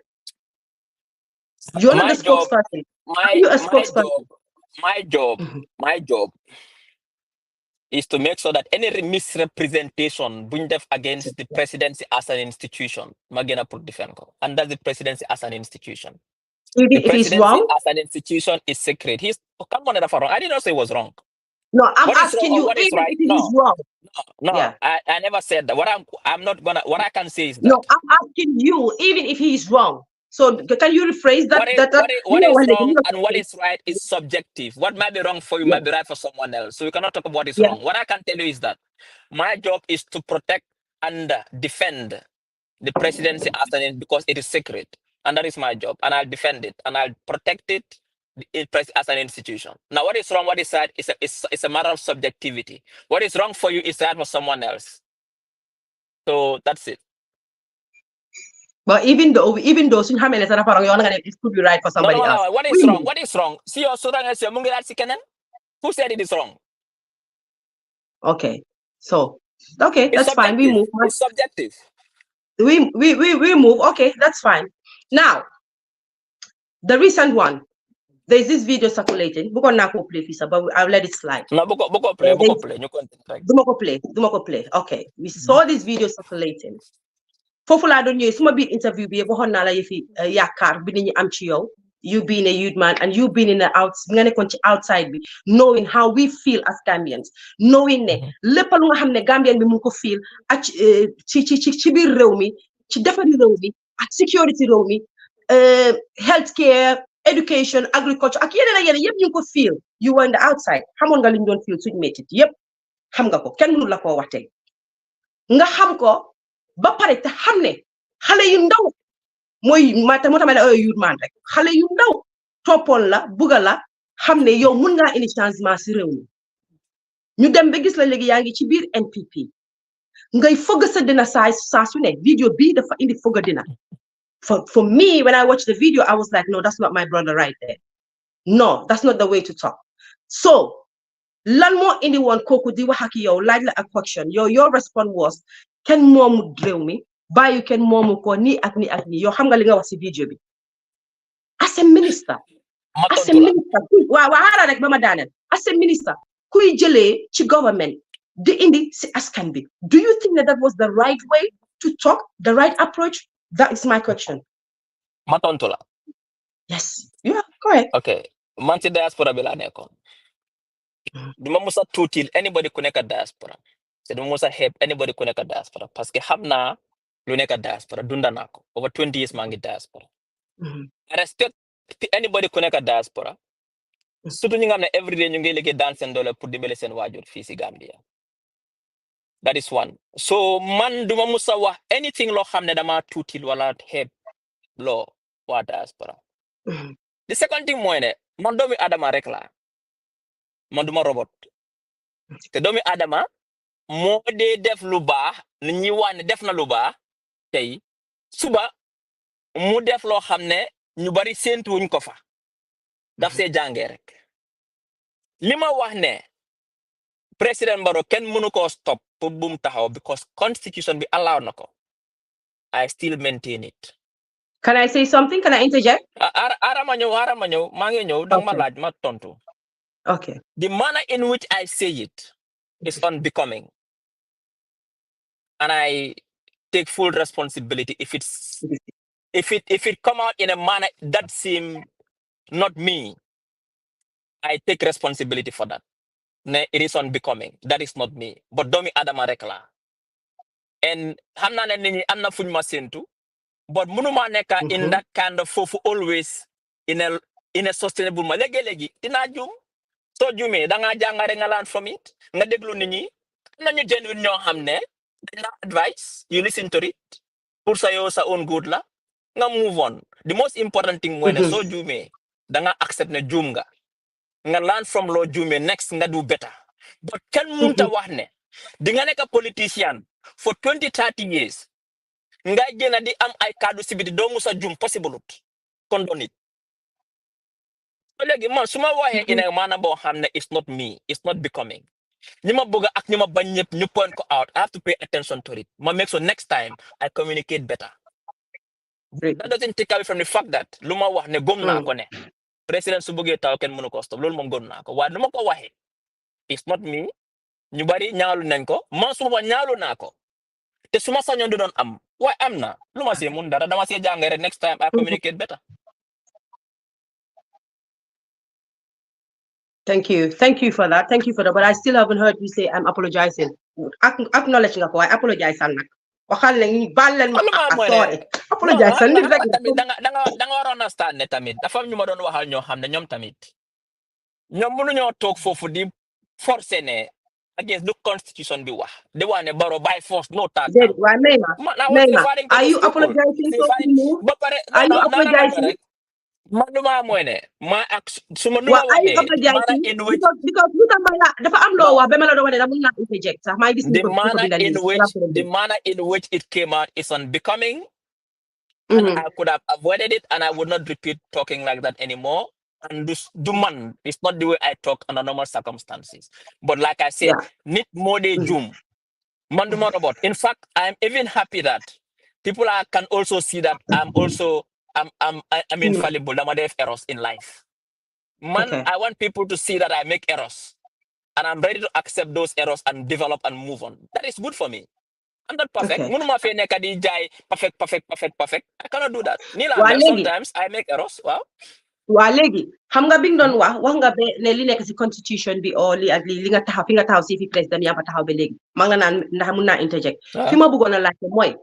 You're not the spokesperson. My job is to make sure that any misrepresentation being def against the presidency as an institution, Magena put defend ko. And that's the presidency as an institution. If he's wrong, as an institution is sacred. Come on, wrong. I did not say it was wrong. No, I'm asking you. What is right? If he's wrong. No. Yeah. I never said that. What I can say is that. No, I'm asking you. Even if he is wrong. So can you rephrase that? What is wrong and what is right is subjective. What might be wrong for you might be right for someone else. So we cannot talk about what is wrong. What I can tell you is that my job is to protect and defend the presidency because it is sacred. And that is my job. And I'll defend it. And I'll protect it as an institution. Now, what is wrong, what is right, it's a matter of subjectivity. What is wrong for you is right for someone else. So that's it. But even though it could be right for somebody else. No. What is wrong? What is wrong? See your who said it is wrong? Okay. So that's fine. We move. It's subjective. We move. Okay, that's fine. Now, the recent one. There's this video circulating. But I'll let it slide. No, play. Okay. We saw this video circulating. Fofu la doon ñëw suma biir interview bi waxoon naa la yëfi yaakaar bi nit ñi am ci yow you being a youth man and you being in the outside bi knowing how we feel as Gambians knowing ne lépp lu nga xam ne Gambian bi mu ko feel ak ci biir réew mi ci defari réew mi ak security réew mi healthcare education agriculture ak yeneen yëpp ñu ko feel you were in the outside xamoon nga li ñu doon feel suñu métit yëpp xam nga ko kenn mënu la koo wax tey nga xam ko ba pare te xam ne xale yu ndaw mooy moo tax ma ne youth man rek xale yu ndaw toppoon la bugga la xam ne yow mun ngaa indi changement si réew mi ñu dem ba gis la léegi yaa ngi ci biir NPP ngay fëgg sa dina saa su ne video bii dafa indi fëgg dina for me when I watched the video I was like no that's not my brother right there no that's not the way to talk so lan moo indi woon kooku di wax ak yow laaj la ak question your response was kenn moomu réew mi bàyyi kenn moomu ko nii ak nii ak nii yow xam nga li nga wax si video bi as a minister waaw xaaral rek ba ma daaneel as a minister kuy jëlee ci government di indi si askan bi do you think that was the right way to talk the right approach that is my question ma tontu la yes yeah correct. Okay, man ci diaspora bi laa nekkoon. Duma musa tuutil anybody ku nekk diaspora. te duma musa xeeb anybody ku nekk diaspora parce que xam naa lu nekk diaspora dunda naa ko over 20 years maa ngi diaspora. I respect anybody ku nekk diaspora. surtout ñi nga xam ne everyday ñu ngi liggéey daan seen doole pour dimbale seen waajur fii si Gambia. That is one. So man duma musa wax anything loo xam ne dama tuutil wala xeeb loo waa diaspora. The second thing mooy ne man doomi Adama rek la man duma robot. te doomi Adama moo dee def lu baax nit ñi wax ne def na lu baax tey suba mu def loo xam ne ñu bari séentuwuñ ko fa daf see jàngee rek li ma wax ne président Barrow kenn mënu koo stop pour bum taxaw because constitution bi allow na ko I still maintain it. Can I say something? Can I interject? Arama ñëw maa ngi ñëw danga ma laaj ma tontu. Okay. The manner in which I say it is unbecoming. And I take full responsibility if it come out in a manner that seem not me. I take responsibility for that. It is unbecoming. That is not me. But doomi Adama rek la. And xam naa ne nit ñi am na fuñ ma séntu. But mënuma nekk in that kind of foofu always in a sustainable ma léegi dinaa juum. soo juumee da ngaa jàngare nga learn from it nga déglu nit ñi am nañu genuine ñoo xam ne dañ la advice you listen to it pour sa own good la nga move on. The most important thing mooy ne soo juumee da nga accept ne juum nga learn from loo juumee next nga do better. But kenn mënta wax ne di nga nekk politician for 20-30 years nga génn di am ay kaddu si biti doo musa juum possible ut kon doon it. léegi man su ma waxee ina maanaam boo xam ne it's not me it's not becoming ñi ma bëgg ak ñi ma bañ ñëpp ñu point ko out I have to pay attention to it ma make so next time I communicate better. That doesn't take away from the fact that lu ma wax ne gëm naa ko ne président su bëggee taw kenn mënu ko stop loolu moom gëm naa ko waaye lu ma ko waxee it's not me ñu bari ñaalu nañ ko man su ma ñaalu naa ko te su ma sañoon du doon am waaye am na lu ma see mun dara dama see jàngale next time I communicate better. Thank you for that. But I still haven't heard you say I'm apologizing. Acknowledge nga ko waaye apologize nag. Waxal ne baal leen ma sorry. Apologize nit rek da nga war a understand ne tamit dafa am ñu ma doon waxal ñoo xam ne ñoom tamit ñoom mënuñoo toog foofu di forcer ne against the constitution bi wax di wax ne Barrow by force no tag. Waaye Mayma are you apologizing ba pare are you apologizing? Manuma mooy ne ma ak suma numa waxee mana in which because lu tax ma dafa am loo wax ba ma la doon wax ne da mun naa interject sax maa gis the manner in which it came out is unbecoming and I could have avoided it and I would not repeat talking like that anymore and do man it's not the way I talk under normal circumstances but like I said nit moo dee juum man duma robot. In fact I'm even happy that people can also see that I'm infallible. I'm have errors in life. Man, I want people to see that I make errors. And I'm ready to accept those errors and develop and move on. That is good for me. I'm not perfect. Perfect. I cannot do that. Sometimes I make errors. Wow. Waa léegi xam nga bi nga doon wax nga be ne li nekk si constitution bi o li ak li nga taxaw fi nga taxaw si fi président yaa fa taxaw ba léegi maa nga naan ndax mun naa interject fi ma bëggoon a laajte mooy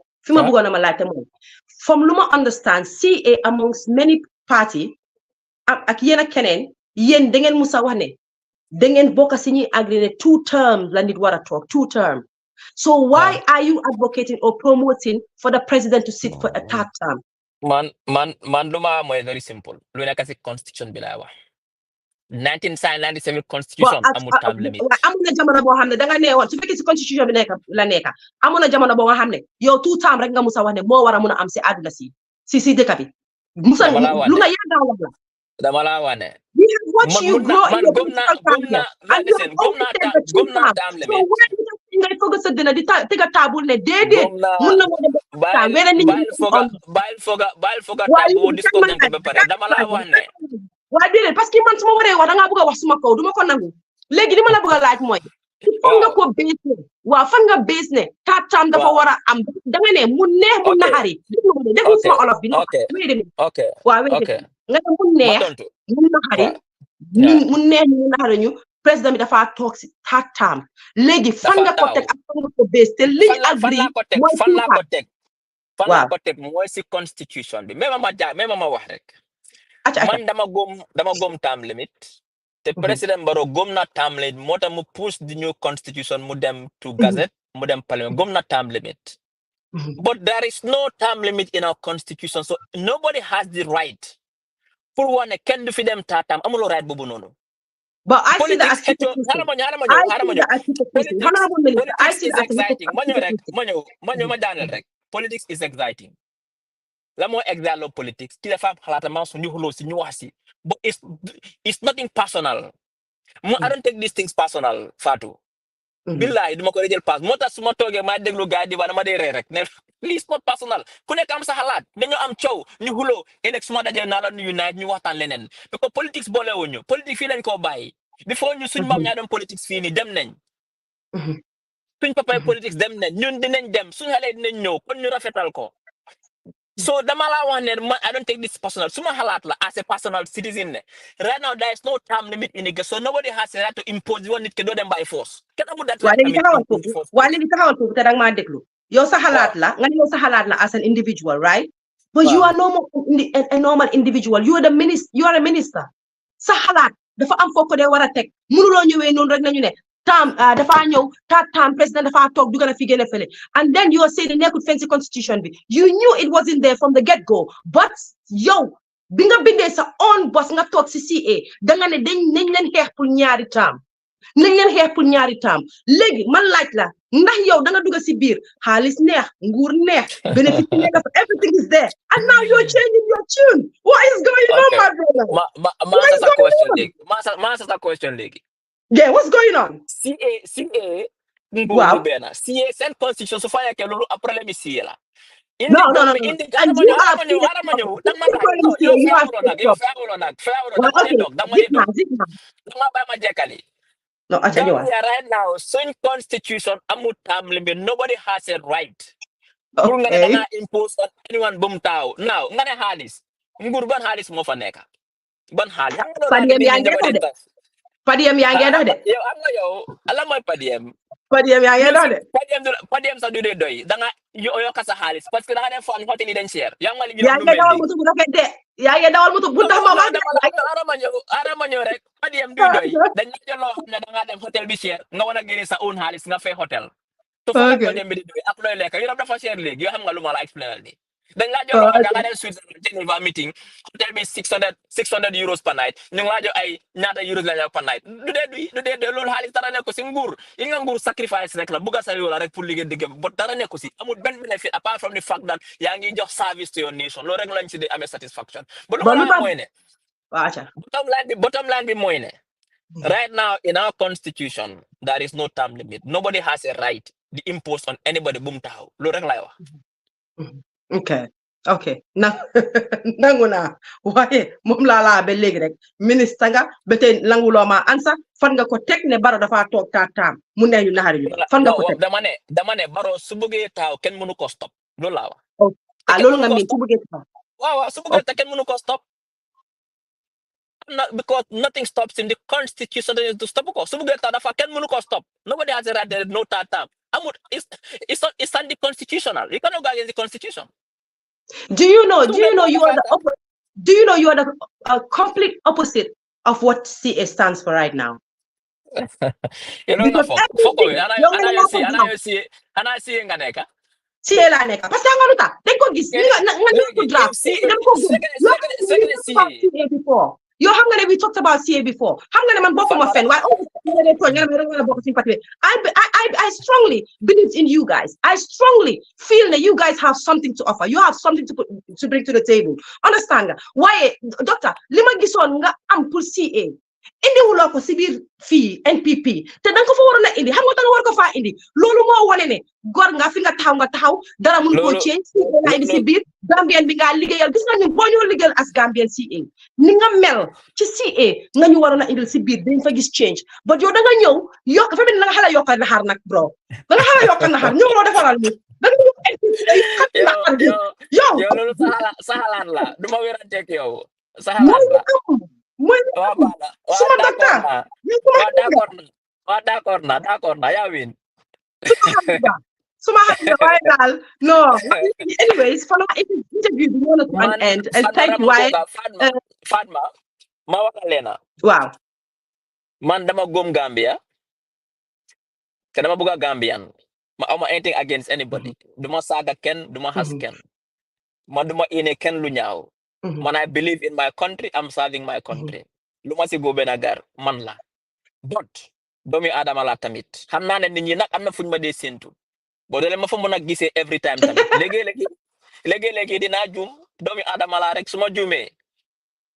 from lu ma understand CA amongst many party ak yéen ak keneen yéen da ngeen musa wax ne da ngeen bokk si ñuy agree ne 2 terms la nit war a toog 2 terms so why are you advocating or promoting for the president to sit for a 3rd term? Man luma mooy very simple lu nekk si constitution bi laa wax 1997 constitution amul term limit amoon na jamono boo xam ne da nga ne woon su fekkee si constitution bi la nekk amoon na jamono boo nga xam ne yow 2 term rek nga musa wax ne moo war a mun a am si àdduna si dëkk bi musa lu nga yàgg wax la dama laa wax ne gëm naa term limit ngay foog a sëgg na di tega taabul ne déedéet mun na moo dem bàyyil foga taabul discours nañ ko ba pare dama laa wax ne waa déedéet parce que man su ma waree wax da ngaa bëgg a wax suma kaw du ma ko nangu léegi li ma la bëgg a laaj mooy foog nga ko béyee waaw fan nga base ne tatam dafa war a am da nga ne mu neex mu naxari déglu sama olof bi waaw nga ne mu neex mu naxari mu neex mu naxari ñu président bi dafa toog si tatam léegi fan nga ko teg ak fan nga ko base te liñ agree mooy fan laa ko teg mooy si constitution bi même ma wax rek man dama gom term limit te président Barrow gom na term limit moo tax mu push the new constitution mu dem to gazette mu dem parliament gom na term limit but there is no term limit in our constitution so nobody has the right pour wane kenn du fi dem tatam amuloo right boobu noonu. But I see that as hypocrisy. Politics is exciting. Politics is exciting. La mo exalo politics. Kila fam halata man so nyuhulo si nyuwasi. But it's nothing personal. I don't take these things personal, Fatou. Billahi duma ko rejel pass. Mota suma toge ma deglu gaay di wana ma de rek. Please not personal. Ku nek am sa halat. Dañu am ciow ñu hulo elek suma dajé na la ñu unite ñu waxtaan leneen. Because politics bolé wuñu. Politique fi lañ ko bayyi. Before ñu suñ mam ñaa dem politics fii nii dem nañ suñ papa politics dem nañ ñun dinañ dem suñ xale dinañ ñëw kon ñu rafetal ko so dama la wax ne I don't take this personal suma xalaat la as a personal citizen ne right now there is no term limit in it so nobody has a right to impose one nit ke doo dem by force kenn amul that right léegi taxawal foofu te danga maa déglu yow sa xalaat la nga ne yow sa xalaat la as an individual right but you are a normal individual you are a minister sa xalaat dafa am foo ko dee war a teg mënuloo ñëwee noonu rek nañu ne dafa ñëw tam président dafa toog dugg na fi gën a fële and then you are saying nekkul fancy constitution bi you knew it wasn't there from the get go but yow bi nga bindee sa own boss nga toog si CA danga ne nañ leen xeex pour ñaari taam léegi man laaj la ndax yow danga dugg si biir xaalis neex nguur neex bénéfice nekk fa everything is there and now you're changing your tune what is going on my brother ma question léegi yeah what's going on CA waaw CA seen constitution su fa nekkee loolu problème yi CA la no No, right now, some constitution, nobody has a right. Okay. Impose on anyone bumtao. Now, ngane halis. Ngurban halis mo fa neka. Ban halis. Padiem yang de. Yo, alam mo padiem. Padiem yang de. Padiem sa dude doy. Danga yo kasa halis. Parce que danga dem fan hotel ni den share. Yang mali ñu yang dawal mutu bu rafet de. Yang dawal mutu bu tax mama. Arama ñew rek. Padiem du doy. Dañ la jël lo xamne danga dem hotel bi share. Nga wona gëné sa own halis nga fay hotel. To fa padiem bi di doy ak loy lek. Yo dafa share legi. Yo xam nga luma la explainer ni. Dañ la jël lo danga dem Switzerland Geneva meeting. Hotel bi 600 euros per night. Ñu la jox ay ñaata euros la per night. Du dé lool halis dara nekk ci nguur. Yi nga nguur sacrifice rek la buga sa yola rek pour liggéey digg but dara nekk ci amul ben benefit apart from the fact that yaa ngi jox service to your nation. Lool rek lañ ci di amé satisfaction. Bu lu moy ne. Bottom line bi moy ne. Right now in our constitution there is no term limit. Nobody has a right to impose on anybody bum taxaw. Lool rek lay wax. Okay. Nangu naa waaye moom laa ba léegi rek ministre nga ba tey languloo ma ansa fan nga ko teg ne Barrow dafa toog taam mu ne ñu naxari ñu fan nga ko teg dama ne Barrow su bëggee taaw kenn mënu ko stop loolu laa wax loolu nga miin su bëggee taaw waaw su bëggee taaw kenn mënu ko stop because nothing stops in the constitution to stop ko su bëggee taaw dafa kenn mënu ko stop nobody has a right to no taam amul it's anti-constitutional you cannot go against the constitution. Do you know you are the complete opposite of what CA stands for right now? You know, because CA la neka parce que nga luta dañ ko gis nga ko draft yo xam nga ne we talked about CA before xam nga ne man bokkuma fen waaye I strongly believe in you guys. I strongly feel that you guys have something to offer. You have something to bring to the table. Understand? Why, doctor? Lima gison nga am pour CA. indi wuloo ko si biir fii NPP te danga ko fa waroon a indi xam nga danga war ko faa indi loolu moo wane ne gor nga fi nga taxaw dara mun koo change si nga indi si biir Gambien bi nga liggéeyal gis nga ñun boo ñoo liggéeyal as Gambien CA ni nga mel ci CA nga ñu waroon a indil si biir dañ fa gis change ba yow da nga ñëw yokk fa mel ni nga xala yokkal naxar nag bro da nga xala yokkal naxar ñëw loo defaral ñu da nga ñëw NPP yow loolu sa xalaat la duma wéranteeg yow sa xalaat la mooy suma docteur d'accord na yaa win suma xam waaye daal no anyways follow interview bi ñëw na to an end and thank you waaye Fatma ma waxal leena waaw man dama gom Gambia te dama bëgg Gambian ma awma anything against anybody duma saaga kenn duma xas kenn man duma ine kenn lu ñaaw man I believe in my country I'm serving my country lu ma si góobe na gar man la but doomi Adama la tamit xam naa ne nit ñi nag am na fuñ ma dee séntu boo doolee ma fa mën a gisee every time tamit léegi dinaa juum doomi Adama la rek su ma juumee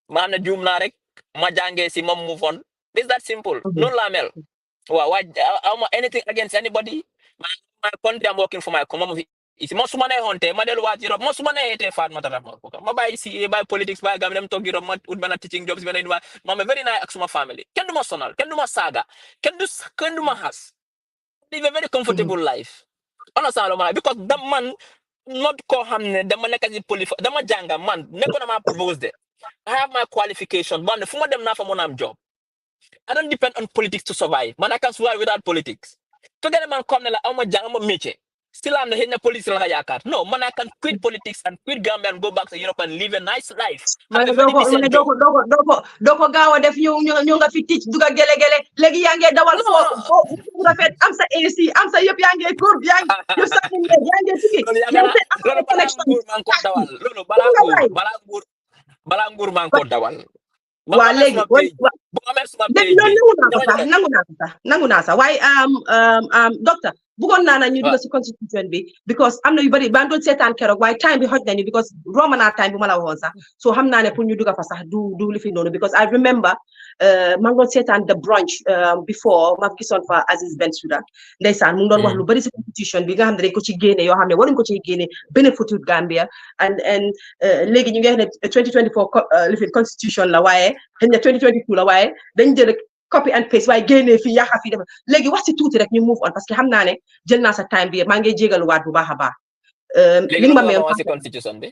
ma xam ne juum naa rek ma jàngee si ma move on it's that simple noonu laa mel waaw waaye awma anything against anybody my country I'm working for my community mo suma ne honte ma delluwaat Europe mo suma ne ete faat ma tara ma bàyyi si bàyyi politics bàyyi Gambia dem toog Europe ma ut benn teaching jobs benn ma very nice ak suma family kenn du ma sonal kenn du ma saaga kenn du ma xas live a very comfortable life honestly ma because da man not koo xam ne dama nekk si politique dama jànga man nekkoon na ma propose de I have my qualification ba ne fu ma dem naa fa mën a am job I don't depend on politics to survive man I can survive without politics to get a man comme ne la awma jàng ma métier still am na xëy na police la yaakaar no man I can quit politics and quit Gambia and go back to Europe and live a nice life. doo ko gaaw a def ñu nga fi tic duga gele léegi yaa ngi dawal fo rafet am sa AC am sa yëpp yaa ngi góor yaa ngi sa yaa ngi tigi loolu balaa nguur maa ngi ko dawal waa léegi nangu naa sax waaye docteur bëggoon naa na ñu dugg si constitution bi because am na yu bari ba doon seetaan keroog waaye time bi xoj nañu because romb naa time bi ma la waxoon sax so xam naa ne pour ñu dugg fa sax du li fi noonu because I remember maa ngi doon seetaan the brunch before ma gisoon fa Aziz Bensouda ndeysaan mu ngi doon wax lu bari si constitution bi nga xam ne dañ ko ci génne yoo xam ne waruñ ko ci génne benefit Gambia and léegi ñu ngi wax ne 2024 li fi constitution la waaye xëy na 2022 la waaye dañ jël copy and paste waaye génnee fii yaaxa fii def léegi wax si tuuti rek ñu move on parce que xam naa ne jël naa sa time bi maa ngi jégaluwaat bu baax a baax. li nga ma wax si constitution bi.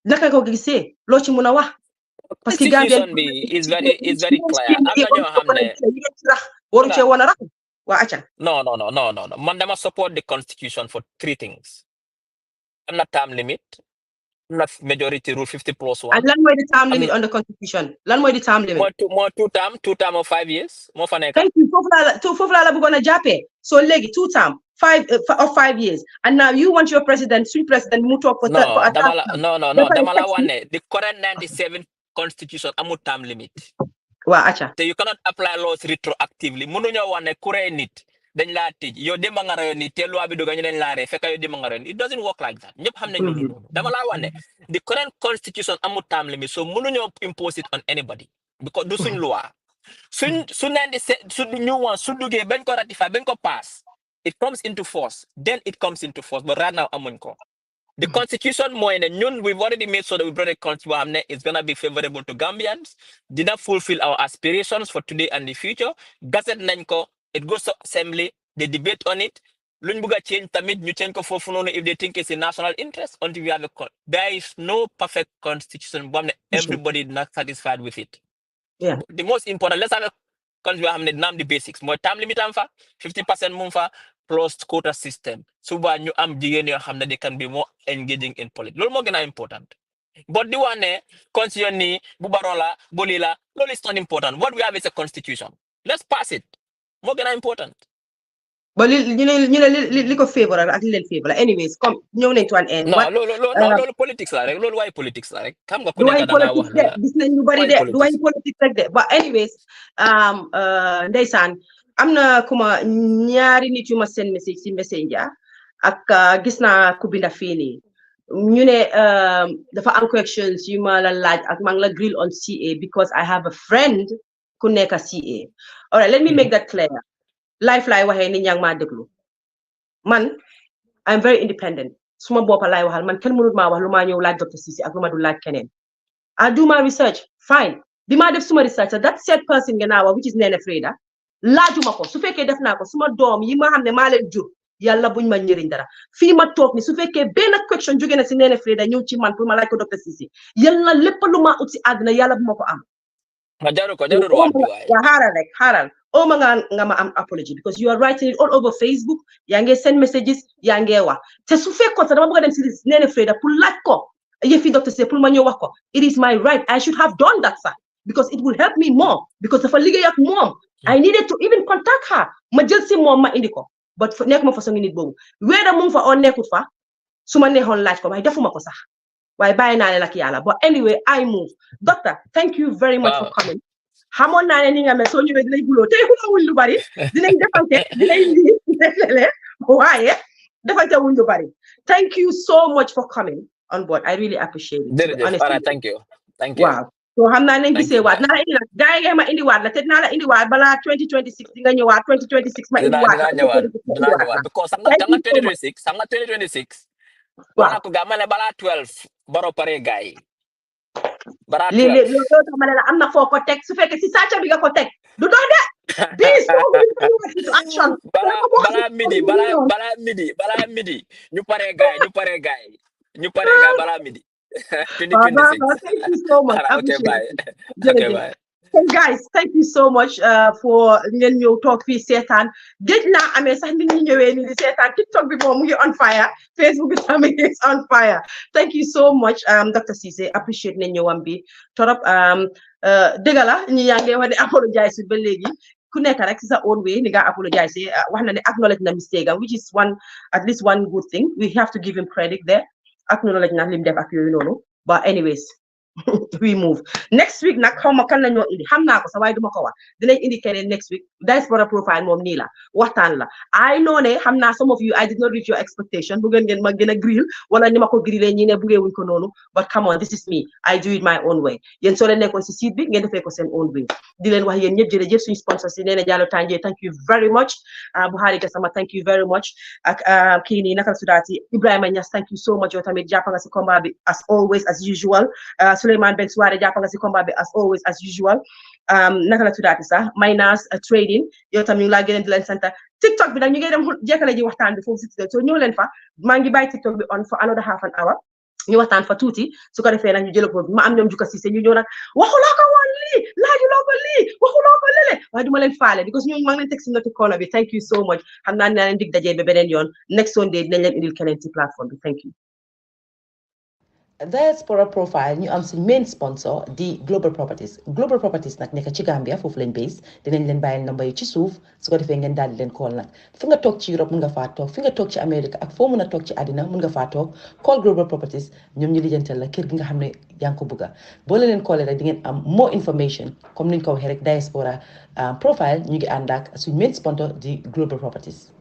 naka ko gisee loo ci mun a wax. parce que constitution bi is very clear am na ñoo xam ne waruñ cee woon a rax waa acca. no man dama support the constitution for 3 things. am na term limit. majority rule 50+1. And lan mooy the term limit on the constitution? Lan mooy the term limit? More two term of 5 years. More for thank you. Foofu la bëggoon a jàppee. So léegi 2 term, 5 years. And now you want your president, swing president, mu toog for a term. No. Dama la wane. The current 97 constitution amul term limit. Waa acca. So you cannot apply laws retroactively. Mënuñoo wane kuré nit. dañ laa tëj yow démb nga rayoon ni te loi bi doga ñu leen laa ree fekk yow démb nga rayoon it doesn't work like that ñëpp xam nañ loolu dama laa wax ne the current constitution amul term limit so mënuñoo impose it on anybody because du suñ loi su neen di su new one su duggee bañ ko ratify bañ ko pass it comes into force then it comes into force but right now amuñ ko the constitution mooy ne ñun we've already made sure that we brought a constitution xam ne it's gonna be favorable to Gambians dina fulfill our aspirations for today and the future gazette nañ ko. It goes to assembly, they debate on it. Luñ bëgg a change tamit ñu change ko foofu noonu if they think it's in national interest until we have there is no perfect constitution but everybody is not satisfied with it. Yeah. The most important, let's have a constitution xam ne dina am the basics mooy term limit am fa 50% mu fa plus quota system suba ñu am jigéen yoo xam ne they can be more engaging in politics loolu moo gën a important. But the one constitution ni bu baroon la bu lii la loolu is not important. What we have is a constitution. Let's pass it. More than important. But you know, ko favor ak li leen favor anyways come ñëw nañ to an end. No, politics la rek loolu waaye politics la rek xam nga ku nekk da nga wax la gis nañ ñu bari de du waaye politics rek de but anyways ndeysaan am na kuma ñaari nit yu ma seen message si messenger ak gis naa ku binda fii nii ñu ne dafa am questions yu ma la laaj ak maa ngi la grill on CA because I have a friend ku nekk CA. All right, let me make that clear. Life lay waxee ni ñang ma déglu man I'm very independent suma boppa lay waxal man kenn mënut maa wax lu maa ñëw laaj Dr. Ceesay ak lu ma du laaj keneen I do my research fine bi ma def suma research that said person nga naa wax which is Nene Freda laajuma ko su fekkee def naa ko suma doom yi ma xam ne maa leen jur yàlla buñ ma njëriñ dara fii ma toog ni su fekkee benn question jóge na si Nene Freda ñëw ci man pour ma laaj ko Dr. Ceesay yàlla lépp lu ma ut si àddina yàlla bu ma ko am ma jaru ko jaru waat bi waay xaaral ma nga ma am apology because you are writing it all over Facebook yaa ngi send messages yaa ngi wax te su fekkoon sax dama bëgg a dem si Nene Freda pour laaj ko yëfi Dr. Ceesay pour ma ñëw wax ko it is my right I should have done that sir because it will help me more because dafa liggéey ak moom I needed to even contact her ma jël si moom ma indi ko but nekkuma façon nit boobu weeda mu fa oo nekkut fa su ma neexoon laaj ko waaye defuma ko sax waaye bàyyi naa leen ak yàlla but anyway I move doctor thank you very much for coming xamoon naa ne ni nga mel soo ñëwee dinañ buloo tey xulawuñ lu bari dinañ defante dinañ lii waaye defante wuñ lu bari thank you so much for coming on board I really appreciate it honestly thank you waaw so xam naa nañ gisee waat naa la indi waat gaa yi ma indi waat la te naa la indi waat balaa 2026 di nga ñëwaat 2026 ma indi waat dinaa ñëwaat because xam nga 2026 wala ko ga ma ne balaa 12 baro pare gaa yi balaa 12 lii loolu ma ne la am na foo ko teg su fekkee si sàcca bi nga ko teg du dox de bii so action balaa midi ñu pare gaay balaa midi 2026 thank you so much okay bye Hey guys, thank you so much for ngeen ñëw toog fii seetaan géej naa amee sax nit ñi ñëwee ni di seetaan TikTok bi moom mu ngi on fire Facebook bi tamit is on fire thank you so much Dr. Ceesay appreciate nañ ñëwam bi torop dëgg la ñi yaa ngi wax ne apologize ba léegi ku nekk rek si sa own way ni nga apologize wax na ne acknowledge na mistake which is at least one good thing we have to give him credit there acknowledge na lim def ak yooyu noonu but anyways we move next week nag xaw ma kan la ñoo indi xam naa ko sax waaye duma ko wax dinañ indi keneen next week diaspora profile moom nii la waxtaan la I know ne xam naa some of you I did not reach your expectation bu ngeen ma gën a grill wala ni ma ko grillé ñi ne buggee wuñ ko noonu but come on this is me I do it my own way yéen soo leen nekkoon si site bi ngeen defee ko seen own way di leen wax yéen ñëpp jërëjëf suñu sponsor si Nene Jallow Tanjee thank you very much Buhari Gassama thank you very much ak kii nii naka sudaati Ibrahima Niass thank you so much yow tamit jàpp nga si combat bi as always as usual Souleymane Ben Suare jàpp nga si combat bi as always as usual naka la tuddaati sax Maynas trading yow tam ñu ngi laa gën di leen sant TikTok bi nag ñu ngi dem jekkale ji waxtaan bi foofu si so ñëw leen fa maa ngi bàyyi TikTok bi on for another half an hour ñu waxtaan fa tuuti su ko defee nag ñu jël ko ma am ñoom Jukka Cissé ñu ñëw nag waxuloo ko woon lii laajuloo ko lii waxuloo ko lële waaye duma leen faale because ñooñu maa ngi leen teg si noti corner bi thank you so much xam naa ne leen dig dajee ba beneen yoon next Sunday dinañ leen indil keneen ci plateforme bi thank you Diaspora profile ñu am suñ main sponsor di Global Properties nag nekk ci Gambia foofu lañ base dinañ leen bàyyil number yi ci suuf su ko defee ngeen daal di leen call nag fi nga toog ci Europe mun nga faa toog fi nga toog ci Amérique ak foo mun a toog ci àddina mun nga faa toog call Global Properties ñoom ñu lijjantal la kër gi nga xam ne yaa ngi ko bëgga boo leen callee rek di ngeen am more information comme niñ ko waxee rek Diaspora profile ñu ngi ànd ak suñ main sponsor di Global Properties